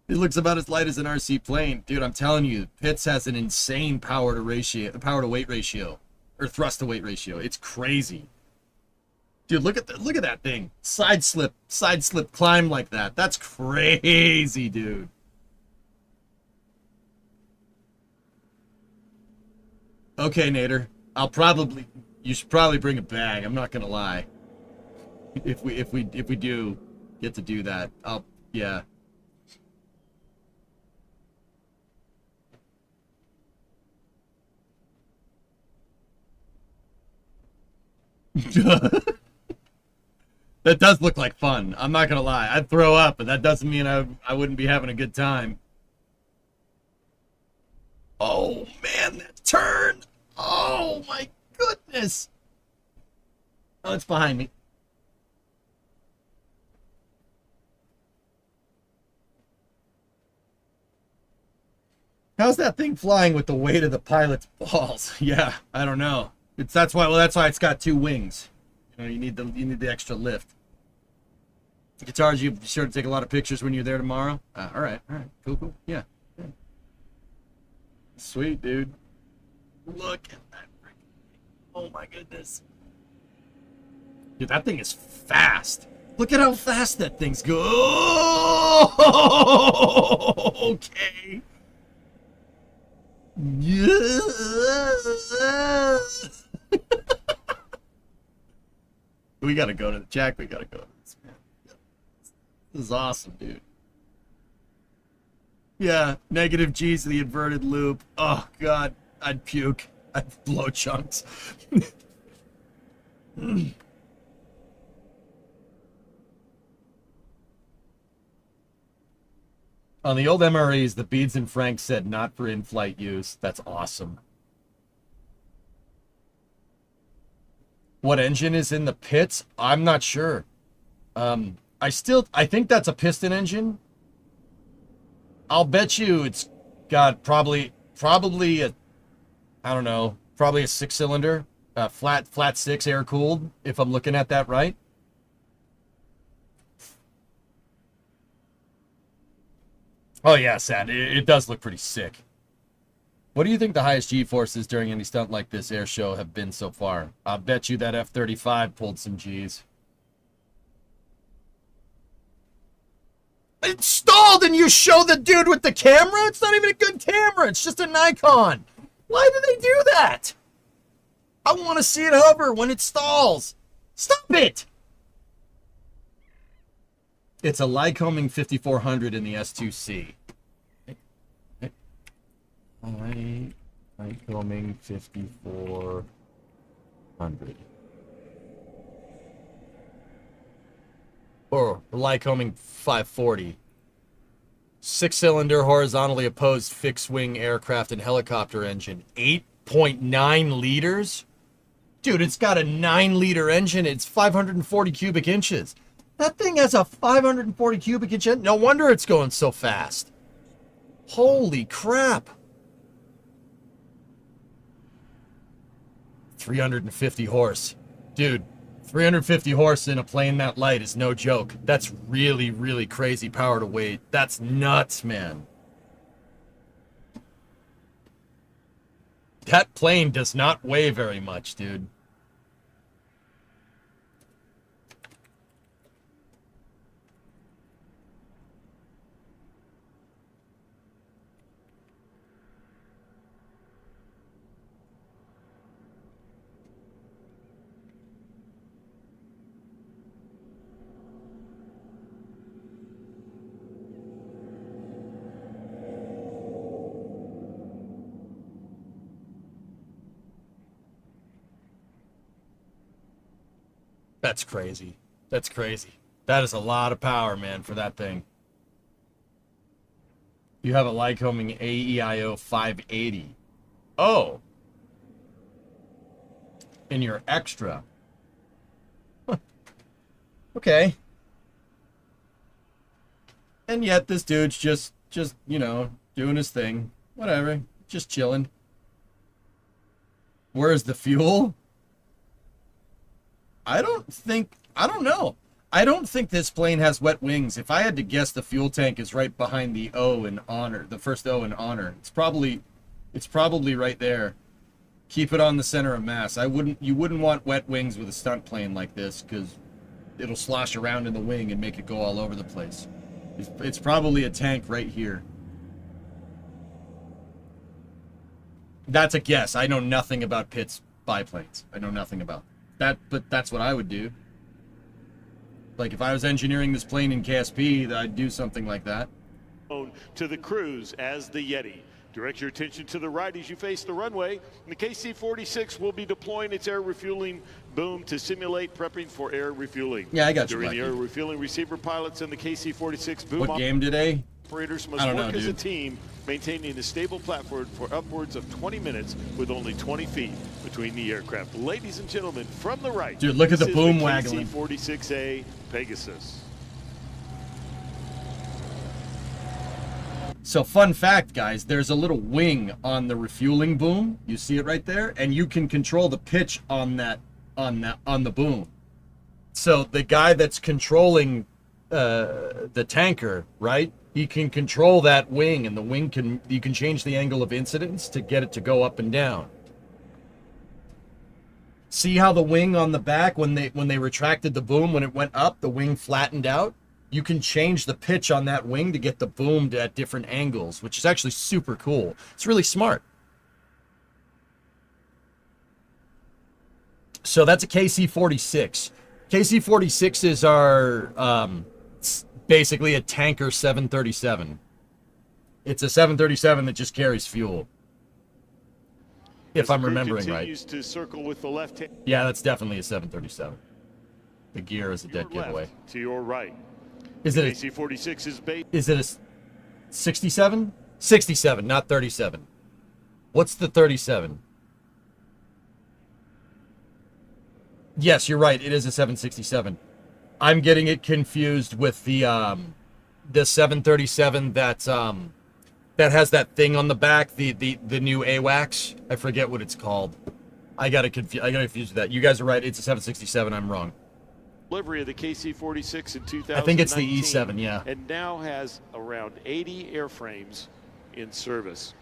It looks about as light as an RC plane. Dude, I'm telling you, Pitts has an insane power to weight ratio. Or thrust to weight ratio. It's crazy. Dude, look at that thing. Side slip climb like that. That's crazy, dude. Okay, Nader. You should probably bring a bag. I'm not gonna lie. If we do get to do that, yeah. That does look like fun. I'm not gonna lie. I'd throw up, but that doesn't mean I wouldn't be having a good time. Oh man, that turn! Oh my goodness! Oh, it's behind me. How's that thing flying with the weight of the pilot's balls? Yeah, I don't know. That's why it's got two wings. You know, you need the extra lift. Guitars, you be sure to take a lot of pictures when you're there tomorrow. All right, cool, yeah. Sweet, dude. Look at that freaking. Oh my goodness, dude, that thing is fast. Look at how fast that thing's go. Okay. Yes. We gotta go to the Jack. We gotta go to this, man. This is awesome, dude. Yeah, negative G's to the inverted loop. Oh God, I'd puke. I'd blow chunks. On the old MREs, the Beads and Frank said not for in-flight use. That's awesome. What engine is in the Pitts? I'm not sure. I think that's a piston engine. I'll bet you it's got probably a, I don't know, probably a 6-cylinder, flat 6 air cooled, if I'm looking at that right. Oh yeah, Sad. It does look pretty sick. What do you think the highest G-forces during any stunt like this air show have been so far? I'll bet you that F-35 pulled some Gs. It's stalled and you show the dude with the camera? It's not even a good camera. It's just a Nikon. Why do they do that? I want to see it hover when it stalls. Stop it. It's a Lycoming 5400 in the S2C. Lycoming 5400. Or Lycoming 540. 6-cylinder horizontally opposed fixed-wing aircraft and helicopter engine. 8.9 liters? Dude, it's got a 9-liter engine. It's 540 cubic inches. That thing has a 540 cubic inch engine. No wonder it's going so fast. Holy crap. 350 horse. Dude, 350 horse in a plane that light is no joke. That's really, really crazy power to weight. That's nuts, man. That plane does not weigh very much, dude. That's crazy. That's crazy. That is a lot of power, man, for that thing. You have a Lycoming AEIO 580. Oh. In your extra. Huh. Okay. And yet this dude's just, you know, doing his thing. Whatever. Just chilling. Where's the fuel? I don't know. I don't think this plane has wet wings. If I had to guess, the fuel tank is right behind the O in honor, the first O in honor. It's probably right there. Keep it on the center of mass. You wouldn't want wet wings with a stunt plane like this, because it'll slosh around in the wing and make it go all over the place. It's probably a tank right here. That's a guess. I know nothing about Pitt's biplanes. I know nothing about that, but that's what I would do. Like, if I was engineering this plane in KSP, I'd do something like that. To the cruise as the Yeti. Direct your attention to the right as you face the runway. The KC-46 will be deploying its air refueling boom to simulate prepping for air refueling. Yeah, I got you. During the air refueling, receiver pilots and the KC-46 boom What game today? operators must work as a team, maintaining a stable platform for upwards of 20 minutes with only 20 feet between the aircraft. Ladies and gentlemen, from the right, dude, look at the this boom is waggling. KC-46A Pegasus. So, fun fact, guys, there's a little wing on the refueling boom. You see it right there, and you can control the pitch on the boom. So the guy that's controlling the tanker, right? He can control that wing, and the wing you can change the angle of incidence to get it to go up and down. See how the wing on the back, when they retracted the boom, when it went up, the wing flattened out? You can change the pitch on that wing to get the boom at different angles, which is actually super cool. It's really smart. So that's a KC-46. KC-46 is our basically a tanker 737. It's a 737 that just carries fuel. If I'm remembering right. To circle with the left hand. Yeah, that's definitely a 737. The gear is a dead giveaway. To your right. Is it a KC-46 is bait? Is it a 67? 67, not 37. What's the 37? Yes, you're right. It is a 767. I'm getting it confused with the 737 that has that thing on the back, the new AWACS. I forget what it's called. I got confused with that. You guys are right. It's a 767. I'm wrong. Delivery of the KC-46 in 2019. I think it's the E7, yeah. And now has around 80 airframes in service.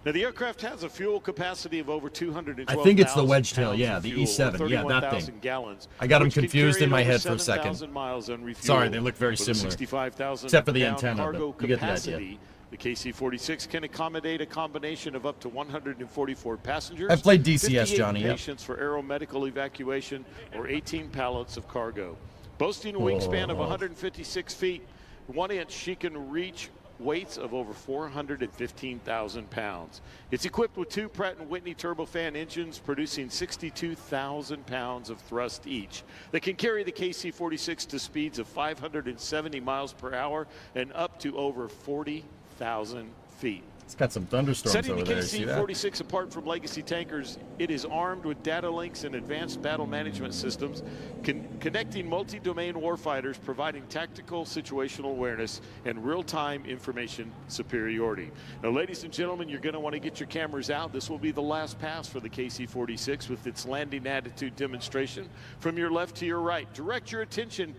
Now, the aircraft has a fuel capacity of over 212,000 I think it's the wedge tail, pounds yeah, of the fuel, E7, or yeah, that 31,000 thing. Gallons, I got them which can confused carry in my over head for a second. 7,000 miles unrefueled. Sorry, they look very With a similar. 65,000 Except for the pound antenna, but cargo you get the idea. capacity. The KC-46 can accommodate a combination of up to 144 passengers. I've played DCS, 58 Johnny, yep. patients for aeromedical evacuation, or 18 pallets of cargo. Boasting a wingspan of 156 feet, 1 inch, she can reach weights of over 415,000 pounds. It's equipped with 2 Pratt & Whitney turbofan engines producing 62,000 pounds of thrust each. They can carry the KC-46 to speeds of 570 miles per hour and up to over 40,000 feet. It's got some thunderstorms Setting over the there. See that? KC-46 apart from legacy tankers, it is armed with data links and advanced battle management systems, connecting multi-domain warfighters, providing tactical situational awareness and real-time information superiority. Now, ladies and gentlemen, you're going to want to get your cameras out. This will be the last pass for the KC-46 with its landing attitude demonstration. From your left to your right, direct your attention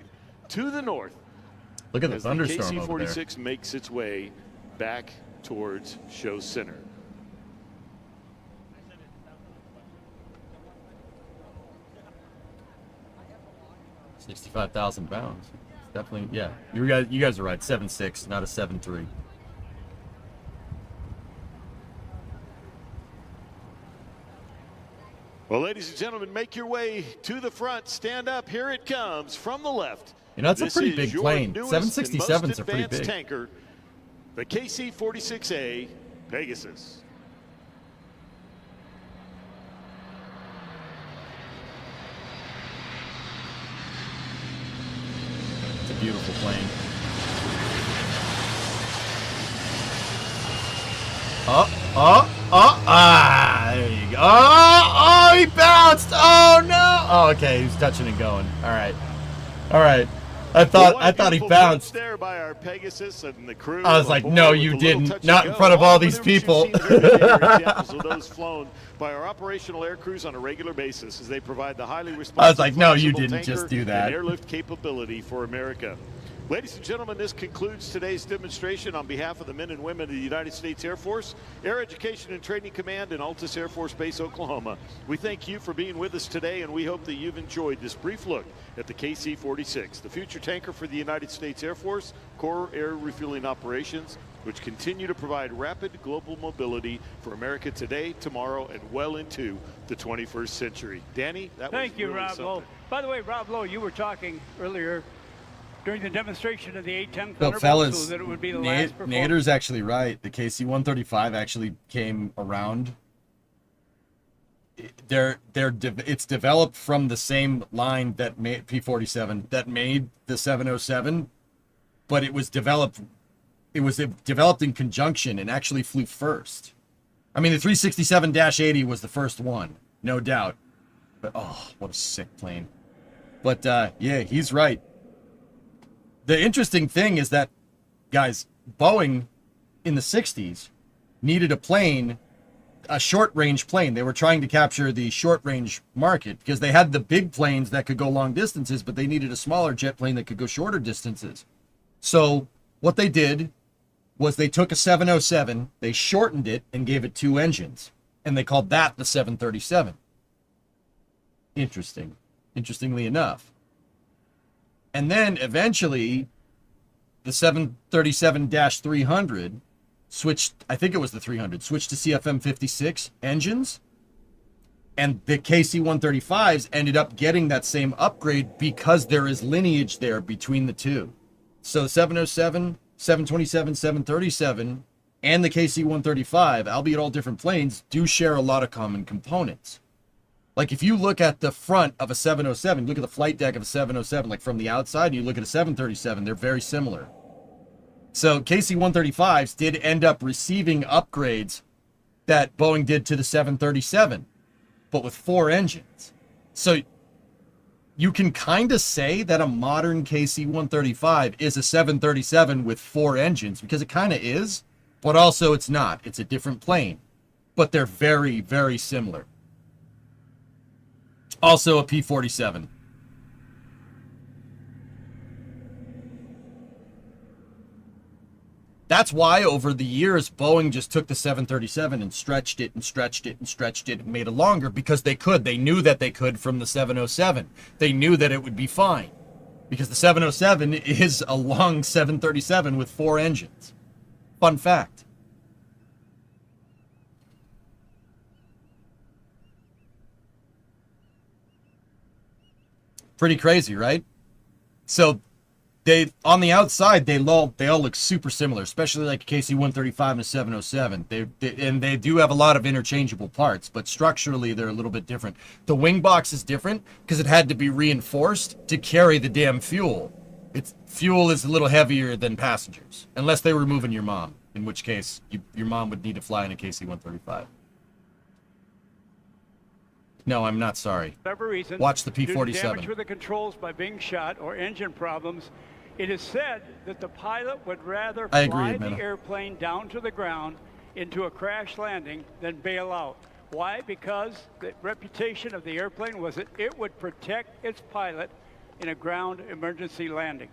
to the north. Look at the as thunderstorm over there. KC-46 makes its way back towards show center. $65,000 pounds. It's definitely, yeah. You guys are right. 7.6, not a 7.3. Well, ladies and gentlemen, make your way to the front. Stand up. Here it comes from the left. You know, it's a This pretty is big your plane. newest 767s and most are pretty advanced big. tanker, the KC-46A Pegasus. It's a beautiful plane. There you go. Oh, he bounced. Oh no. Oh, okay, he's touching and going. All right. I thought he bounced. There by our Pegasus and the crew. I was like, aboard no, with you a little didn't. touch Not and in go. front of all these maneuvers you've people. seen here today are examples of those flown by our operational air crews on a regular basis as they provide the highly responsive. I was like, no, you flexible didn't just tanker do that. and airlift capability for America. Ladies and gentlemen, this concludes today's demonstration on behalf of the men and women of the United States Air Force, Air Education and Training Command in Altus Air Force Base, Oklahoma. We thank you for being with us today, and we hope that you've enjoyed this brief look at the KC-46, the future tanker for the United States Air Force, Core Air Refueling Operations, which continue to provide rapid global mobility for America today, tomorrow, and well into the 21st century. Danny, that was Thank you, really Rob something. Lowe. By the way, Rob Lowe, you were talking earlier during the demonstration of the A-10 Well, Thunderbolt, fellas, so that it would be the last performance. Nader's actually right. The KC-135 actually came around. It's developed from the same line that made P-47 that made the 707, but it was developed in conjunction and actually flew first. I mean, the 367-80 was the first one, no doubt. But oh, what a sick plane. But yeah, he's right. The interesting thing is that, guys, Boeing in the 60s needed a short-range plane. They were trying to capture the short-range market because they had the big planes that could go long distances, but they needed a smaller jet plane that could go shorter distances. So what they did was they took a 707, they shortened it and gave it 2 engines, and they called that the 737. Interestingly enough. And then eventually the 737-300 switched, I think it was the 300, switched to CFM56 engines. And the KC-135s ended up getting that same upgrade because there is lineage there between the two. So 707, 727, 737, and the KC-135, albeit all different planes, do share a lot of common components. Like if you look at the front of a 707, look at the flight deck of a 707, like from the outside, you look at a 737, they're very similar. So KC-135s did end up receiving upgrades that Boeing did to the 737, but with 4 engines. So you can kind of say that a modern KC-135 is a 737 with 4 engines, because it kind of is, but also it's not. It's a different plane, but they're very, very similar. Also a P-47. That's why over the years, Boeing just took the 737 and stretched it and stretched it and stretched it and made it longer because they could. They knew that they could from the 707. They knew that it would be fine because the 707 is a long 737 with 4 engines. Fun fact. Pretty crazy, right? So they, on the outside, they all look super similar, especially like a KC-135 and a 707. They do have a lot of interchangeable parts, but structurally they're a little bit different. The wing box is different because it had to be reinforced to carry the damn fuel. Fuel is a little heavier than passengers, unless they were moving your mom, in which case your mom would need to fly in a KC-135. No, I'm not sorry. Reason, watch the due to P-47. damage with the controls by being shot or engine problems, it is said that the pilot would rather fly the airplane down to the ground into a crash landing than bail out. Why? Because the reputation of the airplane was that it would protect its pilot in a ground emergency landing.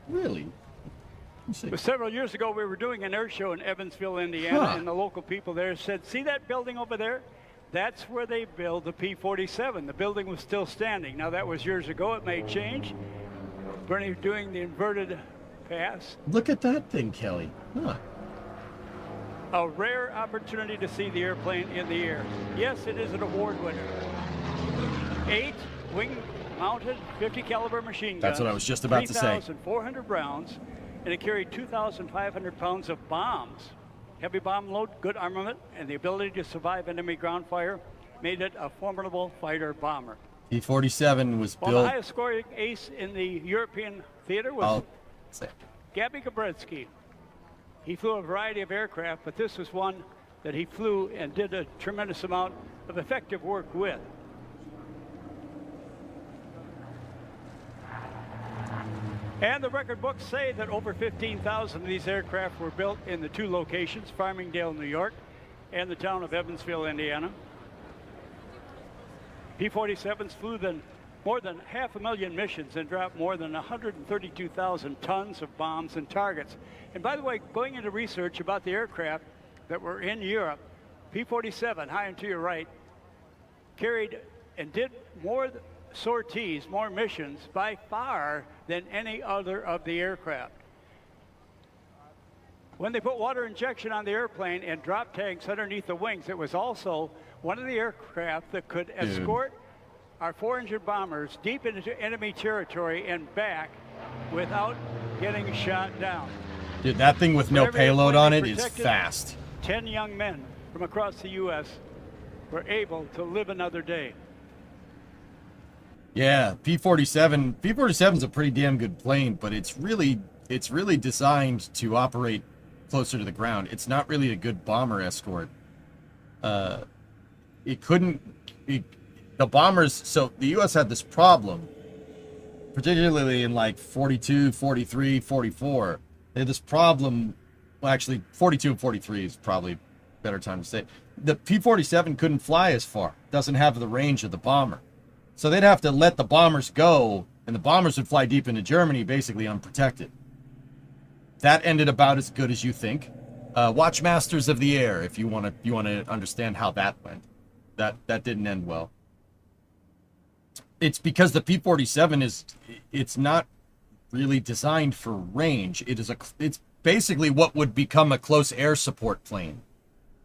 Really? But several years ago, we were doing an air show in Evansville, Indiana, and the local people there said, see that building over there? That's where they built the P-47. The building was still standing. Now, that was years ago. It may change. Bernie doing the inverted pass. Look at that thing, Kelly. Huh. A rare opportunity to see the airplane in the air. Yes, it is an award winner. 8 wing-mounted 50 caliber machine guns. That's what I was just about to say. 3,400 rounds, and it carried 2,500 pounds of bombs. Heavy bomb load, good armament, and the ability to survive enemy ground fire made it a formidable fighter bomber. P-47 was built... Well, the highest scoring ace in the European theater was Gabby Gabretsky. He flew a variety of aircraft, but this was one that he flew and did a tremendous amount of effective work with. And the record books say that over 15,000 of these aircraft were built in the 2 locations, Farmingdale, New York, and the town of Evansville, Indiana. P-47s flew more than 500,000 missions and dropped more than 132,000 tons of bombs and targets. And by the way, going into research about the aircraft that were in Europe, P-47, high and to your right, carried and did more sorties, more missions by far than any other of the aircraft. When they put water injection on the airplane and drop tanks underneath the wings, it was also one of the aircraft that could escort our 4-engine bombers deep into enemy territory and back without getting shot down. Dude, that thing with no payload on it is fast. 10 young men from across the U.S. were able to live another day. Yeah, P-47 is a pretty damn good plane, but it's really designed to operate closer to the ground. It's not really a good bomber escort. The bombers, so the U.S. had this problem, particularly in like 42, 43, 44. They had this problem, well, actually 42 and 43 is probably a better time to say. The P-47 couldn't fly as far, doesn't have the range of the bomber. So they'd have to let the bombers go, and the bombers would fly deep into Germany, basically unprotected. That ended about as good as you think. Watch Masters of the Air if you want to understand how that went. That didn't end well. It's because the P-47 it's not really designed for range. It's basically what would become a close air support plane.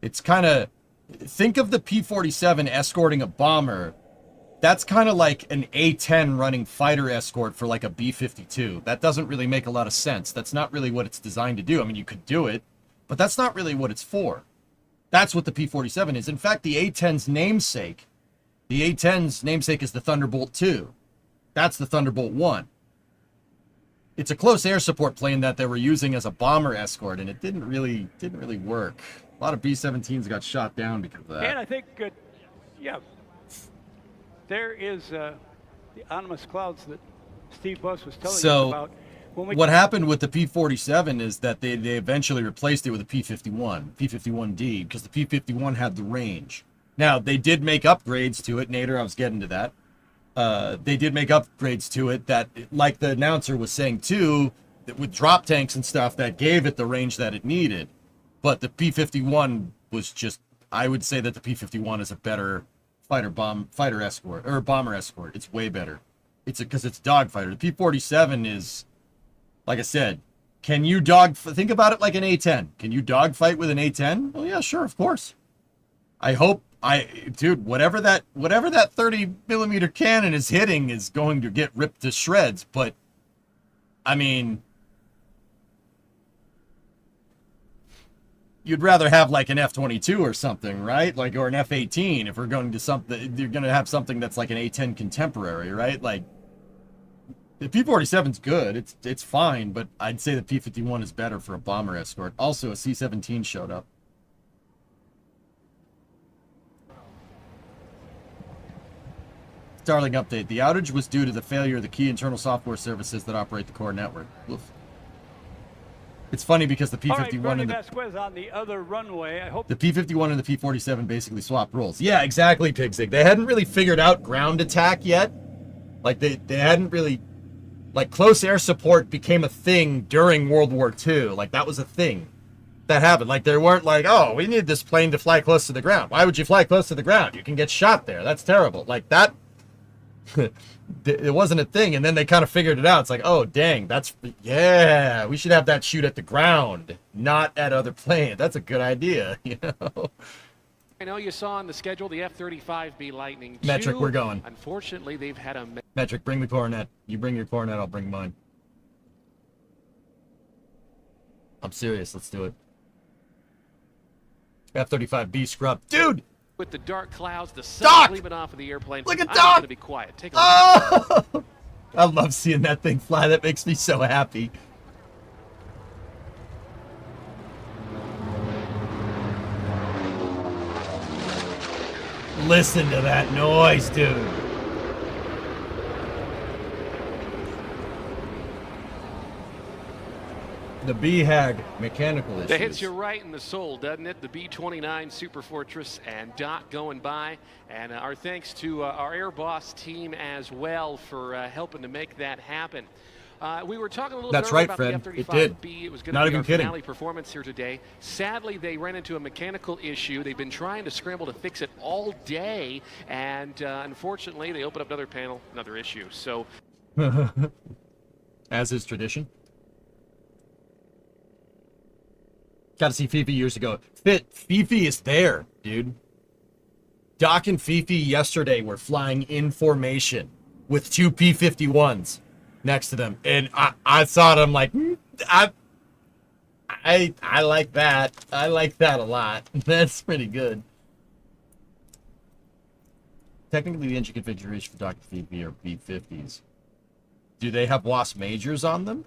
It's kind of, think of the P-47 escorting a bomber. That's kind of like an A-10 running fighter escort for like a B-52. That doesn't really make a lot of sense. That's not really what it's designed to do. I mean, you could do it, but that's not really what it's for. That's what the P-47 is. In fact, the A-10's namesake is the Thunderbolt II. That's the Thunderbolt 1. It's a close air support plane that they were using as a bomber escort, and it didn't really work. A lot of B-17s got shot down because of that. And I think, there is the ominous clouds that Steve Buss was telling us about. What happened with the P-47 is that they eventually replaced it with a P-51, P-51D, because the P-51 had the range. Now, they did make upgrades to it. Nader, I was getting to that. They did make upgrades to it that, like the announcer was saying too, that with drop tanks and stuff that gave it the range that it needed. But the P-51 was just, I would say that the P-51 is a better fighter escort or bomber escort. It's way better. Because it's a dogfighter. The P-47 is, like I said, can you think about it like an A-10. Can you dogfight with an A-10? Well, yeah, sure, of course. Dude, whatever that 30 millimeter cannon is hitting is going to get ripped to shreds. But I mean, you'd rather have like an F-22 or something, right? Like, or an F-18 if we're going to something. You're going to have something that's like an A-10 contemporary, right? Like, the P-47's good. It's fine, but I'd say the P-51 is better for a bomber escort. Also, a C-17 showed up. Starlink update. The outage was due to the failure of the key internal software services that operate the core network. Oof. It's funny because the P-51 and Vasquez on the other runway. I hope the P-51 and the P-47 basically swapped roles. Yeah, exactly, Pigzig. They hadn't really figured out ground attack yet. Like, they hadn't really... Like, close air support became a thing during World War II. Like, that was a thing that happened. Like, they weren't like, oh, we need this plane to fly close to the ground. Why would you fly close to the ground? You can get shot there. That's terrible. Like, that... it wasn't a thing, and then they kind of figured it out. It's like, oh, dang, yeah, we should have that shoot at the ground, not at other planes. That's a good idea, you know? I know you saw on the schedule the F-35B Lightning II. Metric, we're going. Unfortunately, they've had a... Metric, bring the Coronet. You bring your Coronet, I'll bring mine. I'm serious, let's do it. F-35B scrub. Dude! With the dark clouds, the sun Doc! gleaming off of the airplane. Look at I'm Doc! going to be quiet. Take a look. Oh! I love seeing that thing fly. That makes me so happy. Listen to that noise, dude. The BHAG mechanical issues. That hits you right in the soul, doesn't it? The B-29 Super Fortress and Doc going by. And our thanks to our Air Boss team as well for helping to make that happen. We were talking a little That's bit right, about Fred. the It F-35B. did. It was going Not to be even our kidding. finale performance here today. Sadly, they ran into a mechanical issue. They've been trying to scramble to fix it all day. And unfortunately, they opened up another panel, another issue. So, as is tradition. Got to see Fifi years ago. Fifi is there, dude. Doc and Fifi yesterday were flying in formation with two P-51s next to them, and I saw it. I'm like, I like that. I like that a lot. That's pretty good. Technically, the engine configuration for Doc and Fifi are B-50s. Do they have WASP majors on them?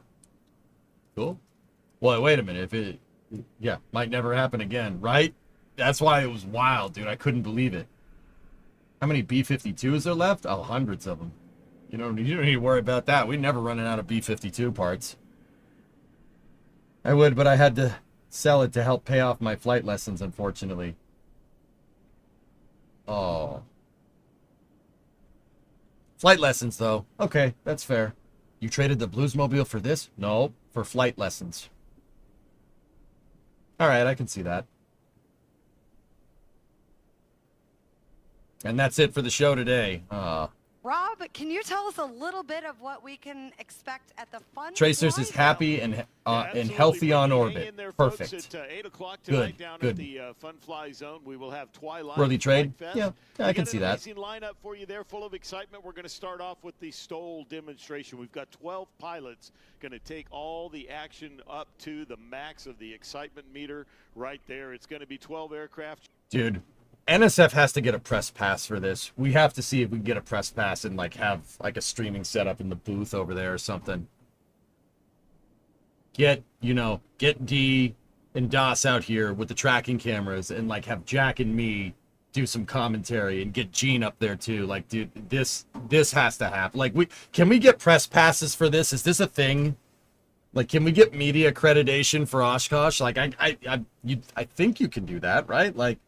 Cool. Well, wait a minute. If it... Yeah, might never happen again, right? That's why it was wild, dude. I couldn't believe it. How many B-52s are left? Oh, hundreds of them. You don't need to worry about that. We're never running out of B-52 parts. I would, but I had to sell it to help pay off my flight lessons, unfortunately. Oh. Flight lessons, though. Okay, that's fair. You traded the Bluesmobile for this? No, for flight lessons. All right, I can see that. And that's it for the show today. Rob, can you tell us a little bit of what we can expect at the fun? Tracers is happy and healthy on orbit. There, perfect. folks, at 8 o'clock Good. Down Good. At the Fun Fly Zone, we will have Twilight. Worthy trade? Flight Fest. Yeah, I can see that. Amazing lineup for you there, full of excitement. We're going to start off with the STOL demonstration. We've got 12 pilots going to take all the action up to the max of the excitement meter right there. It's going to be 12 aircraft. Dude, NSF has to get a press pass for this. We have to see if we can get a press pass and like have like a streaming setup in the booth over there or something. Get D and DOS out here with the tracking cameras and like have Jack and me do some commentary and get Gene up there too. Like, dude, this has to happen. Like, can we get press passes for this? Is this a thing? Like, can we get media accreditation for Oshkosh? Like, I think you can do that, right? Like,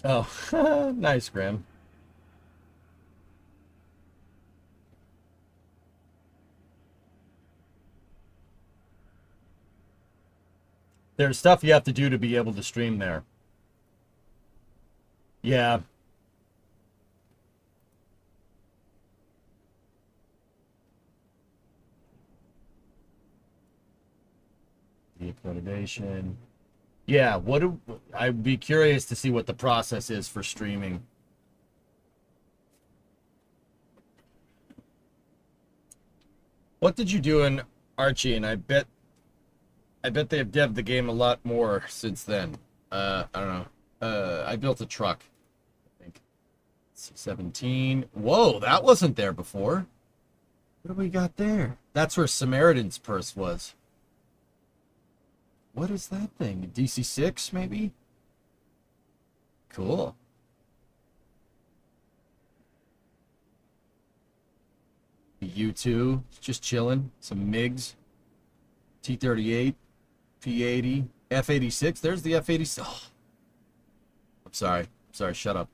Oh, nice, Graham. There's stuff you have to do to be able to stream there. Yeah. The accreditation. Yeah, I'd be curious to see what the process is for streaming. What did you do in Archie? And I bet they've devved the game a lot more since then. I don't know. I built a truck. I think C-17. Whoa, that wasn't there before. What do we got there? That's where Samaritan's purse was. What is that thing? DC-6, maybe? Cool. U-2, just chilling. Some MiGs. T-38, P-80, F-86. There's the F-86. Oh. I'm sorry. Shut up.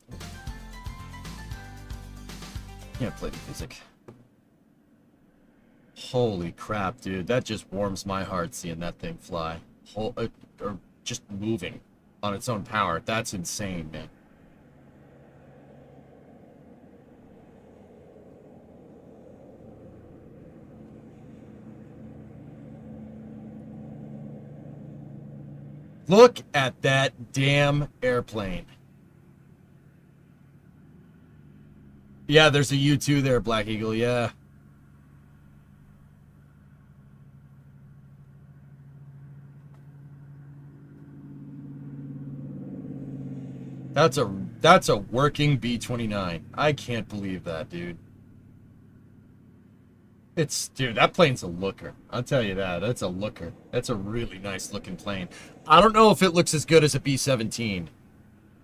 Can't play the music. Holy crap, dude. That just warms my heart seeing that thing fly. Or just moving on its own power. That's insane, man. Look at that damn airplane. Yeah, there's a U-2 there, Black Eagle, yeah. That's a working B-29. I can't believe that, dude. Dude, that plane's a looker. I'll tell you that. That's a looker. That's a really nice looking plane. I don't know if it looks as good as a B-17.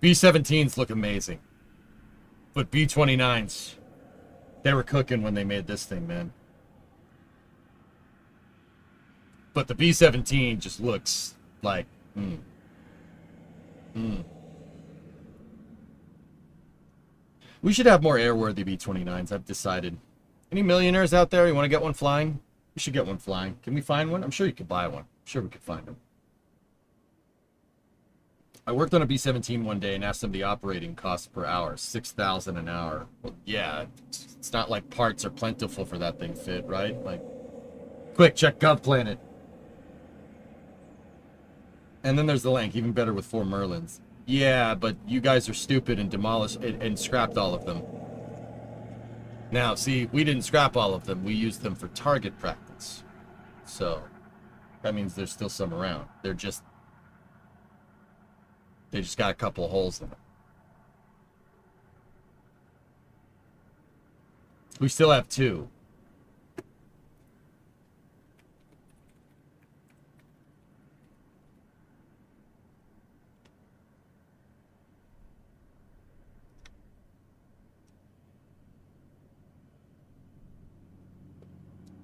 B-17s look amazing. But B-29s, they were cooking when they made this thing, man. But the B-17 just looks like, We should have more airworthy B-29s, I've decided. Any millionaires out there? You want to get one flying? We should get one flying. Can we find one? I'm sure you could buy one. I'm sure we could find them. I worked on a B-17 one day and asked them the operating cost per hour. $6,000 an hour. Well, yeah, it's not like parts are plentiful for that thing fit, right? Like, quick, check GovPlanet. And then there's the Lank, even better with 4 Merlins. Yeah, but you guys are stupid and demolished and scrapped all of them. Now, see, we didn't scrap all of them. We used them for target practice. So, that means there's still some around. They just got a couple of holes in them. We still have 2.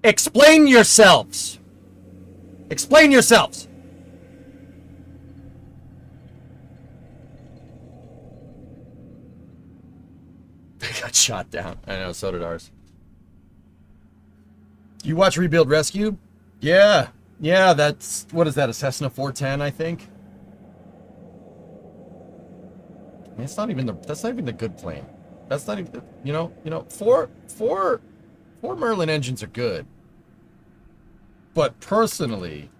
Explain yourselves. Explain yourselves. They got shot down. I know, so did ours. You watch Rebuild Rescue? Yeah. Yeah, that's, what is that, a Cessna 410, I think? It's not even that's not even the good plane. That's not even, you know, four Merlin engines are good. But personally,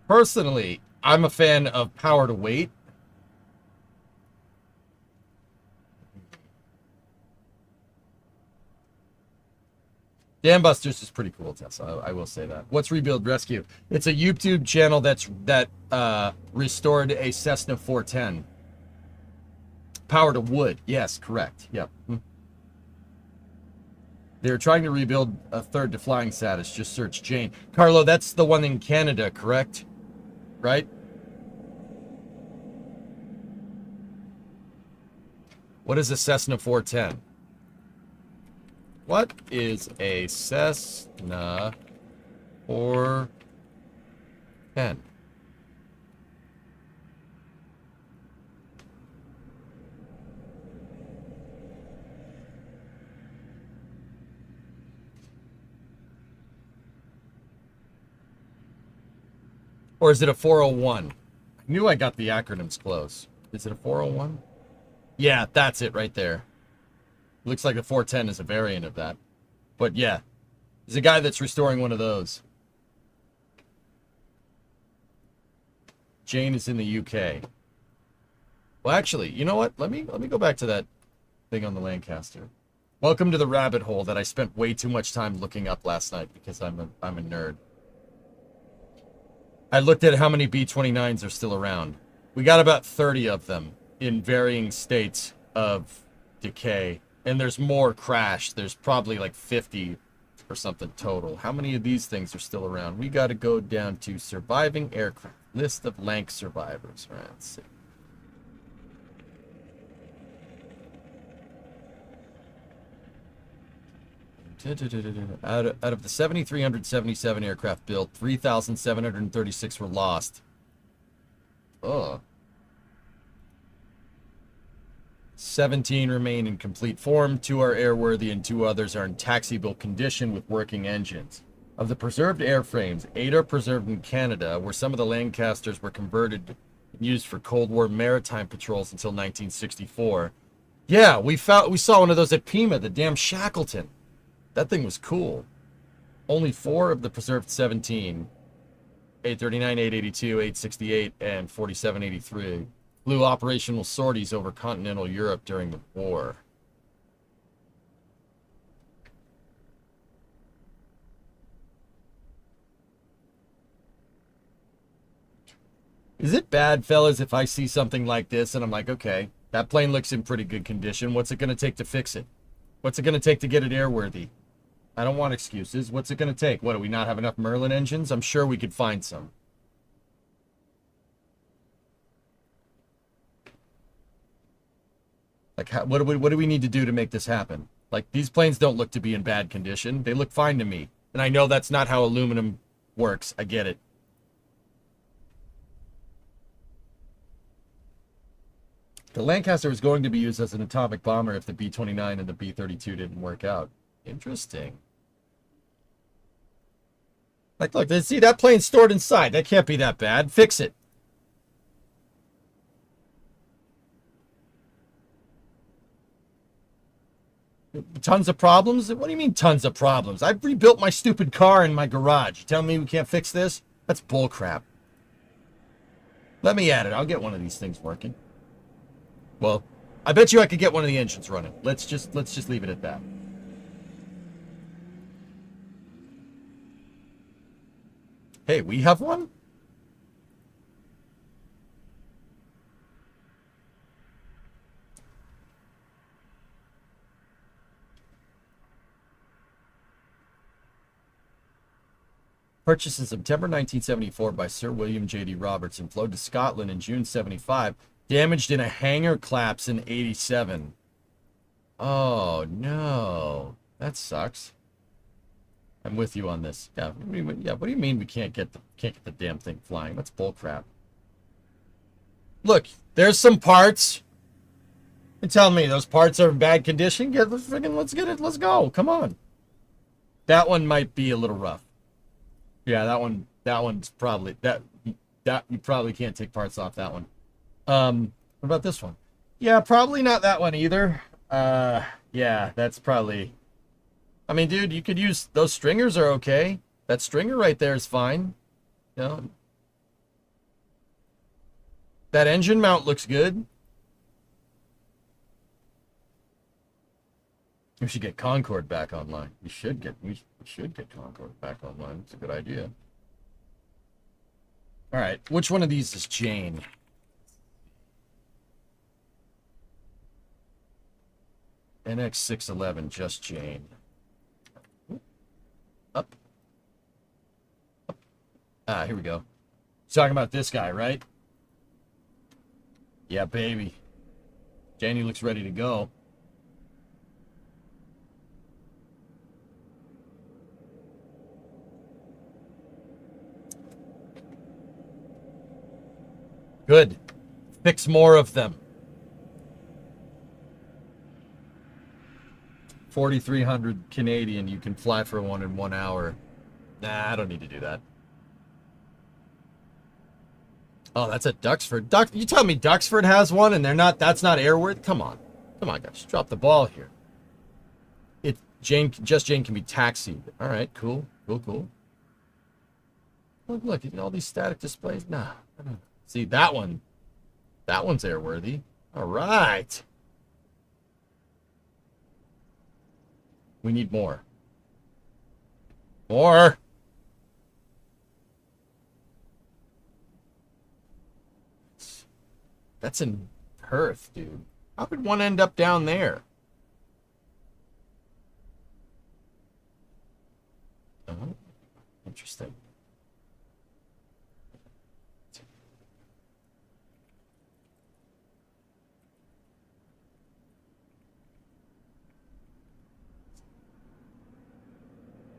I'm a fan of power to weight. Dam Busters is pretty cool, Tessa. I will say that. What's Rebuild Rescue? It's a YouTube channel that restored a Cessna 410. Power to wood. Yes, correct. Yep. They're trying to rebuild a third to flying status. Just search Jane. Carlo, that's the one in Canada, correct? Right? What is a Cessna 410? What is a Cessna 410? Or is it a 401? I knew I got the acronyms close. Is it a 401? Yeah, that's it right there. Looks like the 410 is a variant of that. But yeah, there's a guy that's restoring one of those. Jane is in the UK. Well, actually, you know what? Let me go back to that thing on the Lancaster. Welcome to the rabbit hole that I spent way too much time looking up last night because I'm a nerd. I looked at how many B-29s are still around. We got about 30 of them in varying states of decay. And there's more crashed. There's probably like 50 or something total. How many of these things are still around? We got to go down to surviving aircraft. List of Lanc survivors. All right, let's see. Out of the 7,377 aircraft built, 3,736 were lost. Oh. 17 remain in complete form, 2 are airworthy, and 2 others are in taxiable condition with working engines. Of the preserved airframes, 8 are preserved in Canada, where some of the Lancasters were converted and used for Cold War maritime patrols until 1964. Yeah, we saw one of those at Pima, the damn Shackleton. That thing was cool. Only 4 of the preserved 17, 839, 882, 868, and 4783, flew operational sorties over continental Europe during the war. Is it bad, fellas, if I see something like this and I'm like, okay, that plane looks in pretty good condition. What's it going to take to fix it? What's it going to take to get it airworthy? I don't want excuses. What's it going to take? What, do we not have enough Merlin engines? I'm sure we could find some. Like, what do we need to do to make this happen? Like, these planes don't look to be in bad condition. They look fine to me. And I know that's not how aluminum works. I get it. The Lancaster was going to be used as an atomic bomber if the B-29 and the B-32 didn't work out. Interesting. Like, look, see, that plane's stored inside. That can't be that bad. Fix it. Tons of problems? What do you mean tons of problems? I've rebuilt my stupid car in my garage. You telling me we can't fix this? That's bullcrap. Let me at it. I'll get one of these things working. Well, I bet you I could get one of the engines running. Let's just leave it at that. Hey, we have one? Purchased in September 1974 by Sir William J.D. Roberts and flowed to Scotland in June 75. Damaged in a hangar collapse in 87. Oh, no. That sucks. I'm with you on this. Yeah, what do you mean we can't get the damn thing flying? That's bullcrap. Look, there's some parts. You're telling me those parts are in bad condition? Get the friggin', let's get it. Let's go. Come on. That one might be a little rough. Yeah, that one's probably that you probably can't take parts off that one. What about this one? Yeah, probably not that one either. Yeah, that's probably. I mean, dude, you could use those stringers are okay. That stringer right there is fine. You know, that engine mount looks good. We should get Concorde back online. We should get Concorde back online. It's a good idea. All right, which one of these is Jane? NX611, just Jane. Up. Ah, here we go. Talking about this guy, right? Yeah, baby. Janie looks ready to go. Good. Fix more of them. 4,300 Canadian, you can fly for one in 1 hour. Nah, I don't need to do that. Oh, that's a Duxford. You tell me Duxford has one and that's not airworthy? Come on. Come on, guys. Drop the ball here. Jane can be taxied. All right, cool. Cool. Look, all these static displays. Nah. See, that one's airworthy. All right. We need more. More. That's in Perth, dude. How could one end up down there? Oh, interesting.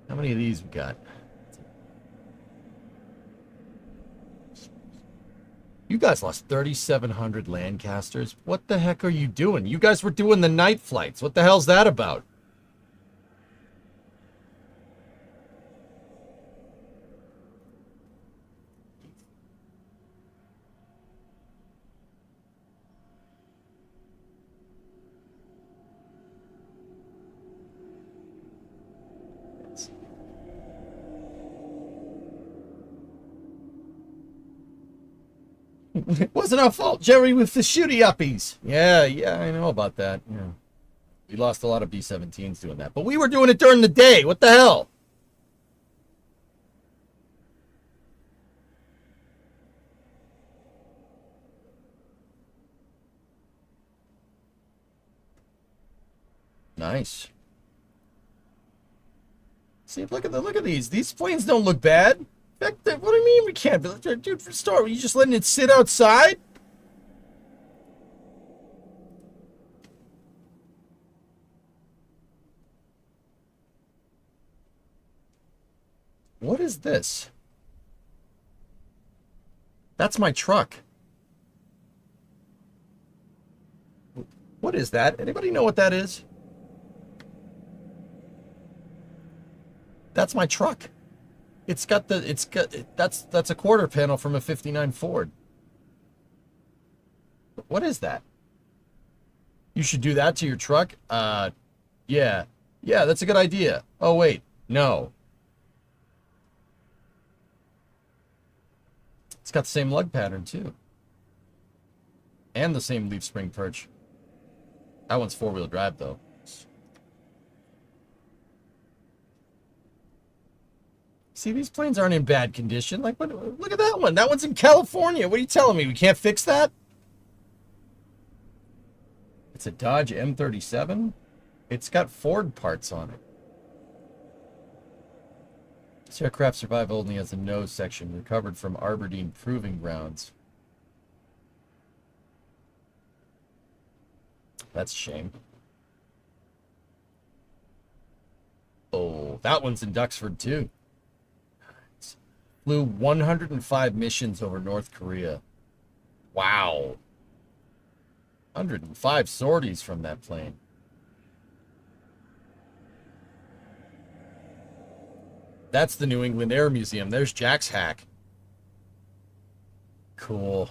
How many of these we got? You guys lost 3,700 Lancasters. What the heck are you doing? You guys were doing the night flights. What the hell's that about? It wasn't our fault, Jerry, with the shooty uppies. Yeah, I know about that. Yeah. We lost a lot of B-17s doing that. But we were doing it during the day. What the hell? Nice. See, look at these. These planes don't look bad. What do you mean we can't? Dude, for start, are you just letting it sit outside? What is this? That's my truck. What is that? Anybody know what that is? That's my truck. That's a quarter panel from a 59 Ford. What is that? You should do that to your truck? Yeah, that's a good idea. Oh, wait, no. It's got the same lug pattern, too. And the same leaf spring perch. That one's four-wheel drive, though. See, these planes aren't in bad condition. Like, look at that one. That one's in California. What are you telling me? We can't fix that? It's a Dodge M37. It's got Ford parts on it. This aircraft survived only as a nose section, recovered from Aberdeen Proving Grounds. That's a shame. Oh, that one's in Duxford, too. Flew 105 missions over North Korea. Wow. 105 sorties from that plane. That's the New England Air Museum. There's Jack's hack. Cool.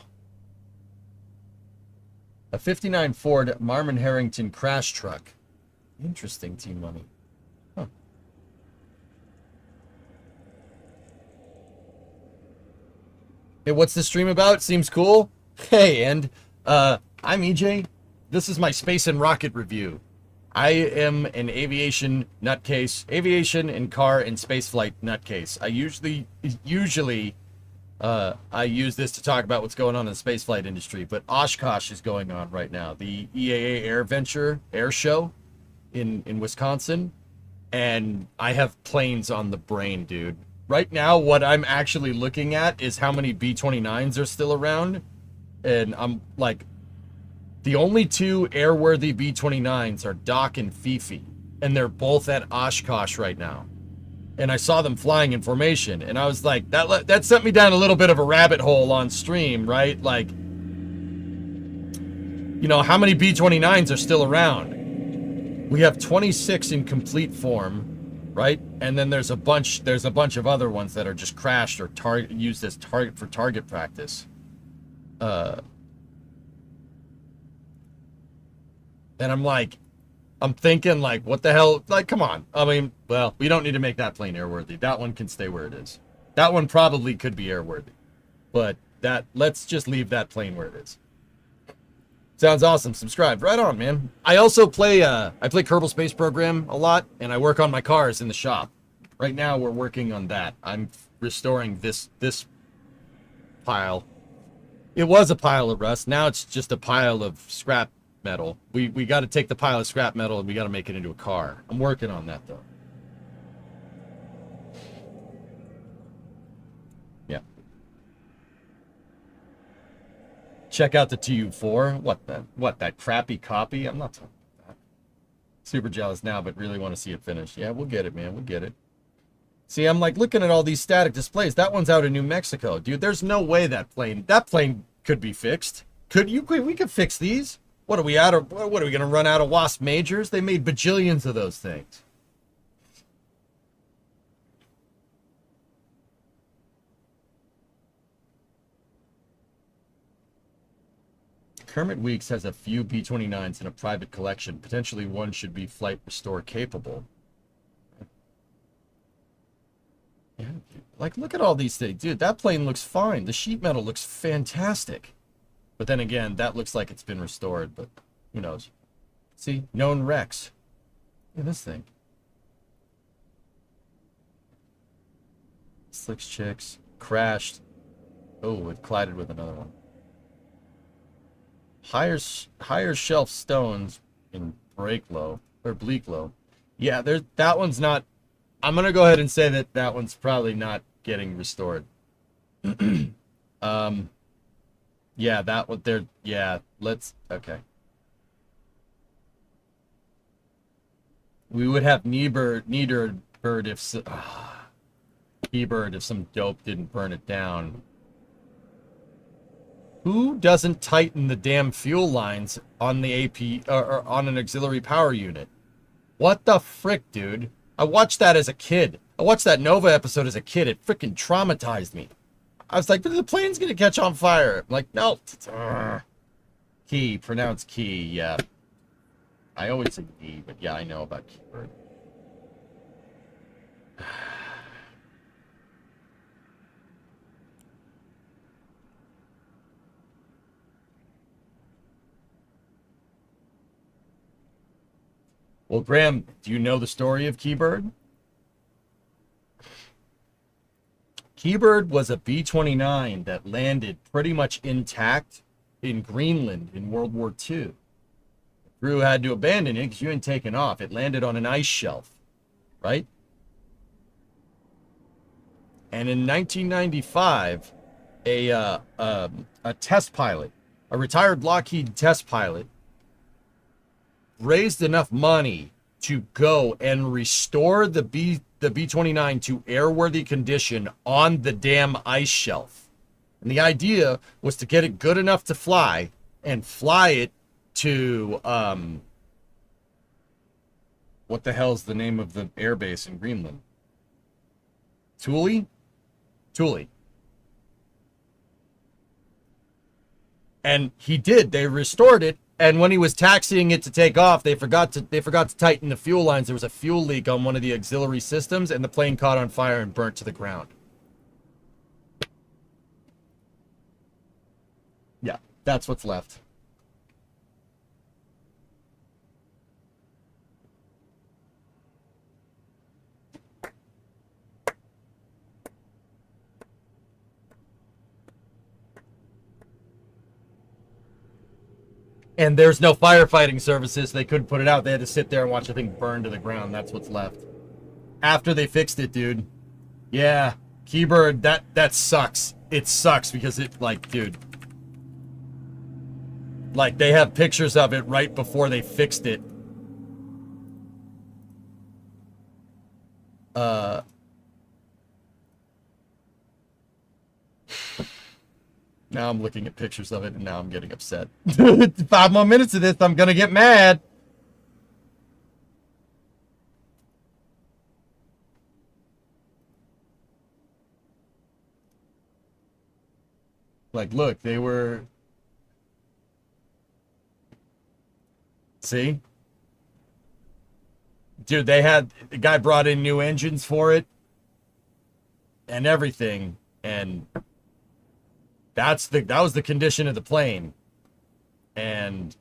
A 59 Ford Marmon Harrington crash truck. Interesting, Team Money. Huh. Hey, what's this stream about? Seems cool. Hey, and I'm EJ. This is my space and rocket review. I am an aviation nutcase, aviation and car and spaceflight nutcase. I usually I use this to talk about what's going on in the spaceflight industry, but Oshkosh is going on right now. The EAA Air Venture Air Show in Wisconsin, and I have planes on the brain, dude. Right now, what I'm actually looking at is how many B-29s are still around, and I'm like, the only two airworthy B-29s are Doc and Fifi, and they're both at Oshkosh right now. And I saw them flying in formation, and I was like, that sent me down a little bit of a rabbit hole on stream, right? Like, you know, how many B-29s are still around? We have 26 in complete form, right? And then there's a bunch of other ones that are just crashed or used as target practice. And I'm thinking, like, what the hell? Like, come on. I mean, well, we don't need to make that plane airworthy. That one can stay where it is. That one probably could be airworthy. But let's just leave that plane where it is. Sounds awesome. Subscribe. Right on, man. I also play, I play Kerbal Space Program a lot, and I work on my cars in the shop. Right now, we're working on that. I'm restoring this pile. It was a pile of rust. Now it's just a pile of scrap metal. We got to take the pile of scrap metal and we got to make it into a car. I'm working on that though. Yeah. Check out the TU4. What that crappy copy? I'm not talking about that. Super jealous now, but really want to see it finished. Yeah, we'll get it, man. We'll get it. See, I'm like looking at all these static displays. That one's out in New Mexico, dude. There's no way that plane could be fixed. We could fix these. What are we gonna run out of WASP majors? They made bajillions of those things. Kermit Weeks has a few B-29s in a private collection. Potentially one should be flight restore capable. Yeah, like look at all these things. Dude, that plane looks fine. The sheet metal looks fantastic. But then again, that looks like it's been restored, but who knows? See, known wrecks. Look at this thing. Slicks chicks. Crashed. Oh, it collided with another one. Higher shelf stones in Breaklow or Bleaklow. Yeah, that one's not. I'm gonna go ahead and say that one's probably not getting restored. Yeah, that one there. Yeah, okay. We would have Needed Bird if Ebird if some dope didn't burn it down. Who doesn't tighten the damn fuel lines on the AP or on an auxiliary power unit? What the frick, dude? I watched that as a kid. I watched that Nova episode as a kid. It freaking traumatized me. I was like, but the plane's gonna catch on fire. I'm like, no. Key, pronounced key, yeah. I always say key, but yeah, I know about keyword. Well, Graham, do you know the story of Keybird? Keybird was a B-29 that landed pretty much intact in Greenland in World War II. Crew had to abandon it because you hadn't taken off. It landed on an ice shelf, right? And in 1995, a test pilot, a retired Lockheed test pilot, raised enough money to go and restore the B-29 to airworthy condition on the damn ice shelf. And the idea was to get it good enough to fly and fly it to what the hell's the name of the air base in Greenland? Thule. And he did. They restored it. And when he was taxiing it to take off, they forgot to tighten the fuel lines. There was a fuel leak on one of the auxiliary systems, and the plane caught on fire and burnt to the ground. Yeah, that's what's left. And there's no firefighting services. They couldn't put it out. They had to sit there and watch the thing burn to the ground. That's what's left. After they fixed it, dude. Yeah. Keybird, that sucks. It sucks because it, like, dude. Like, they have pictures of it right before they fixed it. Now I'm looking at pictures of it, and now I'm getting upset. 5 more minutes of this, I'm gonna get mad. Like, look, they were... See? Dude, the guy brought in new engines for it and everything, and that was the condition of the plane. And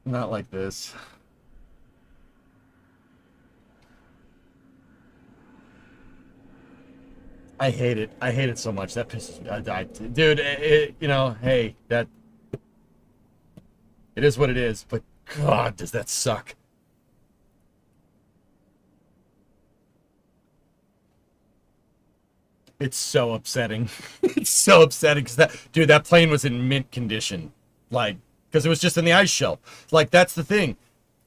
not like this. I hate it. I hate it so much. That pisses me. Dude, you know, hey, it is what it is. But God, does that suck? It's so upsetting. It's so upsetting because that plane was in mint condition, like, because it was just in the ice shelf. Like, that's the thing.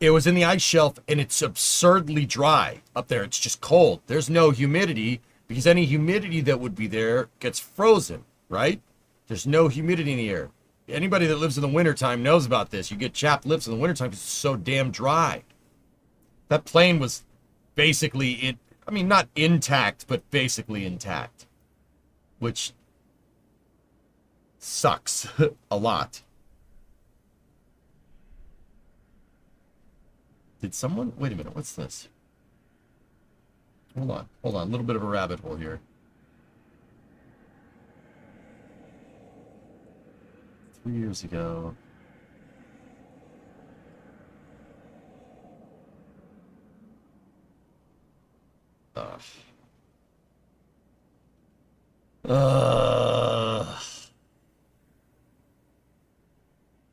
It was in the ice shelf and it's absurdly dry up there. It's just cold. There's no humidity. Because any humidity that would be there gets frozen, right? There's no humidity in the air. Anybody that lives in the wintertime knows about this. You get chapped lips in the wintertime because it's so damn dry. That plane was basically, not intact, but basically intact. Which sucks a lot. Did someone... Wait a minute, what's this? Hold on. A little bit of a rabbit hole here. Three years ago.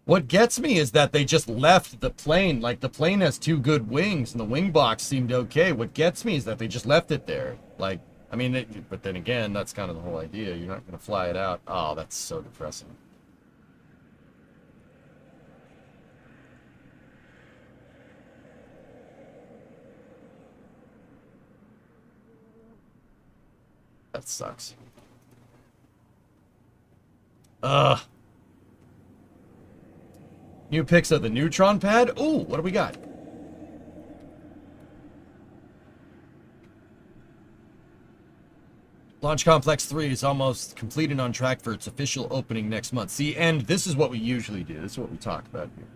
What gets me is that they just left the plane. Like, the plane has two good wings, and the wing box seemed okay. What gets me is that they just left it there. Like, but then again, that's kind of the whole idea. You're not going to fly it out. Oh, that's so depressing. That sucks. New pics of the Neutron pad. Ooh, what do we got? Launch Complex 3 is almost complete and on track for its official opening next month. See, and this is what we usually do. This is what we talk about here.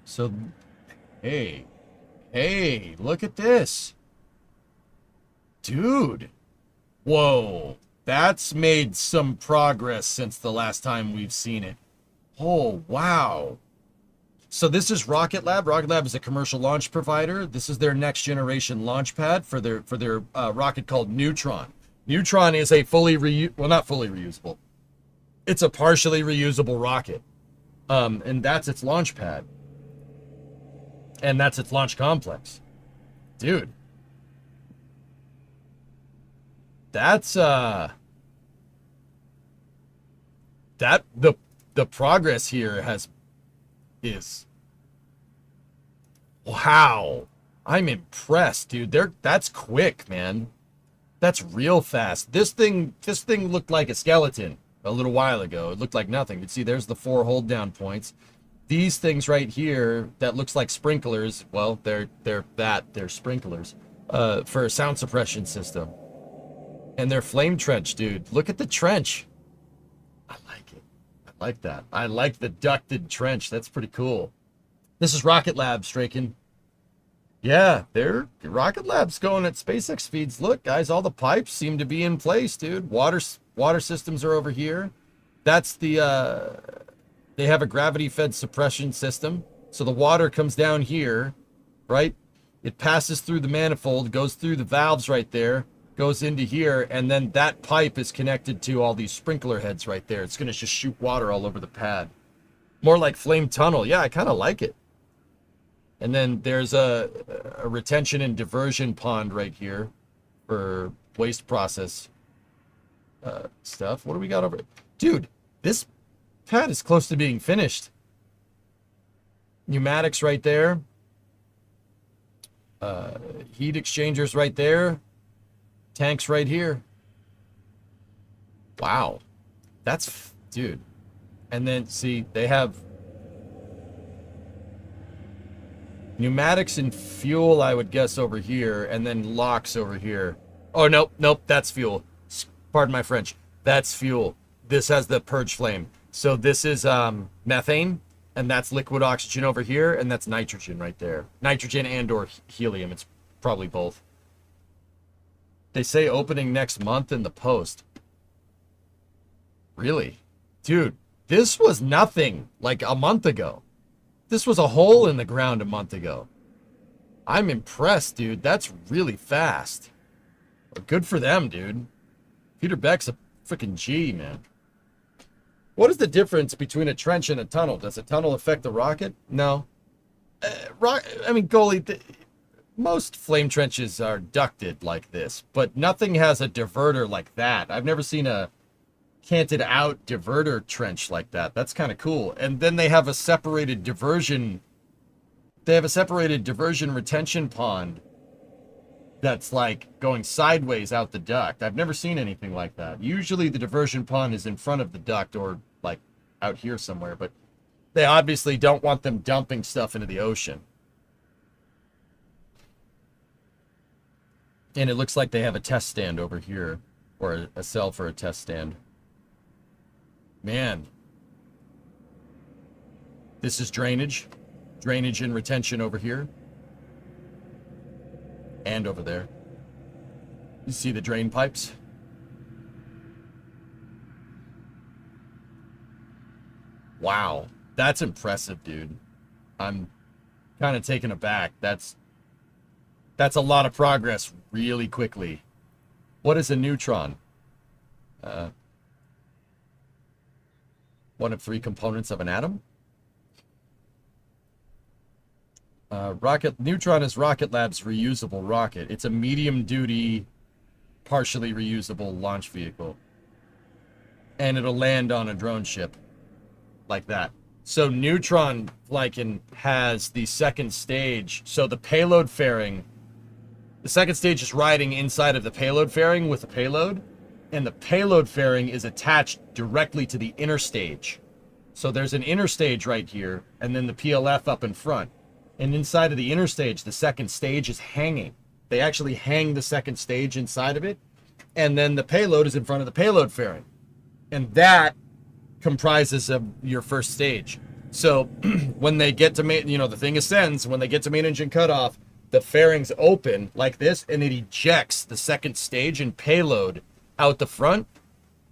So, hey, look at this. Dude. Whoa. That's made some progress since the last time we've seen it. Oh, wow. So this is Rocket Lab. Rocket Lab is a commercial launch provider. This is their next generation launch pad for their rocket called Neutron. Neutron is a not fully reusable. It's a partially reusable rocket. And that's its launch pad. And that's its launch complex. Dude. That's the progress here is wow. I'm impressed, dude. That's quick, man. That's real fast. This thing looked like a skeleton a little while ago. It looked like nothing. You see, there's the 4 hold down points. These things right here that looks like sprinklers, well, they're sprinklers for a sound suppression system. And they're flame trench, dude. Look at the trench. I like it. I like that. I like the ducted trench. That's pretty cool. This is Rocket Lab, Straken. Yeah, Rocket Lab's going at SpaceX speeds. Look, guys, all the pipes seem to be in place, dude. Water systems are over here. That's they have a gravity-fed suppression system. So the water comes down here, right? It passes through the manifold, goes through the valves right there, goes into here, and then that pipe is connected to all these sprinkler heads right there. It's going to just shoot water all over the pad. More like flame tunnel. Yeah, I kind of like it. And then there's a retention and diversion pond right here for waste process stuff. What do we got over? Dude, this pad is close to being finished. Pneumatics right there. Heat exchangers right there. Tanks right here. Wow. Dude. And then, see, they have pneumatics and fuel, I would guess, over here, and then locks over here. Oh, nope, that's fuel. Pardon my French. That's fuel. This has the purge flame. So this is methane, and that's liquid oxygen over here, and that's nitrogen right there. Nitrogen and or helium. It's probably both. They say opening next month in the post. Really? Dude, this was nothing like a month ago. This was a hole in the ground a month ago. I'm impressed, dude. That's really fast. Good for them, dude. Peter Beck's a freaking G, man. What is the difference between a trench and a tunnel? Does a tunnel affect the rocket? No. Goalie, most flame trenches are ducted like this, but nothing has a diverter like that. I've never seen a canted out diverter trench like that. That's kind of cool. And then they have a separated diversion. They have a separated diversion retention pond that's like going sideways out the duct. I've never seen anything like that. Usually the diversion pond is in front of the duct or like out here somewhere, but they obviously don't want them dumping stuff into the ocean. And it looks like they have a test stand over here, or a cell for a test stand. Man. This is drainage. Drainage and retention over here. And over there. You see the drain pipes? Wow. That's impressive, dude. I'm kind of taken aback. That's a lot of progress really quickly. What is a neutron? One of 3 components of an atom? Neutron is Rocket Lab's reusable rocket. It's a medium-duty, partially reusable launch vehicle. And it'll land on a drone ship. Like that. So Neutron, has the second stage. So the payload fairing... The second stage is riding inside of the payload fairing with the payload. And the payload fairing is attached directly to the inner stage. So there's an inner stage right here, and then the PLF up in front. And inside of the inner stage, the second stage is hanging. They actually hang the second stage inside of it, and then the payload is in front of the payload fairing. And that comprises of your first stage. So when they get to main, the thing ascends, when they get to main engine cutoff, the fairing's open like this, and it ejects the second stage and payload out the front.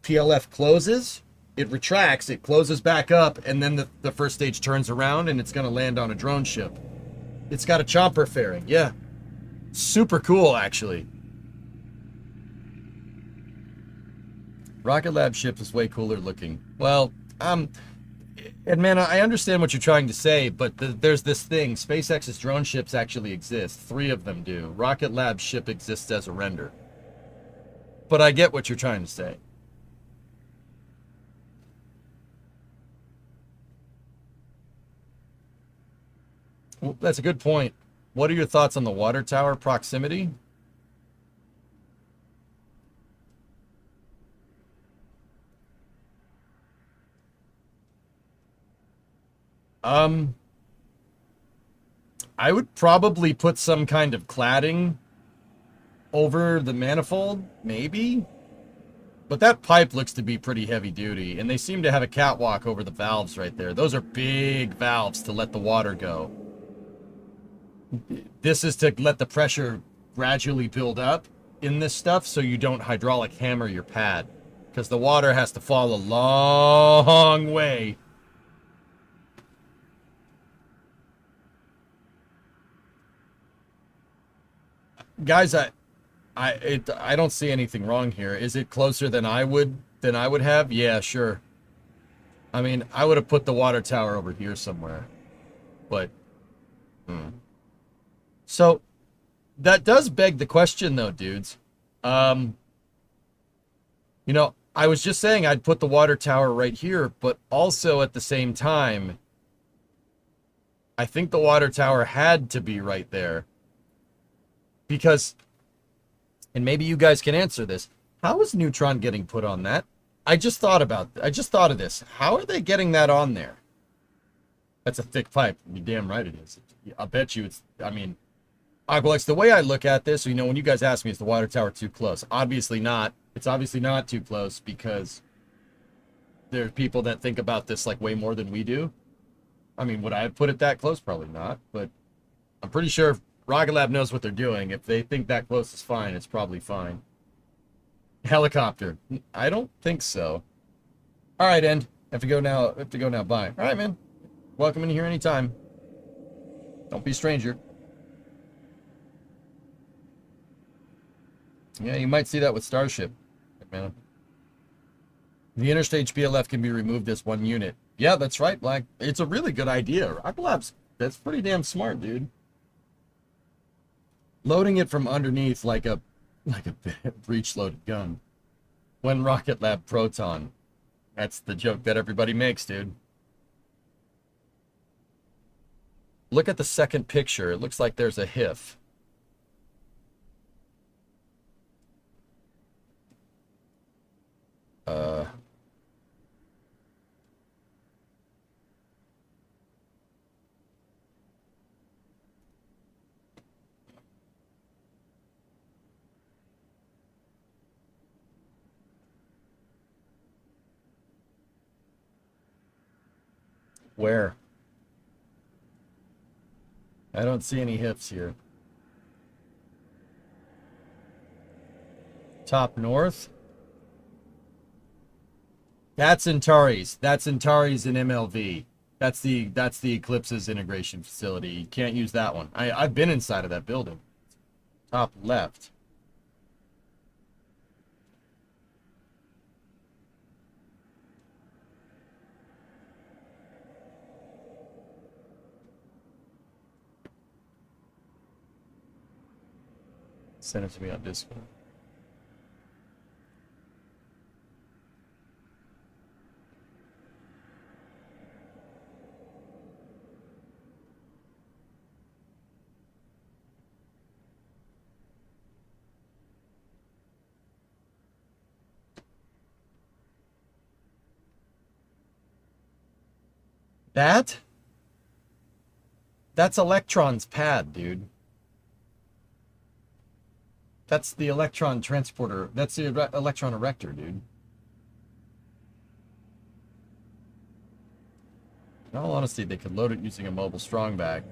PLF closes, it retracts, it closes back up, and then the first stage turns around and it's going to land on a drone ship. It's got a chopper fairing, yeah. Super cool, actually. Rocket Lab ship is way cooler looking. Well, and man, I understand what you're trying to say, but there's this thing. SpaceX's drone ships actually exist. 3 of them do. Rocket Lab ship exists as a render. But I get what you're trying to say. Well, that's a good point. What are your thoughts on the water tower proximity? I would probably put some kind of cladding over the manifold, maybe. But that pipe looks to be pretty heavy duty, and they seem to have a catwalk over the valves right there. Those are big valves to let the water go. This is to let the pressure gradually build up in this stuff so you don't hydraulic hammer your pad, because the water has to fall a long way. Guys, I don't see anything wrong here. Is it closer than I would have? Yeah, sure. I mean, I would have put the water tower over here somewhere. But so that does beg the question though, dudes. I was just saying I'd put the water tower right here, but also at the same time, I think the water tower had to be right there. Because, and maybe you guys can answer this, how is Neutron getting put on that? I just thought of this. How are they getting that on there? That's a thick pipe. You're damn right it is. I bet you it's, I mean, well, it's the way I look at this. You know, when you guys ask me, is the water tower too close? Obviously not. It's obviously not too close because there are people that think about this like way more than we do. I mean, would I have put it that close? Probably not. But I'm pretty sure if Rocket Lab knows what they're doing. If they think that close is fine, it's probably fine. Helicopter. I don't think so. All right, End. Have to go now. Bye. All right, man. Welcome in here anytime. Don't be a stranger. Yeah, you might see that with Starship. Man. The interstage PLF can be removed as one unit. Yeah, that's right, Black. It's a really good idea. Rocket Lab's, that's pretty damn smart, dude. Loading it from underneath like a breech-loaded gun. When Rocket Lab Proton. That's the joke that everybody makes, dude. Look at the second picture. It looks like there's a HIF. Where? I don't see any HIFs here. Top north? That's Antares. That's Antares in MLV. That's the Eclipse's integration facility. You can't use that one. I've been inside of that building. Top left. Send it to me on Discord. That's Electron's pad, dude. That's the electron transporter. That's the electron erector, dude. In all honesty, they could load it using a mobile strong bag.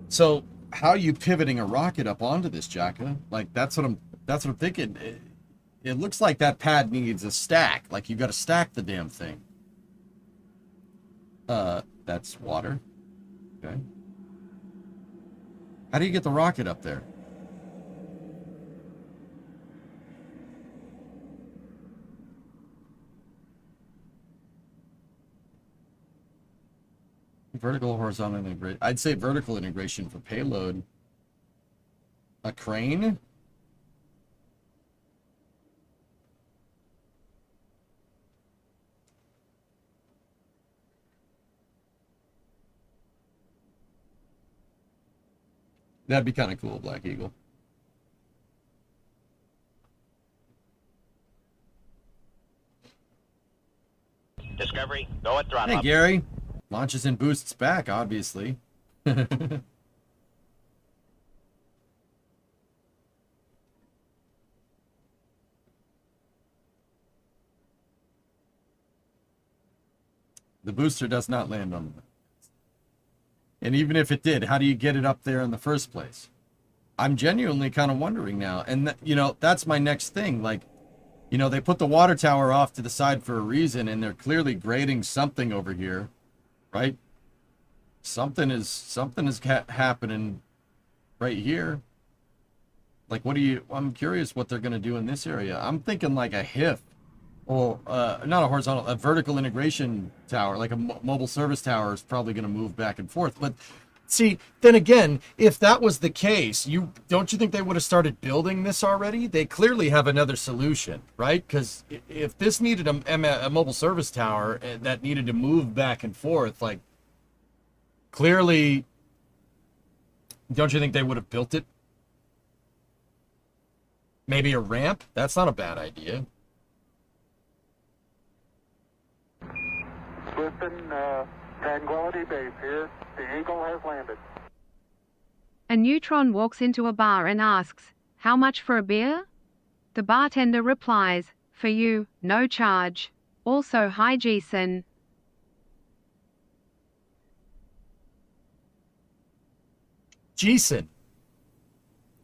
So, how are you pivoting a rocket up onto this, Jacka? Like that's what I'm thinking. It looks like that pad needs a stack. Like you got to stack the damn thing. That's water. Okay. How do you get the rocket up there? Vertical, horizontal integration. I'd say vertical integration for payload. A crane? That'd be kind of cool, Black Eagle. Discovery, go at throttle Hey, up. Gary. Launches and boosts back, obviously. The booster does not land on the... And even if it did, how do you get it up there in the first place? I'm genuinely kind of wondering now. And, you know, that's my next thing. Like, you know, they put the water tower off to the side for a reason, and they're clearly grading something over here, right? Something is happening right here. Like, I'm curious what they're going to do in this area. I'm thinking like a HIF. Or, not a horizontal, a vertical integration tower, like a mobile service tower is probably going to move back and forth. But see, then again, if that was the case, don't you think they would have started building this already? They clearly have another solution, right? Because if this needed a mobile service tower that needed to move back and forth, like, clearly, don't you think they would have built it? Maybe a ramp? That's not a bad idea. Tranquility Base here. The Eagle has landed. A Neutron walks into a bar and asks, "How much for a beer?" The bartender replies, "For you, no charge. Also, hi Jason." Jason,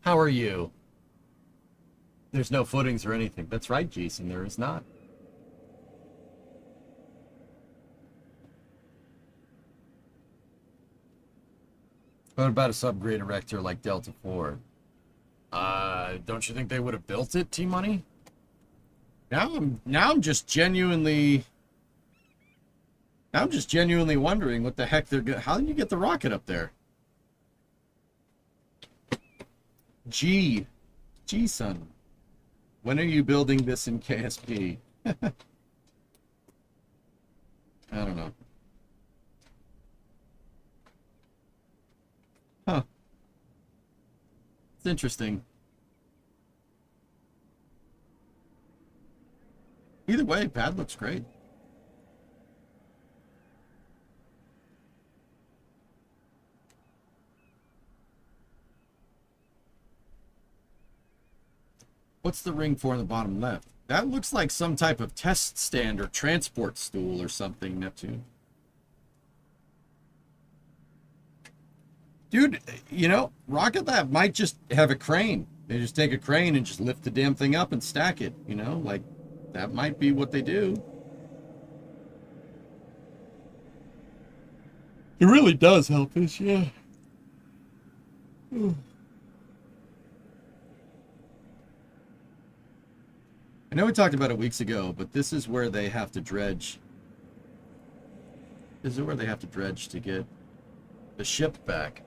how are you? There's no footings or anything. That's right, Jason, there is not. What about a subgrade erector like Delta 4? Don't you think they would have built it, T-Money? Now I'm just genuinely wondering what the heck how did you get the rocket up there? G-Son. When are you building this in KSP? I don't know. Huh. It's interesting. Either way, pad looks great. What's the ring for in the bottom left? That looks like some type of test stand or transport stool or something, Neptune. Dude, you know, Rocket Lab might just have a crane. They just take a crane and just lift the damn thing up and stack it, you know? Like, that might be what they do. It really does help us, yeah. I know we talked about it weeks ago, but this is where they have to dredge. This is where they have to dredge to get the ship back.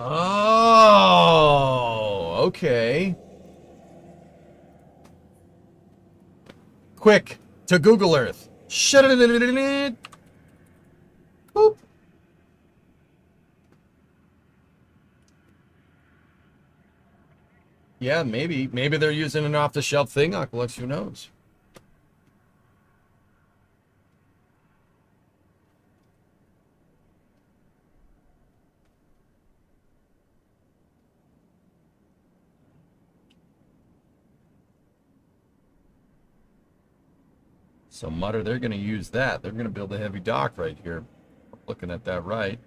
Oh, okay. Quick, to Google Earth. Boop. Yeah, maybe they're using an off-the-shelf thing, Oculus, who knows? So Mutter, they're going to use that. They're going to build a heavy dock right here. Looking at that right.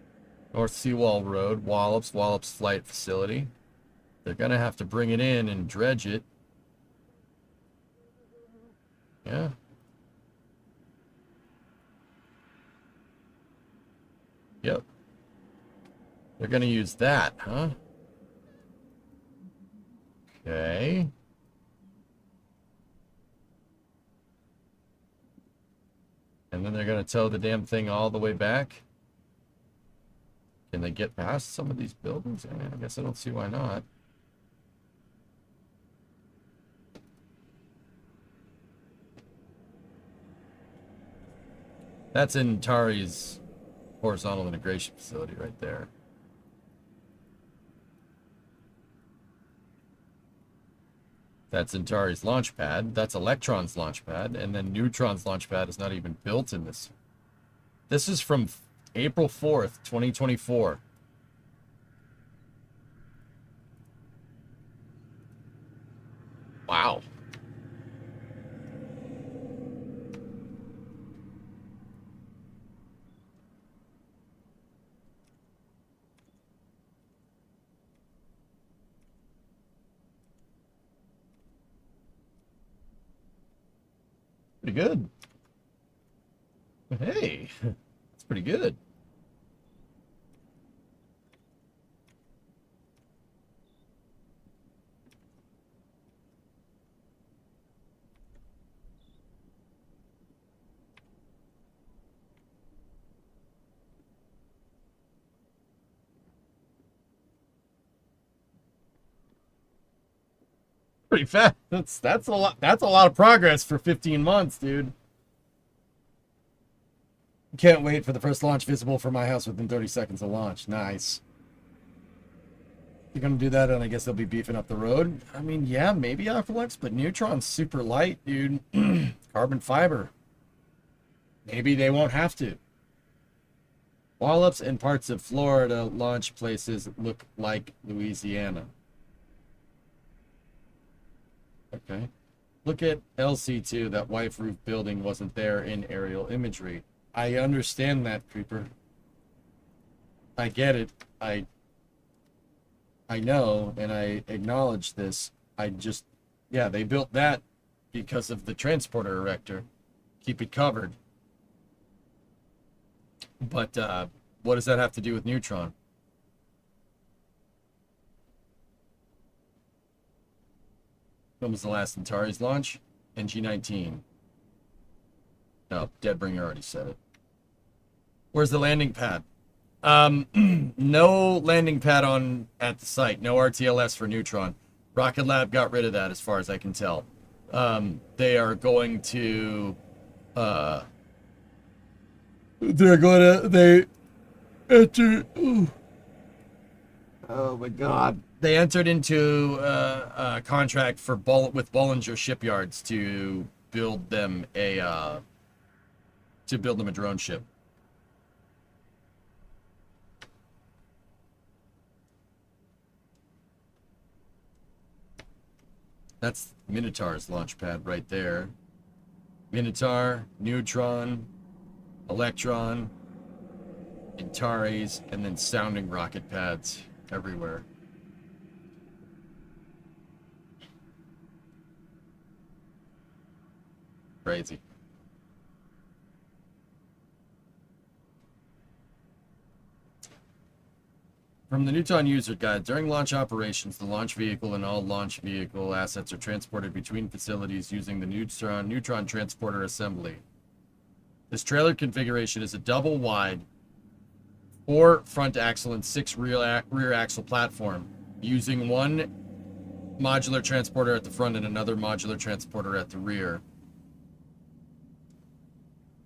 North Seawall Road, Wallops Flight Facility. They're going to have to bring it in and dredge it. Yeah. Yep. They're going to use that, huh? Okay. And then they're going to tow the damn thing all the way back. Can they get past some of these buildings? I mean, I guess I don't see why not. That's in Tari's horizontal integration facility right there. That's Centauri's launch pad. That's Electron's launch pad. And then Neutron's launch pad is not even built in this. This is from April 4th, 2024. Wow. Pretty good. Hey, that's pretty good. Pretty fast. That's a lot. That's a lot of progress for 15 months, dude. Can't wait for the first launch visible from my house within 30 seconds of launch. Nice. You're gonna do that, and I guess they'll be beefing up the road. I mean, yeah, maybe Aqualux, but Neutron's super light, dude. Carbon fiber. Maybe they won't have to. Wallops and parts of Florida launch places look like Louisiana. Okay. Look at LC2. That white roof building wasn't there in aerial imagery. I understand that, Creeper. I get it. I know, and I acknowledge this. Yeah, they built that because of the transporter erector. Keep it covered. But what does that have to do with Neutron? When was the last Antares launch? NG-19. No, Deadbringer already said it. Where's the landing pad? No landing pad at the site. No RTLS for Neutron. Rocket Lab got rid of that, as far as I can tell. They are going to. They entered. Oh my God! They entered into a contract with Bollinger Shipyards to build them a drone ship. That's Minotaur's launch pad right there. Minotaur, Neutron, Electron, Antares, and then sounding rocket pads everywhere. Crazy. From the Neutron user guide, during launch operations, the launch vehicle and all launch vehicle assets are transported between facilities using the Neutron transporter assembly. This trailer configuration is a double wide 4 front axle and 6 rear axle platform, using one modular transporter at the front and another modular transporter at the rear.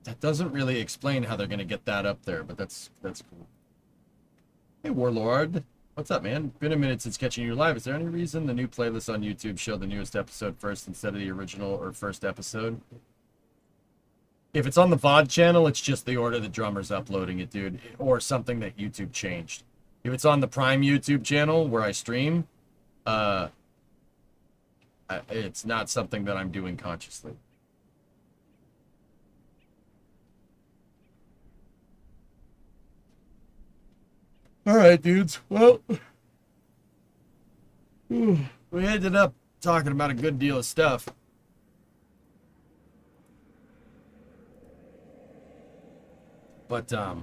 That doesn't really explain how they're going to get that up there, but that's cool. Hey, Warlord. What's up, man? Been a minute since catching you live. Is there any reason the new playlist on YouTube show the newest episode first instead of the original or first episode? If it's on the VOD channel, it's just the order the drummer's uploading it, dude. Or something that YouTube changed. If it's on the Prime YouTube channel where I stream, it's not something that I'm doing consciously. All right, dudes. Well, we ended up talking about a good deal of stuff. But, the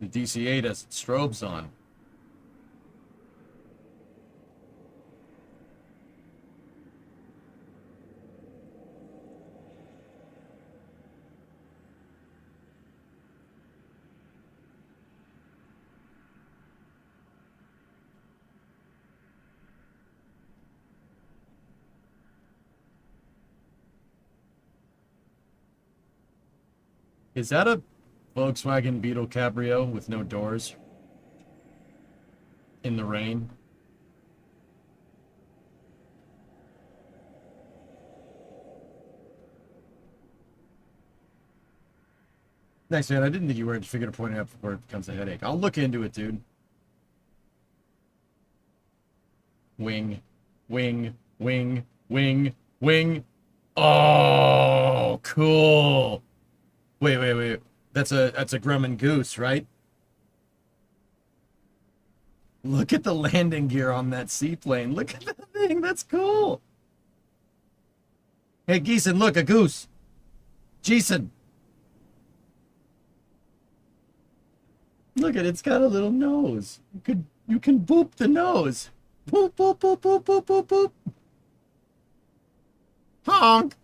DC-8 has its strobes on. Is that a Volkswagen Beetle Cabrio with no doors? In the rain? Nice, man. I didn't think you were. I just figured to point it out before it becomes a headache. I'll look into it, dude. Wing. Wing. Wing. Wing. Wing. Oh, cool. Wait. That's a Grumman Goose, right? Look at the landing gear on that seaplane. Look at that thing. That's cool. Hey, Geeson, look, a goose. Jason. Look at it. It's got a little nose. You can boop the nose. Boop, boop, boop, boop, boop, boop, boop. Honk.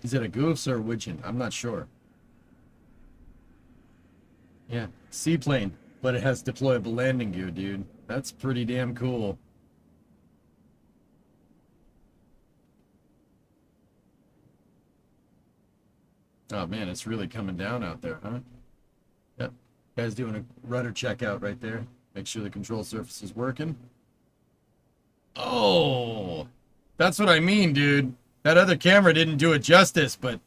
Is it a Goose or a Widgeon? I'm not sure. Yeah, seaplane, but it has deployable landing gear, dude. That's pretty damn cool. Oh man, it's really coming down out there, huh? Yep. Guys doing a rudder check out right there. Make sure the control surface is working. Oh, that's what I mean, dude. That other camera didn't do it justice, but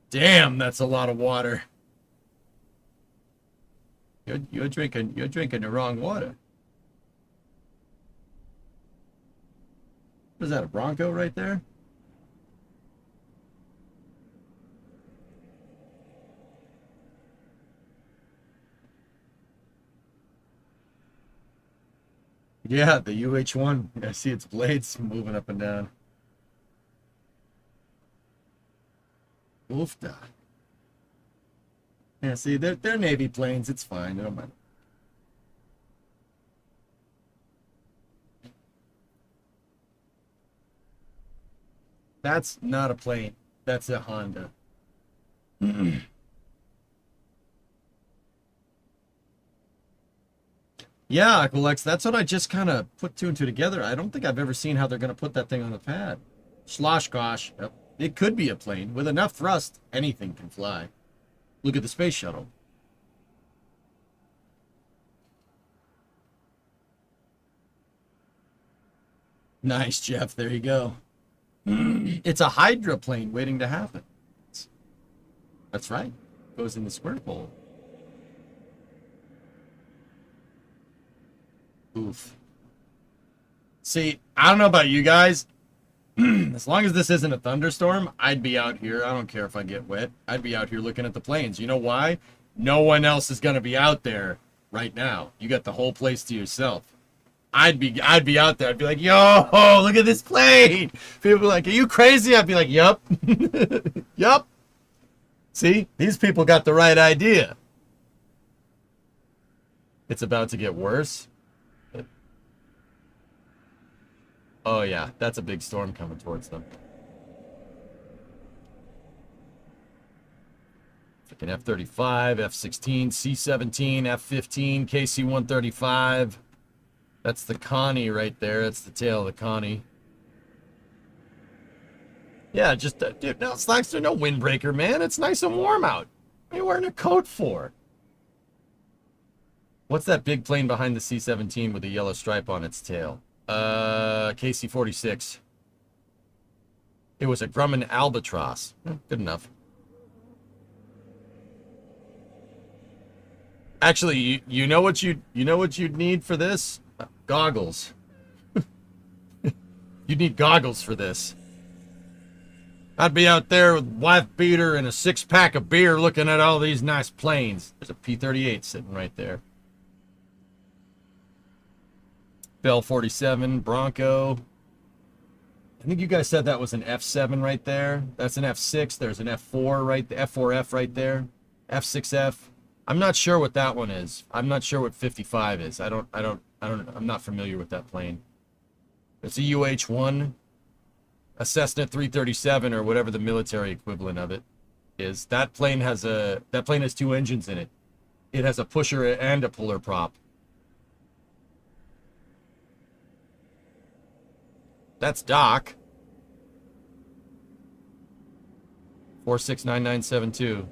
damn, that's a lot of water. You're drinking the wrong water. Was that a Bronco right there? Yeah, the UH-1. I see its blades moving up and down. Oofda. Yeah, see, they're Navy planes. It's fine. They don't mind. That's not a plane. That's a Honda. Yeah, Aqualex, that's what I just kind of put two and two together. I don't think I've ever seen how they're going to put that thing on the pad. Oshkosh. Yep. It could be a plane. With enough thrust, anything can fly. Look at the space shuttle. Nice, Jeff. There you go. It's a hydroplane waiting to happen. That's right. Goes in the squirt hole. Oof. See, I don't know about you guys. As long as this isn't a thunderstorm, I'd be out here. I don't care if I get wet. I'd be out here looking at the planes. You know why? No one else is going to be out there right now. You got the whole place to yourself. I'd be out there. I'd be like, yo, look at this plane. People be like, are you crazy? I'd be like, yup. Yup. See, these people got the right idea. It's about to get worse. Oh yeah, that's a big storm coming towards them. Freaking F-35, F-16, C-17, F-15, KC-135. That's the Connie right there. That's the tail of the Connie. Yeah, just, dude, no, it's nice. There's no windbreaker, man. It's nice and warm out. What are you wearing a coat for? What's that big plane behind the C-17 with a yellow stripe on its tail? KC-46. It was a Grumman Albatross. Good enough. Actually, you know what you'd need for this? Goggles. You'd need goggles for this. I'd be out there with wife beater and a 6-pack of beer looking at all these nice planes. There's a P-38 sitting right there. Bell 47, Bronco. I think you guys said that was an F7 right there. That's an F6. There's an F4 right, the F4F right there. F6F. I'm not sure what that one is. I'm not sure what 55 is. I'm not familiar with that plane. It's a UH-1, a Cessna 337 or whatever the military equivalent of it is. That plane has 2 engines in it. It has a pusher and a puller prop. That's Doc. 469972.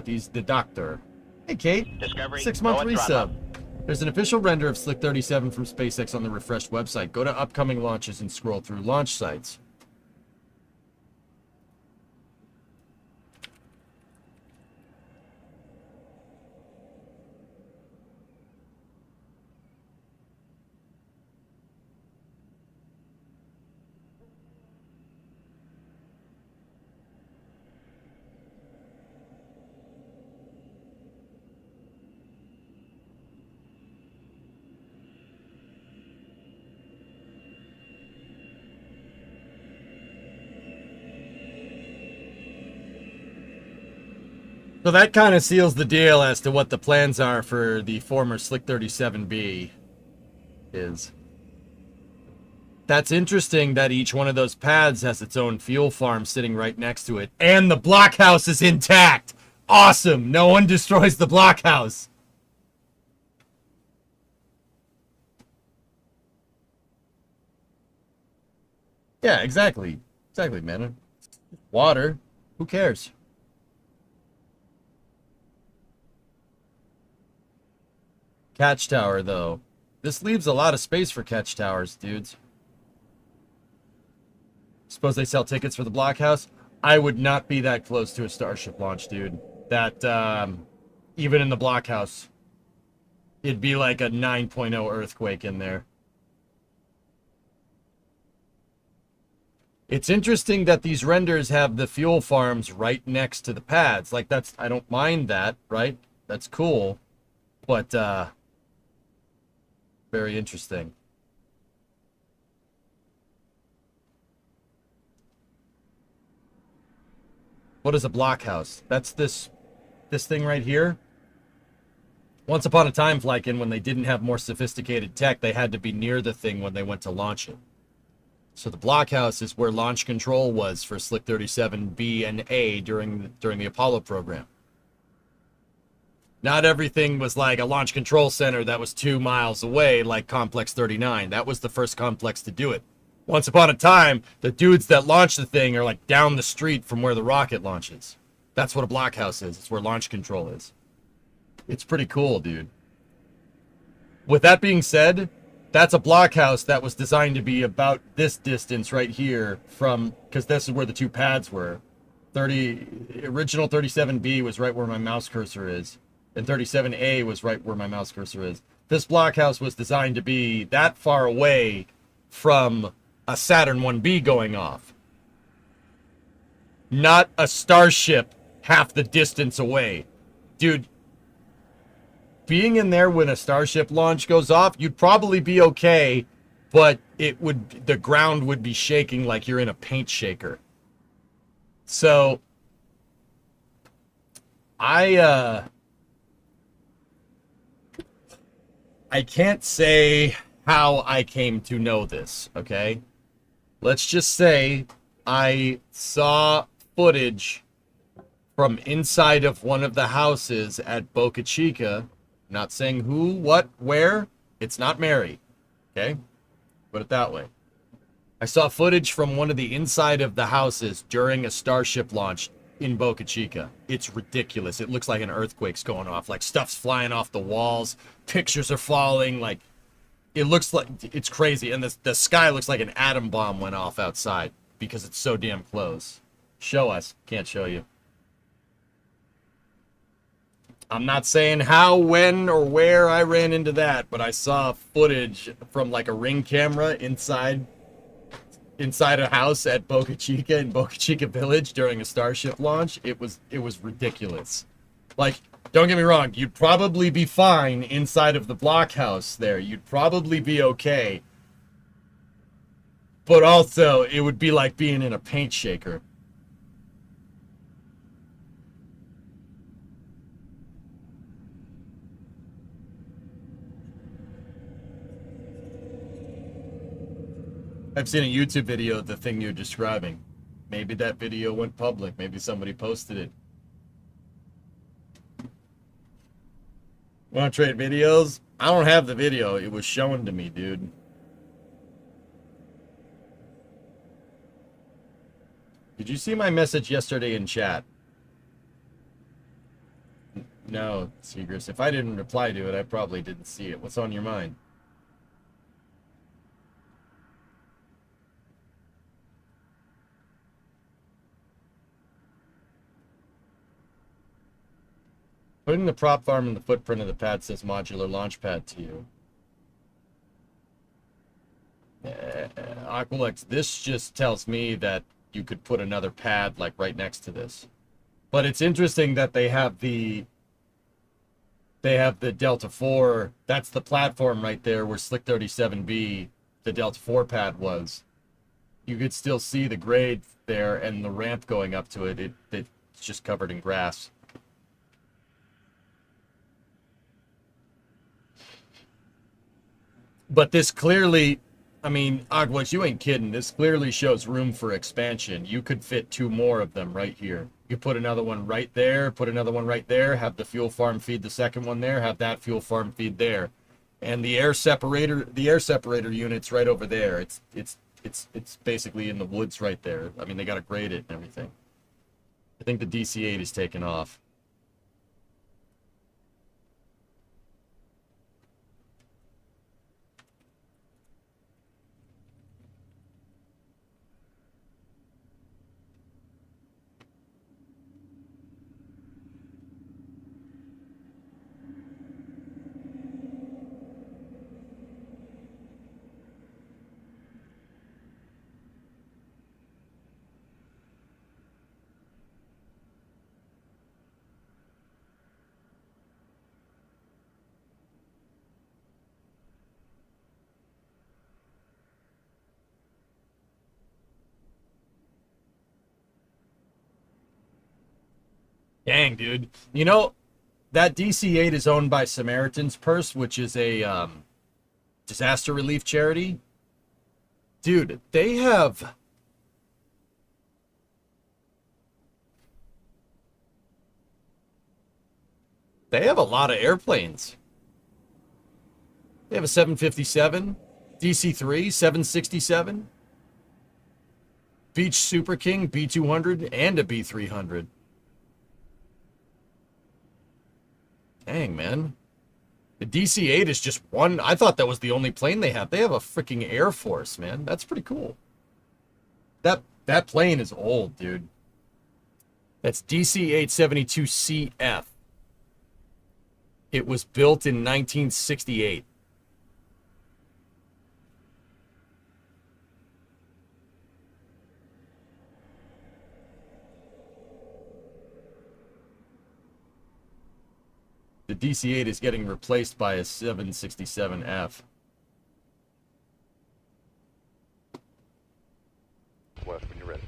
He's the doctor. Hey, Kate. Discovery. 6-month resub. There's an official render of Slick 37 from SpaceX on the refreshed website. Go to upcoming launches and scroll through launch sites. So that kind of seals the deal as to what the plans are for the former Slick 37B is. That's interesting that each one of those pads has its own fuel farm sitting right next to it. And the blockhouse is intact. Awesome. No one destroys the blockhouse. Yeah, exactly. Exactly, man. Water. Who cares? Catch tower, though. This leaves a lot of space for catch towers, dudes. Suppose they sell tickets for the blockhouse? I would not be that close to a Starship launch, dude. That, even in the blockhouse, it'd be like a 9.0 earthquake in there. It's interesting that these renders have the fuel farms right next to the pads. Like, that's, I don't mind that, right? That's cool. But, very interesting. What is a blockhouse? That's this thing right here. Once upon a time, Flykin, when they didn't have more sophisticated tech, they had to be near the thing when they went to launch it. So the blockhouse is where launch control was for Slick 37B and A during the Apollo program. Not everything was like a launch control center that was 2 miles away, like Complex 39. That was the first complex to do it. Once upon a time, the dudes that launched the thing are like down the street from where the rocket launches. That's what a blockhouse is. It's where launch control is. It's pretty cool, dude. With that being said, that's a blockhouse that was designed to be about this distance right here from, because this is where the two pads were. Original 37B was right where my mouse cursor is. And 37A was right where my mouse cursor is. This blockhouse was designed to be that far away from a Saturn 1B going off. Not a Starship half the distance away. Dude, being in there when a Starship launch goes off, you'd probably be okay, but the ground would be shaking like you're in a paint shaker. So, I can't say how I came to know this, okay? Let's just say I saw footage from inside of one of the houses at Boca Chica. Not saying who, what, where. It's not Mary, okay? Put it that way. I saw footage from one of the inside of the houses during a Starship launch in Boca Chica. It's ridiculous. It looks like an earthquake's going off. Like, stuff's flying off the walls. Pictures are falling. Like, it looks like it's crazy. And the sky looks like an atom bomb went off outside because it's so damn close. Show us. Can't show you. I'm not saying how, when, or where I ran into that, but I saw footage from like a Ring camera inside a house at Boca Chica in Boca Chica Village during a Starship launch. It was ridiculous. Like, don't get me wrong, you'd probably be fine inside of the blockhouse there. You'd probably be okay. But also, it would be like being in a paint shaker. I've seen a YouTube video of the thing you're describing. Maybe that video went public. Maybe somebody posted it. Want to trade videos? I don't have the video. It was shown to me, dude. Did you see my message yesterday in chat? No, Seagrass. If I didn't reply to it, I probably didn't see it. What's on your mind? Putting the prop farm in the footprint of the pad says modular launch pad to you. Aqualex, this just tells me that you could put another pad like right next to this. But it's interesting that they have the Delta 4. That's the platform right there where Slick 37B, the Delta 4 pad was. You could still see the grade there and the ramp going up to it. It's just covered in grass. But this clearly I mean, Aguas, you ain't kidding. This clearly shows room for expansion. You could fit 2 more of them right here. You put another one right there, put another one right there, have the fuel farm feed the second one there, have that fuel farm feed there. And the air separator unit's right over there. It's basically in the woods right there. I mean, they got to grade it and everything. I think the DC-8 is taking off. Dang, dude. You know, that DC-8 is owned by Samaritan's Purse, which is a disaster relief charity. Dude, they have... They have a lot of airplanes. They have a 757, DC-3, 767, Beech Super King, B-200, and a B-300. Dang, man. The DC-8 is just one. I thought that was the only plane they have. They have a freaking Air Force, man. That's pretty cool. That plane is old, dude. That's DC-872CF. It was built in 1968. The DC-8 is getting replaced by a 767F. West, when you're ready.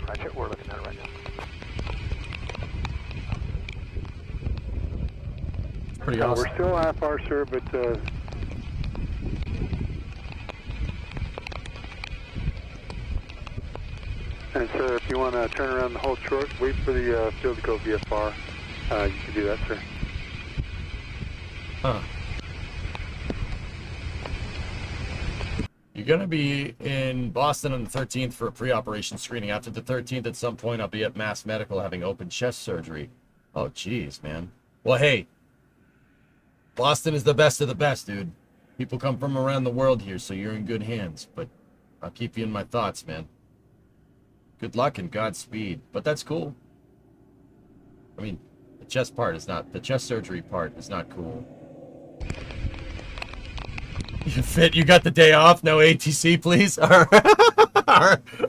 Roger, we're looking at it right now. It's pretty awesome. We're still IFR, sir, but and sir, if you want to turn around the whole short, wait for the field to go VFR. You can do that, sir. Huh. You're going to be in Boston on the 13th for a pre-operation screening. After the 13th, at some point, I'll be at Mass Medical having open chest surgery. Oh, jeez, man. Well, hey, Boston is the best of the best, dude. People come from around the world here, so you're in good hands. But I'll keep you in my thoughts, man. Good luck and Godspeed. But that's cool. I mean, the chest surgery part is not cool. You fit? You got the day off? No ATC, please? All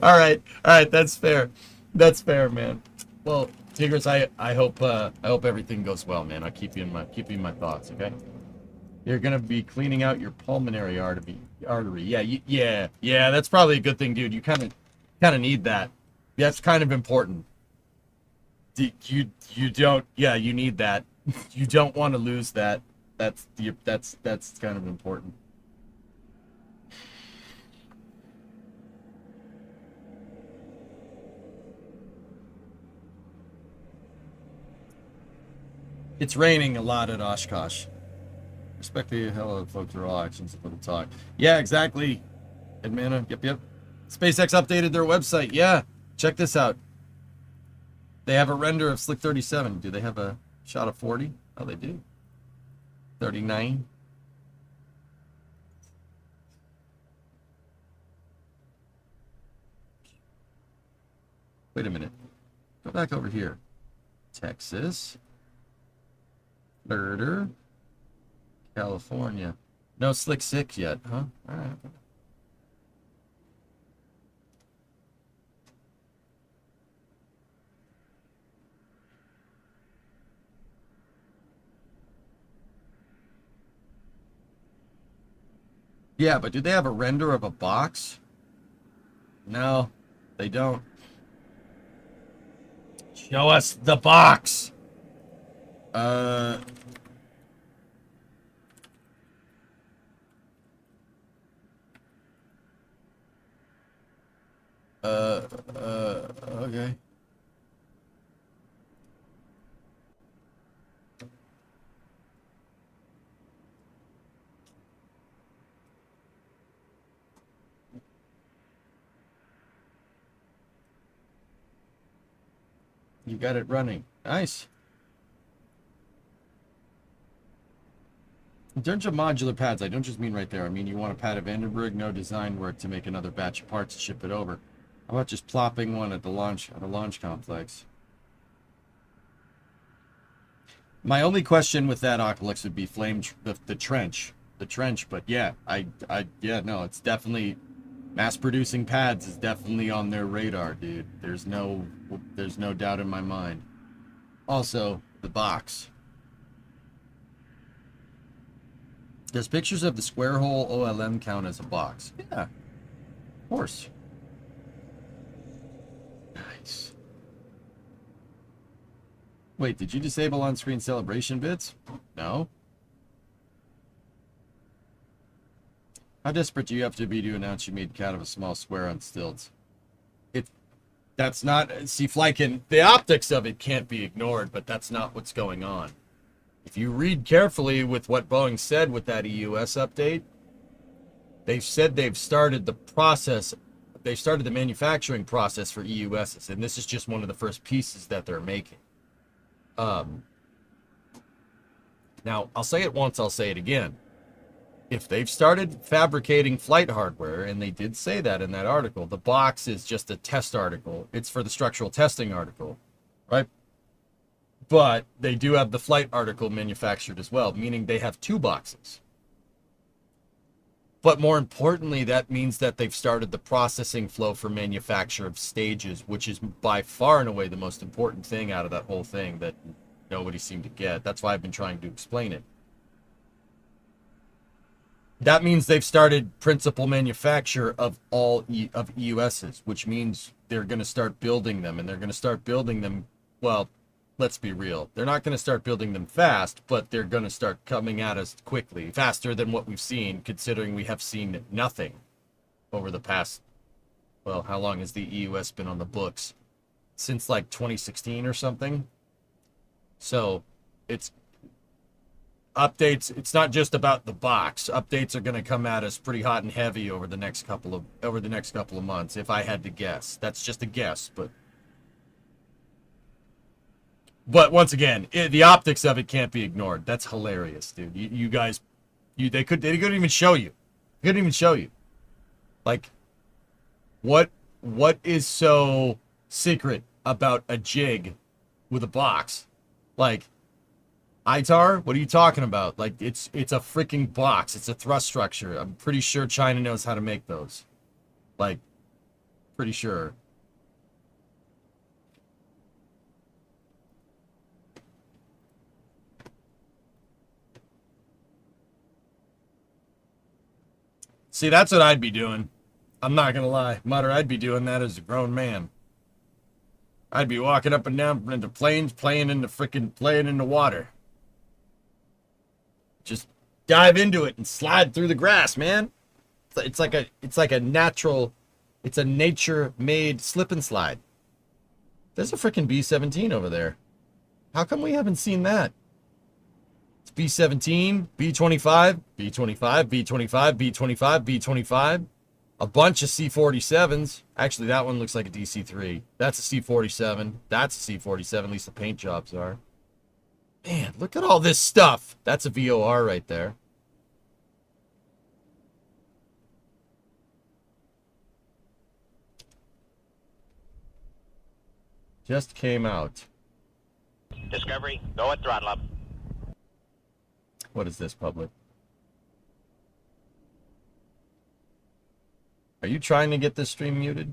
right. That's fair. That's fair, man. Well, Tigris, I hope everything goes well, man. I'll keep you in my thoughts, okay? You're gonna be cleaning out your pulmonary artery. Yeah. That's probably a good thing, dude. You kind of need that. That's kind of important. You don't. Yeah, you need that. You don't want to lose that. That's kind of important. It's raining a lot at Oshkosh. Respect the hell of folks are all actions of little talk. Yeah, exactly. Admana, yep. SpaceX updated their website. Yeah, check this out. They have a render of Slick 37. Do they have a shot of 40? Oh, they do. 39. Wait a minute. Go back over here. Texas. Flirter. California. No Slick 6 yet, huh? All right. Yeah, but do they have a render of a box? No, they don't. Show us the box. Okay. You got it running. Nice. In terms of modular pads, I don't just mean right there. I mean, you want a pad of Vandenberg, no design work to make another batch of parts to ship it over. How about just plopping one at the launch complex? My only question with that, Oculus, would be the trench. The trench, but yeah, yeah, no, it's definitely mass producing pads is definitely on their radar, dude. There's no doubt in my mind. Also, the box. Does pictures of the square hole OLM count as a box? Yeah, of course. Nice. Wait, did you disable on-screen celebration bits? No. How desperate do you have to be to announce you made cat of a small square on stilts? That's not... See, Flykin, the optics of it can't be ignored, but that's not what's going on. If you read carefully with what Boeing said with that EUS update, they've said they've started the process, they've started the manufacturing process for EUSs, and this is just one of the first pieces that they're making. Now, I'll say it once, I'll say it again. If they've started fabricating flight hardware, and they did say that in that article, the box is just a test article. It's for the structural testing article, right? But they do have the flight article manufactured as well, meaning they have two boxes. But more importantly, that means that they've started the processing flow for manufacture of stages, which is by far and away the most important thing out of that whole thing that nobody seemed to get. That's why I've been trying to explain it. That means they've started principal manufacture of all of EUSs, which means they're going to start building them, and they're going to start building them, well, let's be real. They're not going to start building them fast, but they're going to start coming at us quickly, faster than what we've seen, considering we have seen nothing over the past, well, how long has the EUS been on the books? Since like 2016 or something. So it's updates. It's not just about the box. Updates are going to come at us pretty hot and heavy over the next couple of months, if I had to guess. That's just a guess, But once again, the optics of it can't be ignored. That's hilarious, dude. You guys, they couldn't even show you. They couldn't even show you. Like, what is so secret about a jig with a box? Like, ITAR, what are you talking about? Like, it's a freaking box. It's a thrust structure. I'm pretty sure China knows how to make those. Like, pretty sure. See, that's what I'd be doing. I'm not gonna lie. Mutter, I'd be doing that as a grown man. I'd be walking up and down into planes, playing in the water. Just dive into it and slide through the grass, man. It's like a natural, it's a nature-made slip and slide. There's a freaking B-17 over there. How come we haven't seen that? It's B-17, B-25, B-25, B-25, B-25, B-25. A bunch of C-47s. Actually, that one looks like a DC-3. That's a C-47. That's a C-47. At least the paint jobs are. Man, look at all this stuff. That's a VOR right there. Just came out. Discovery, go at throttle up. What is this, public? Are you trying to get this stream muted?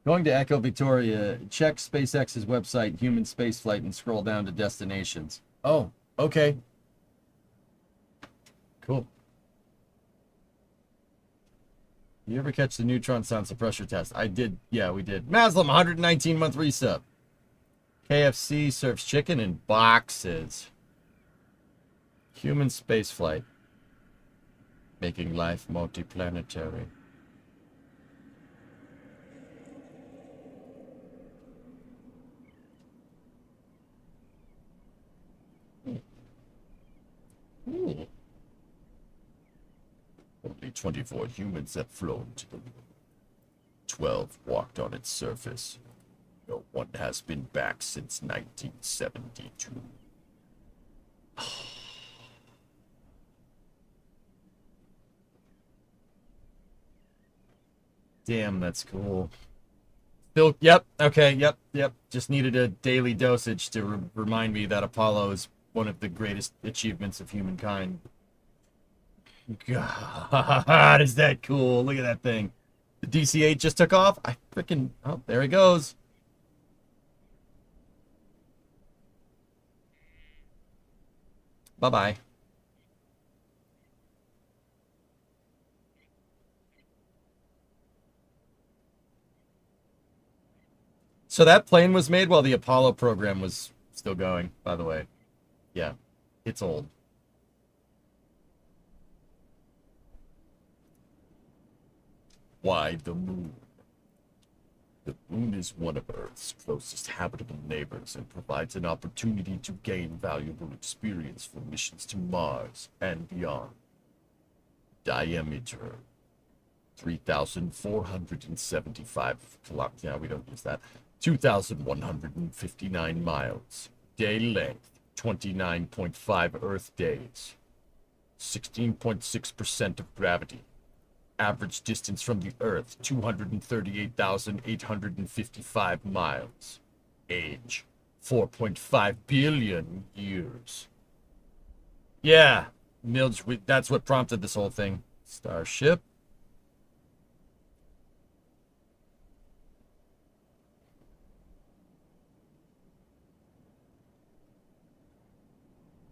Going to Echo Victoria, check SpaceX's website, Human Spaceflight, and scroll down to destinations. Oh, okay. Cool. You ever catch the Neutron sound suppressor test? I did. Yeah, we did. Maslam, 119-month resub. KFC serves chicken in boxes. Human spaceflight. Making life multiplanetary. Ooh. Only 24 humans have flown to the moon. 12 walked on its surface. No one has been back since 1972. Damn, that's cool. Still, yep, okay, yep. Just needed a daily dosage to remind me that Apollo is one of the greatest achievements of humankind. God, is that cool? Look at that thing. The DC-8 just took off. I freaking... Oh, there he goes. Bye-bye. So that plane was made while the Apollo program was still going, by the way. Yeah, it's old. Why the moon? The moon is one of Earth's closest habitable neighbors and provides an opportunity to gain valuable experience for missions to Mars and beyond. Diameter 3,475 kilometers. Yeah, we don't use that. 2,159 miles. Day length 29.5 Earth days. 16.6% of gravity. Average distance from the Earth, 238,855 miles. Age, 4.5 billion years. Yeah, Milge, that's what prompted this whole thing. Starship.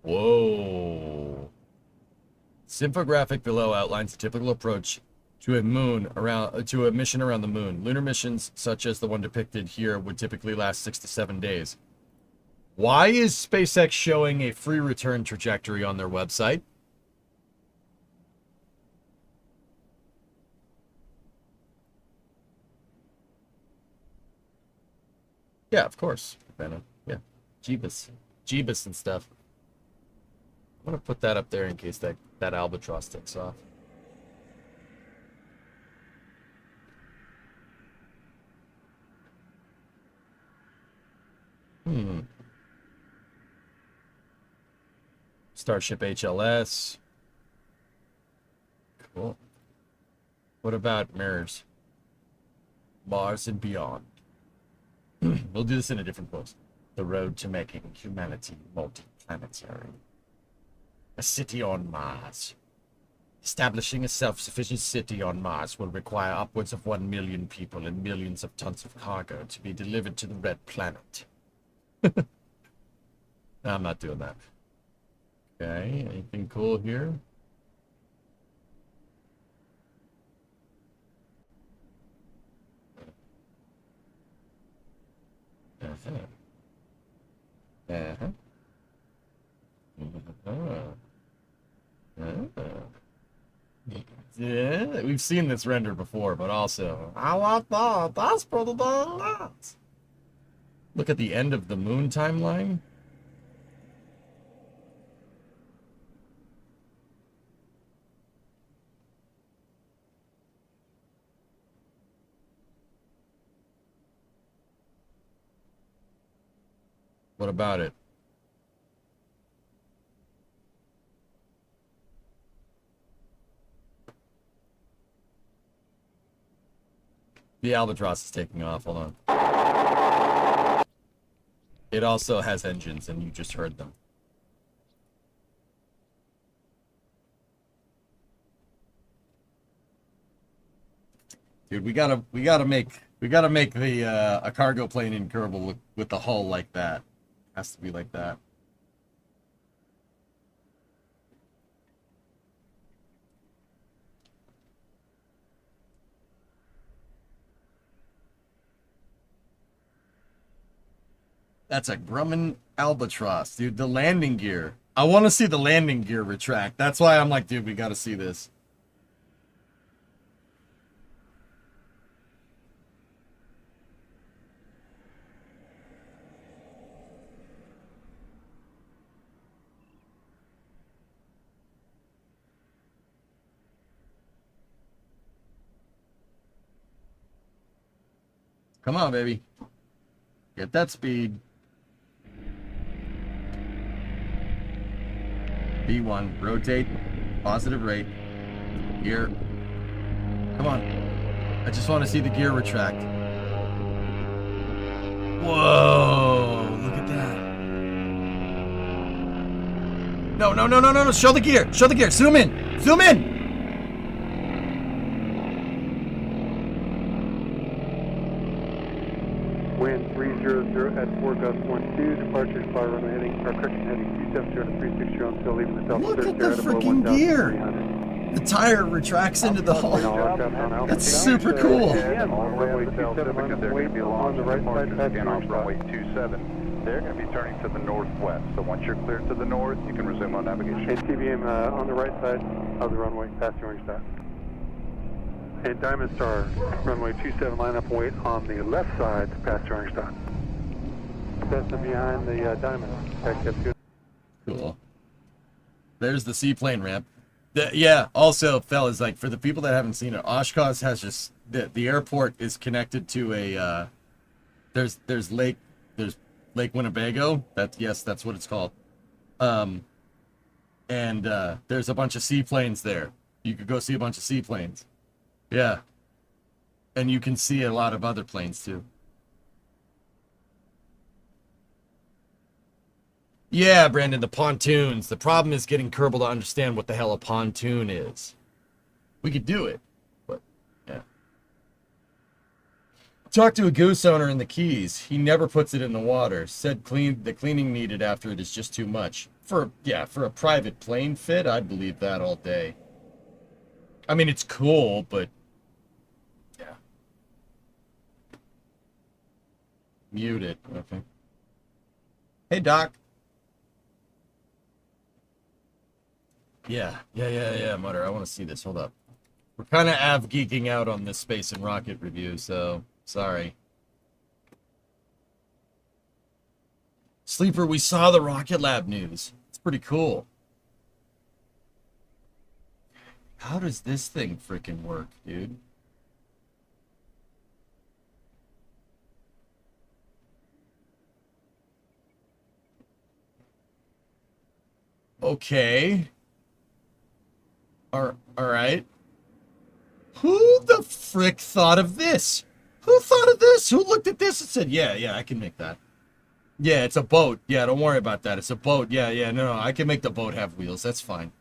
Whoa. This infographic below outlines a typical approach to a mission around the moon. Lunar missions, such as the one depicted here, would typically last 6 to 7 days. Why is SpaceX showing a free return trajectory on their website? Yeah, of course. Yeah, Jeebus and stuff. I'm gonna put that up there in case that albatross takes off. Starship HLS. Cool. What about mirrors? Mars and beyond. We'll do this in a different post. The road to making humanity multiplanetary. A city on Mars. Establishing a self-sufficient city on Mars will require upwards of 1 million people and millions of tons of cargo to be delivered to the Red Planet. No, I'm not doing that. Okay, anything cool here? Yeah, we've seen this render before, but also, I like that. That's pretty darn nice. Look at the end of the moon timeline. What about it? The albatross is taking off. Hold on. It also has engines, and you just heard them. Dude, we gotta make the a cargo plane in Kerbal with the hull like that. Has to be like that. That's a Grumman albatross, dude. The landing gear. I want to see the landing gear retract. That's why I'm like, dude, we got to see this. Come on, baby. Get that speed. B1, rotate, positive rate, gear. Come on. I just want to see the gear retract. Whoa, look at that. No, no, no, no, no, no, show the gear, show the gear, zoom in, zoom in. Wind 300 at 4 gusts 12, departure fire runway heading, or correction heading 270 to 360 on still leaving the south. Look at the freaking gear. The tire retracts into the hull. That's super cool. On runway 27, wait on the right side, again off runway 27. They're going to be turning to the northwest. So once you're clear to the north, you can resume on navigation. And TBM on the right side of the runway, past the orange dot. And Diamond Star, runway 27, line up and wait on the left side, past the orange dot. That's behind the Diamond. Cool. There's the seaplane ramp. Yeah, also, fellas, like, for the people that haven't seen it, Oshkosh has just, the airport is connected to a, there's Lake Winnebago. That's what it's called. And there's a bunch of seaplanes there. You could go see a bunch of seaplanes. Yeah. And you can see a lot of other planes, too. Yeah, Brandon, the pontoons. The problem is getting Kerbal to understand what the hell a pontoon is. We could do it, but, yeah. Talked to a goose owner in the Keys. He never puts it in the water. Said the cleaning needed after it is just too much. For a private plane fit, I'd believe that all day. I mean, it's cool, but... yeah. Mute it. Okay. Hey, Doc. Yeah, Mutter, I want to see this. Hold up. We're kind of geeking out on this space and rocket review, so sorry. Sleeper, we saw the Rocket Lab news. It's pretty cool. How does this thing freaking work, dude? Okay. All right. Who the frick thought of this? Who thought of this? Who looked at this and said, yeah, I can make that. Yeah, it's a boat. Yeah, don't worry about that. It's a boat. Yeah, no, I can make the boat have wheels. That's fine.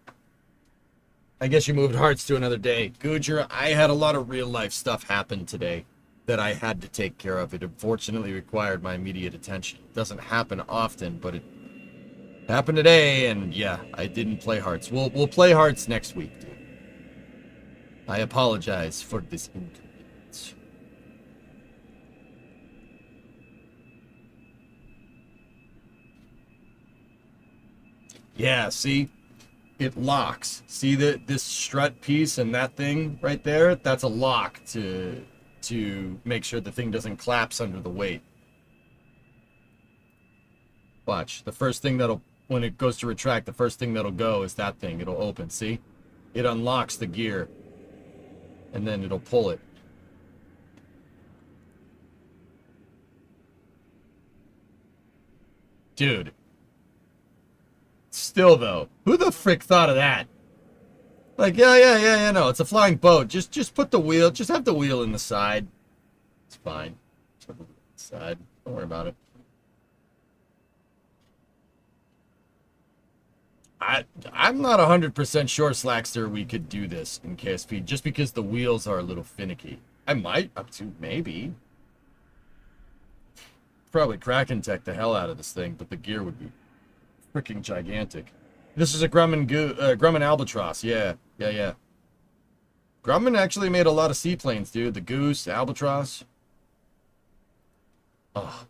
I guess you moved hearts to another day. Gujar, I had a lot of real life stuff happen today that I had to take care of. It unfortunately required my immediate attention. It doesn't happen often, but it happened today, and yeah, I didn't play hearts. We'll play hearts next week, dude. I apologize for this inconvenience. Yeah, see? It locks. See this strut piece and that thing right there? That's a lock to make sure the thing doesn't collapse under the weight. Watch. The first thing when it goes to retract, the first thing that'll go is that thing. It'll open, see? It unlocks the gear. And then it'll pull it. Dude. Still, though, who the frick thought of that? Like, yeah, no, it's a flying boat. Just put the wheel, just have the wheel in the side. It's fine. Just have the wheel in the side. Don't worry about it. I'm not 100% sure, Slackster, we could do this in KSP, just because the wheels are a little finicky. I might, up to, maybe. Probably Kraken tech the hell out of this thing, but the gear would be freaking gigantic. This is a Grumman Albatross, yeah. Grumman actually made a lot of seaplanes, dude. The Goose, Albatross. Oh,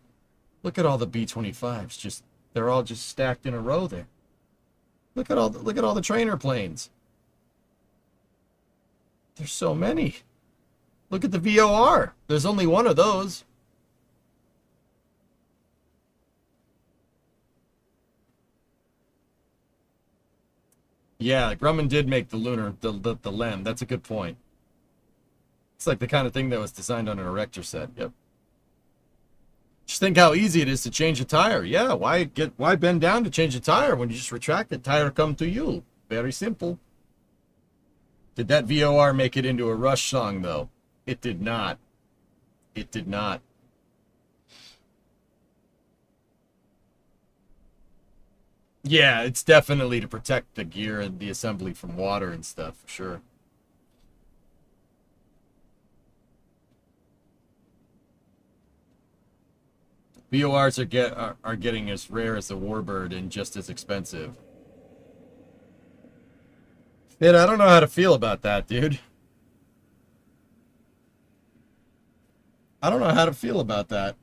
look at all the B-25s. They're all just stacked in a row there. Look at all the trainer planes. There's so many. Look at the VOR. There's only one of those. Yeah, Grumman did make the lunar, the LEM. That's a good point. It's like the kind of thing that was designed on an erector set. Yep. Just think how easy it is to change a tire. Yeah, why bend down to change a tire when you just retract the tire come to you? Very simple. Did that VOR make it into a Rush song though? It did not. It did not. Yeah, it's definitely to protect the gear and the assembly from water and stuff, for sure. VORs are getting as rare as the Warbird and just as expensive. Man, I don't know how to feel about that, dude. I don't know how to feel about that.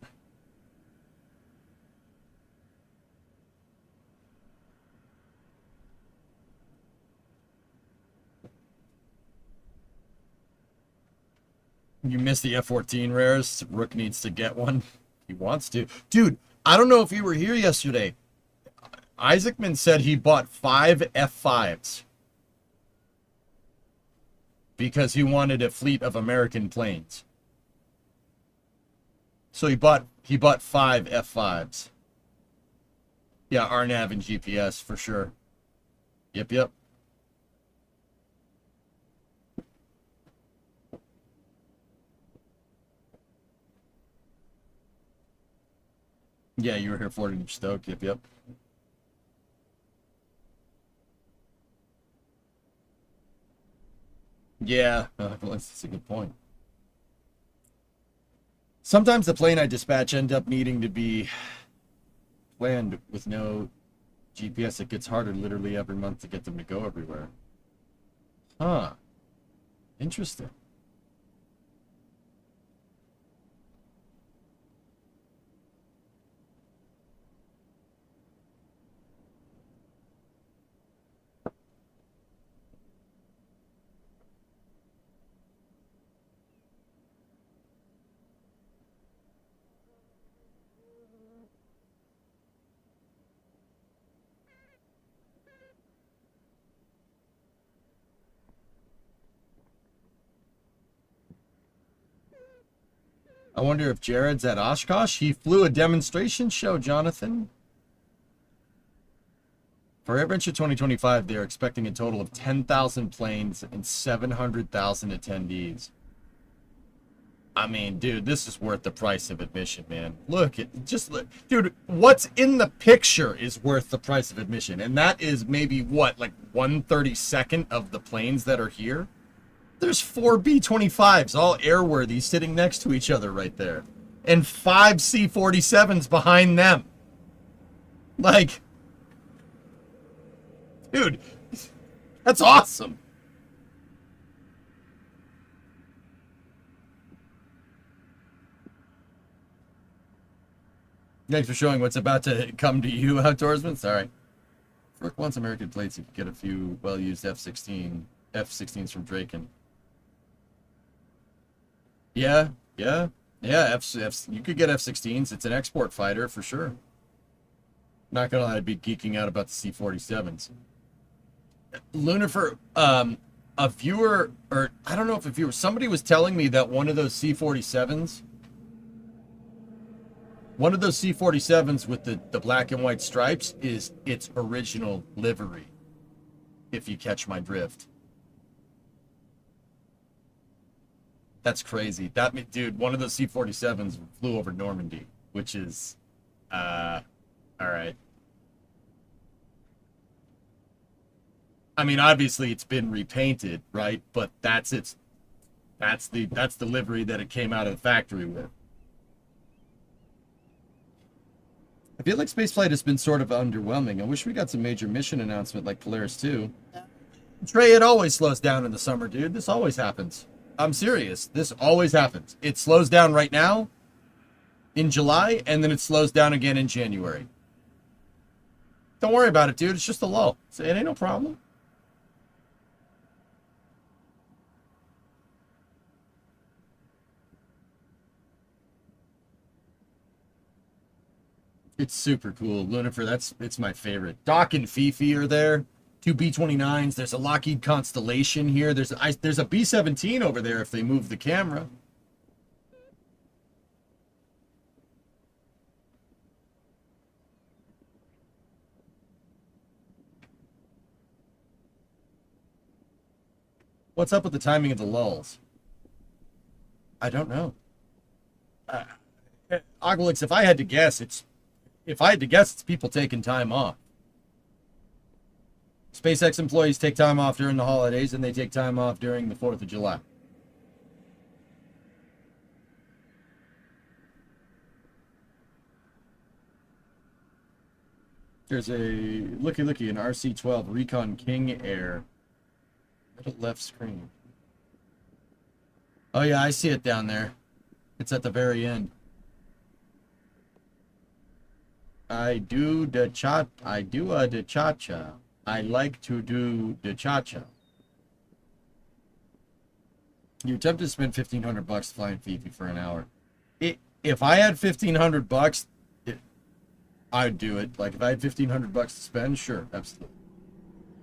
You missed the F-14 rares. Rook needs to get one. He wants to. Dude, I don't know if you were here yesterday. Isaacman said he bought 5 F-5s because he wanted a fleet of American planes. So he bought 5 F-5s. Yeah, RNAV and GPS for sure. Yep. Yeah, you were here for it in Stoke. Yep. Yeah, that's a good point. Sometimes the plane I dispatch end up needing to be planned with no GPS. It gets harder literally every month to get them to go everywhere. Huh. Interesting. I wonder if Jared's at Oshkosh. He flew a demonstration show, Jonathan. For AirVenture 2025, they're expecting a total of 10,000 planes and 700,000 attendees. I mean, dude, this is worth the price of admission, man. Look, dude, what's in the picture is worth the price of admission. And that is maybe, what, like 1/32nd of the planes that are here? There's 4 B-25s, all airworthy, sitting next to each other right there. And 5 C-47s behind them. Like, dude, that's awesome. Thanks for showing what's about to come to you, outdoorsman. Sorry. Rook wants American plates. You could get a few well-used F-16s from Draken. Yeah. You could get F-16s. It's an export fighter for sure. Not gonna lie, I'd be geeking out about the C-47s. Lunifer, a viewer, or I don't know if a viewer, somebody was telling me that one of those C-47s with the black and white stripes is its original livery, if you catch my drift. That's crazy. Dude, one of those C-47s flew over Normandy, which is, all right. I mean, obviously it's been repainted, right? But that's the livery that it came out of the factory with. I feel like spaceflight has been sort of underwhelming. I wish we got some major mission announcement like Polaris 2. Trey, it always slows down in the summer, dude. This always happens. I'm serious. This always happens. It slows down right now in July, and then it slows down again in January. Don't worry about it, dude. It's just a lull. So it ain't no problem. It's super cool. Lucifer, it's my favorite. Doc and Fifi are there. 2 B-29s. There's a Lockheed Constellation here. There's a B-17 over there if they move the camera. What's up with the timing of the lulls? I don't know. Oglix, if I had to guess, it's people taking time off. SpaceX employees take time off during the holidays, and they take time off during the 4th of July. There's a looky an RC-12 Recon King Air. Middle left screen. Oh yeah, I see it down there. It's at the very end. I do the cha-cha. I like to do the cha-cha. You're tempted to spend $1,500 flying Fifi for an hour. If I had $1,500, I'd do it. Like if I had $1,500 to spend, sure, absolutely.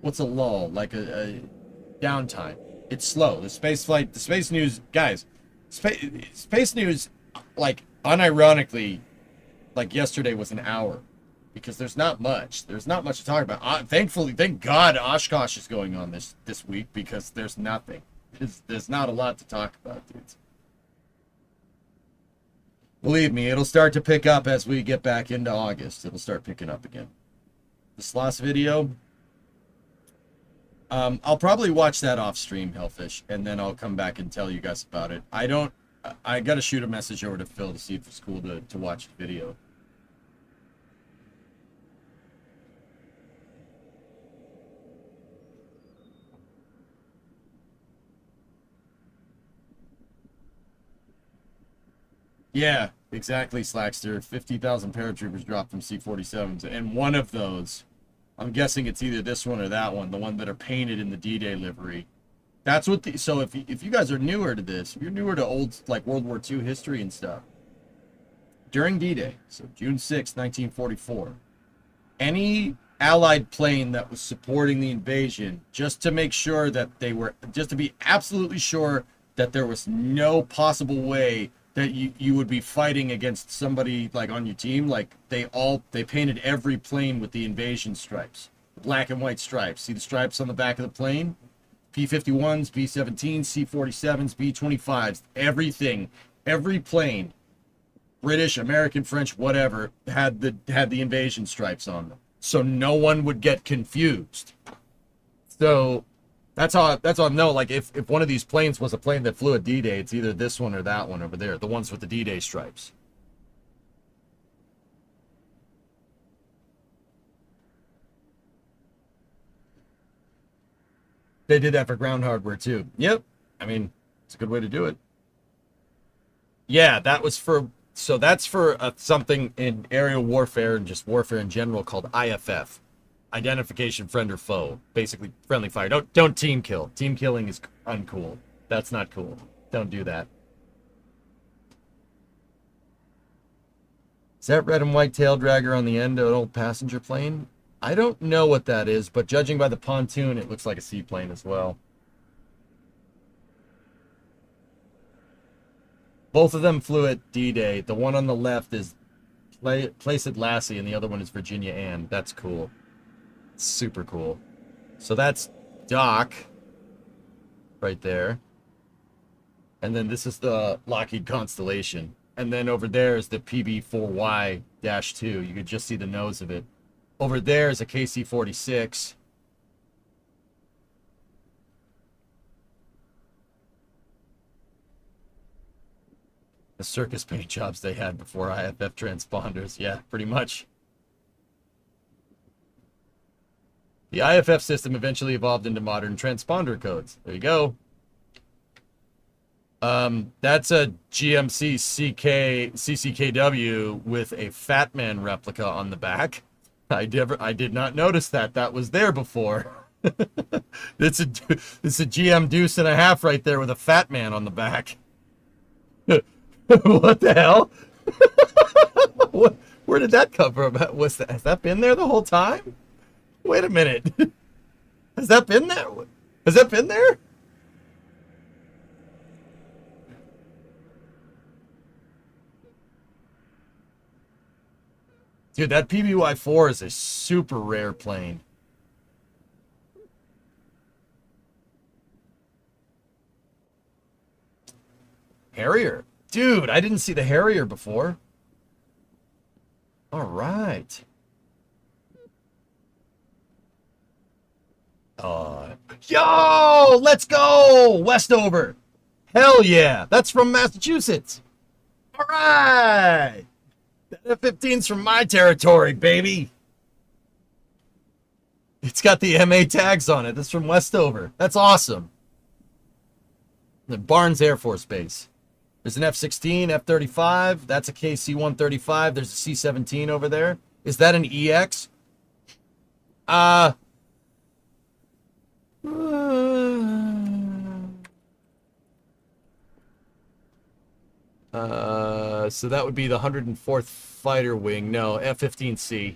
What's a lull? Like a downtime. It's slow. The spaceflight, the space news, guys. Space news, like unironically, like yesterday was an hour. Because there's not much. There's not much to talk about. Thankfully, thank God Oshkosh is going on this week because there's nothing. There's not a lot to talk about, dudes. Believe me, it'll start to pick up as we get back into August. It'll start picking up again. This last video, I'll probably watch that off stream, Hellfish, and then I'll come back and tell you guys about it. I got to shoot a message over to Phil to see if it's cool to watch the video. Yeah, exactly, Slackster. 50,000 paratroopers dropped from C-47s, and one of those, I'm guessing it's either this one or that one, the one that are painted in the D-Day livery. That's what so if you guys are newer to this, if you're newer to old, like, World War II history and stuff, during D-Day, so June 6, 1944, any Allied plane that was supporting the invasion, just to make sure that just to be absolutely sure that there was no possible way that you would be fighting against somebody like on your team, like they painted every plane with the invasion stripes, black and white stripes. See the stripes on the back of the plane? P-51s, B-17s, C-47s, B-25s, everything, every plane, British, American, French, whatever, had the invasion stripes on them, so no one would get confused. So that's how I know, like, if one of these planes was a plane that flew at D-Day, it's either this one or that one over there, the ones with the D-Day stripes. They did that for ground hardware too. Yep. I mean, it's a good way to do it. Yeah, that was for, so that's for something in aerial warfare and just warfare in general called IFF. Identification, friend or foe. Basically, friendly fire. Don't team kill. Team killing is uncool. That's not cool. Don't do that. Is that red and white tail dragger on the end of an old passenger plane? I don't know what that is, but judging by the pontoon, it looks like a seaplane as well. Both of them flew at D-Day. The one on the left is Placid Lassie, and the other one is Virginia Ann. That's cool. Super cool. So that's Doc right there. And then this is the Lockheed Constellation. And then over there is the PB-4Y-2. You could just see the nose of it. Over there is a KC-46. The circus paint jobs they had before IFF transponders. Yeah, pretty much. The IFF system eventually evolved into modern transponder codes. There you go. That's a GMC CCKW with a Fat Man replica on the back. I did not notice that. That was there before. It's a GM Deuce and a half right there with a fat man on the back. What the hell? Where did that come from? Has that been there the whole time? Wait a minute. Has that been there? Has that been there? Dude, that PBY-4 is a super rare plane. Harrier. Dude, I didn't see the Harrier before. All right. Yo, let's go! Westover. Hell yeah. That's from Massachusetts. All right. That F-15's from my territory, baby. It's got the MA tags on it. That's from Westover. That's awesome. The Barnes Air Force Base. There's an F-16, F-35. That's a KC-135. There's a C-17 over there. Is that an EX? So that would be the 104th Fighter Wing. No, F-15C.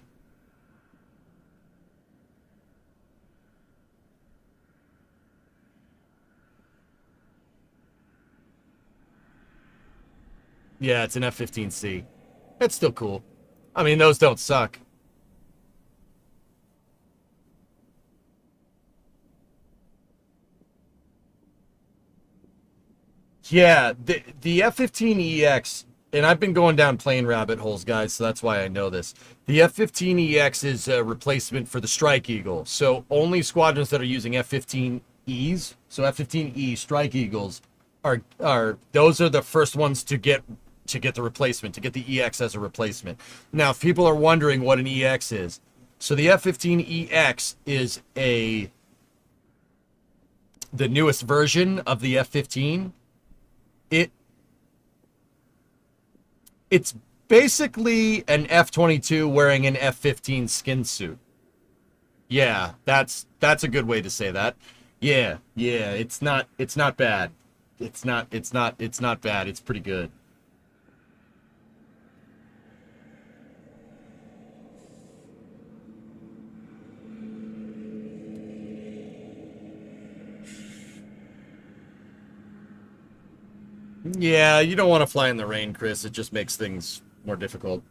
Yeah, it's an F-15C. That's still cool. I mean, those don't suck. Yeah, the F-15EX, and I've been going down plane rabbit holes, guys, so that's why I know this. The F-15EX is a replacement for the Strike Eagle. So only squadrons that are using F-15Es, so F-15E Strike Eagles, those are the first ones to get the replacement, to get the EX as a replacement. Now, if people are wondering what an EX is, so the F-15EX is the newest version of the F-15. It's basically an F-22 wearing an F-15 skin suit. Yeah, that's a good way to say that. Yeah, it's not bad. It's not bad. It's pretty good. Yeah, you don't want to fly in the rain, Chris. It just makes things more difficult.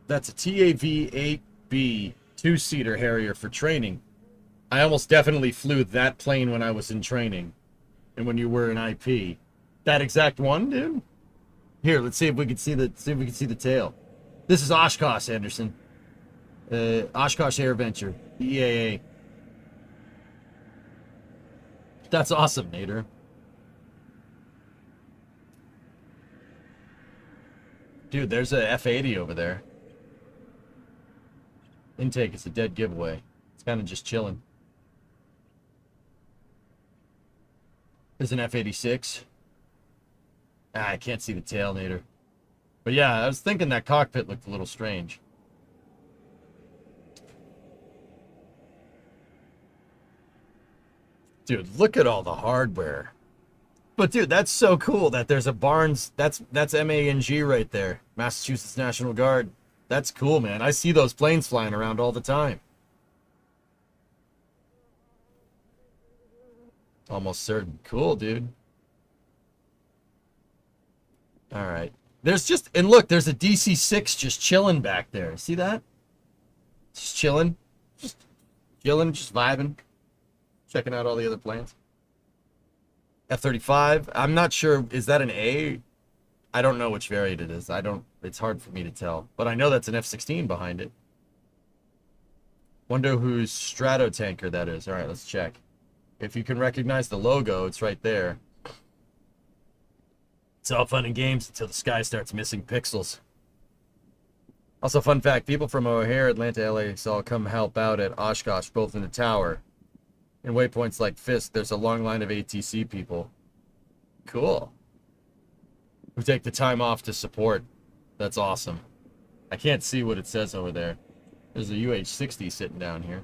That's a TAV-8B two-seater Harrier for training. I almost definitely flew that plane when I was in training. And when you were in IP. That exact one, dude? Here, let's see if we can see the tail. This is Oshkosh, Anderson. Oshkosh Air Venture, EAA. That's awesome, Nader. Dude, there's a F-80 over there. Intake is a dead giveaway. It's kind of just chilling. There's an F-86. I can't see the tail, Nader. But yeah, I was thinking that cockpit looked a little strange. Dude, look at all the hardware. But dude, that's so cool that there's a Barnes. That's MANG right there. Massachusetts National Guard. That's cool, man. I see those planes flying around all the time. Almost certain. Cool, dude. All right. There's just, and look, there's a DC-6 just chilling back there. See that? Just chilling. Just chilling, just vibing. Checking out all the other planes. F-35. I'm not sure. Is that an A? I don't know which variant it is. It's hard for me to tell. But I know that's an F-16 behind it. Wonder whose Stratotanker that is. All right, let's check. If you can recognize the logo, it's right there. It's all fun and games until the sky starts missing pixels. Also, fun fact, people from O'Hare, Atlanta, LA, all come help out at Oshkosh, both in the tower. In waypoints like Fisk, there's a long line of ATC people. Cool. who take the time off to support. That's awesome. I can't see what it says over there. There's a UH-60 sitting down here.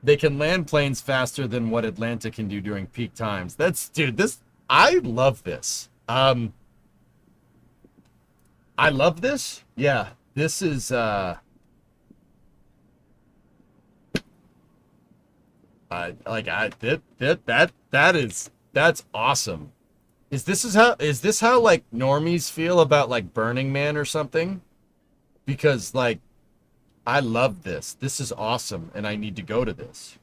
They can land planes faster than what Atlanta can do during peak times. That's, dude, this, I love this. I love this. Yeah, this is, that's awesome. Is this how like normies feel about like Burning Man or something? Because like, I love this. This is awesome, and I need to go to this.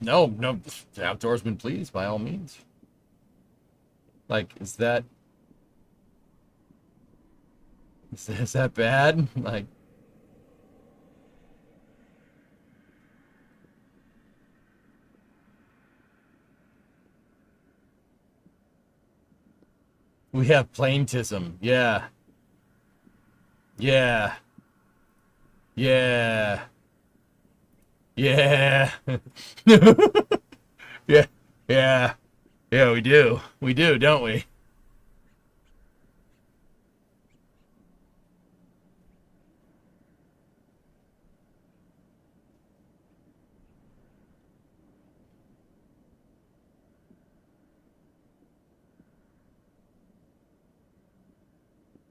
No, outdoorsman, please, by all means. Like, is that bad? Like, we have planetism. Yeah. Yeah. Yeah. Yeah. Yeah. Yeah. Yeah, we do. We do, don't we?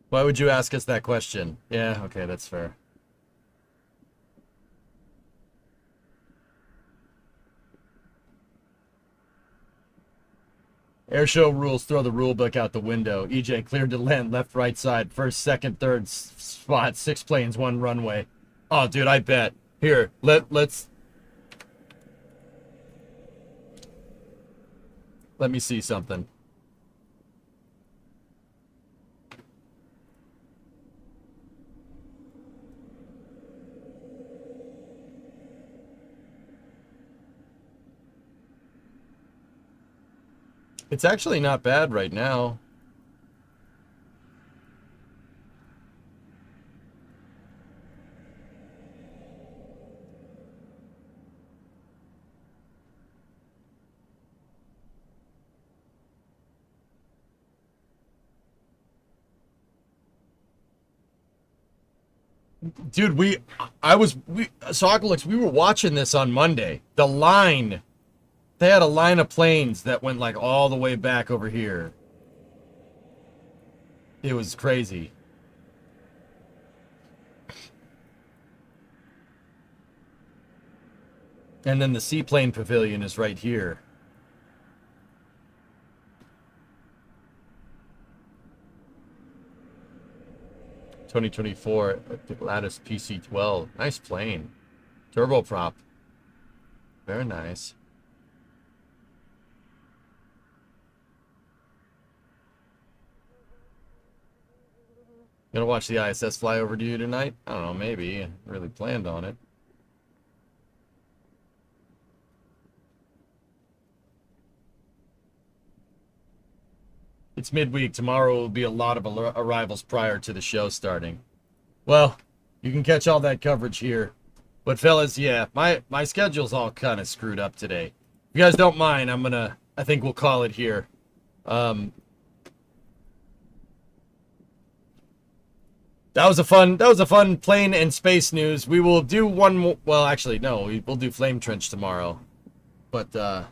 Why would you ask us that question? Yeah, okay, that's fair. Airshow rules throw the rule book out the window. EJ cleared to land left, right side. First, second, third spot. 6 planes, 1 runway. Oh, dude, I bet. Here, let's... Let me see something. It's actually not bad right now. Dude, Sokolix, we were watching this on Monday. The line... They had a line of planes that went like all the way back over here. It was crazy. And then the seaplane pavilion is right here. $2024 Lattice PC-12. Nice plane. Turboprop. Very nice. Gonna watch the ISS fly over to you tonight? I don't know, maybe. I really planned on it. It's midweek. Tomorrow will be a lot of arrivals prior to the show starting. Well, you can catch all that coverage here. But fellas, yeah, my schedule's all kind of screwed up today. If you guys don't mind, I think we'll call it here. That was a fun plane and space news. We will do one more. Well, actually, no, we'll do Flame Trench tomorrow. But did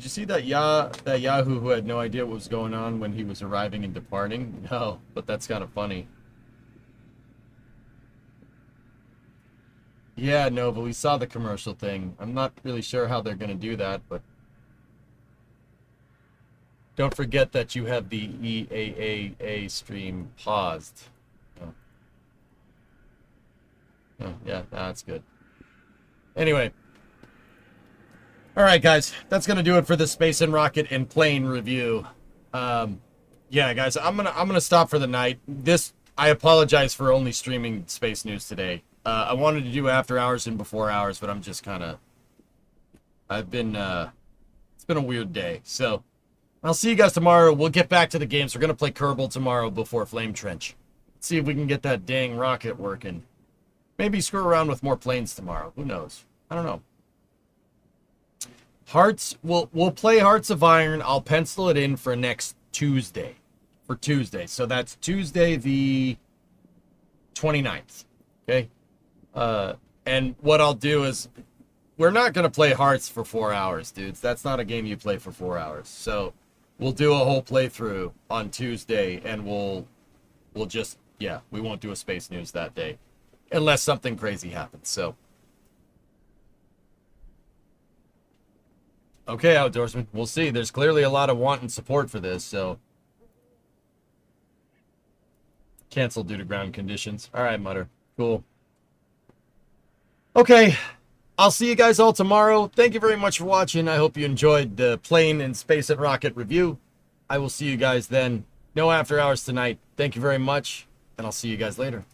you see that Yahoo who had no idea what was going on when he was arriving and departing? No, but that's kind of funny. Yeah, Nova, we saw the commercial thing. I'm not really sure how they're gonna do that, but don't forget that you have the EAAA stream paused. Oh, yeah, that's good. Anyway. Alright, guys. That's going to do it for the Space and Rocket and Plane review. Yeah, guys, I'm gonna stop for the night. I apologize for only streaming space news today. I wanted to do after hours and before hours, but I'm just kind of... it's been a weird day. So, I'll see you guys tomorrow. We'll get back to the games. We're going to play Kerbal tomorrow before Flame Trench. See if we can get that dang rocket working. Maybe screw around with more planes tomorrow. Who knows? I don't know. Hearts, we'll play Hearts of Iron. I'll pencil it in for next Tuesday. For Tuesday. So that's Tuesday the 29th. Okay? And what I'll do is, we're not going to play Hearts for 4 hours, dudes. That's not a game you play for 4 hours. So we'll do a whole playthrough on Tuesday, and we'll just, yeah, we won't do a Space News that day. Unless something crazy happens, so. Okay, Outdoorsman, we'll see. There's clearly a lot of want and support for this, so. Cancel due to ground conditions. All right, Mutter. Cool. Okay, I'll see you guys all tomorrow. Thank you very much for watching. I hope you enjoyed the plane and space and rocket review. I will see you guys then. No after hours tonight. Thank you very much, and I'll see you guys later.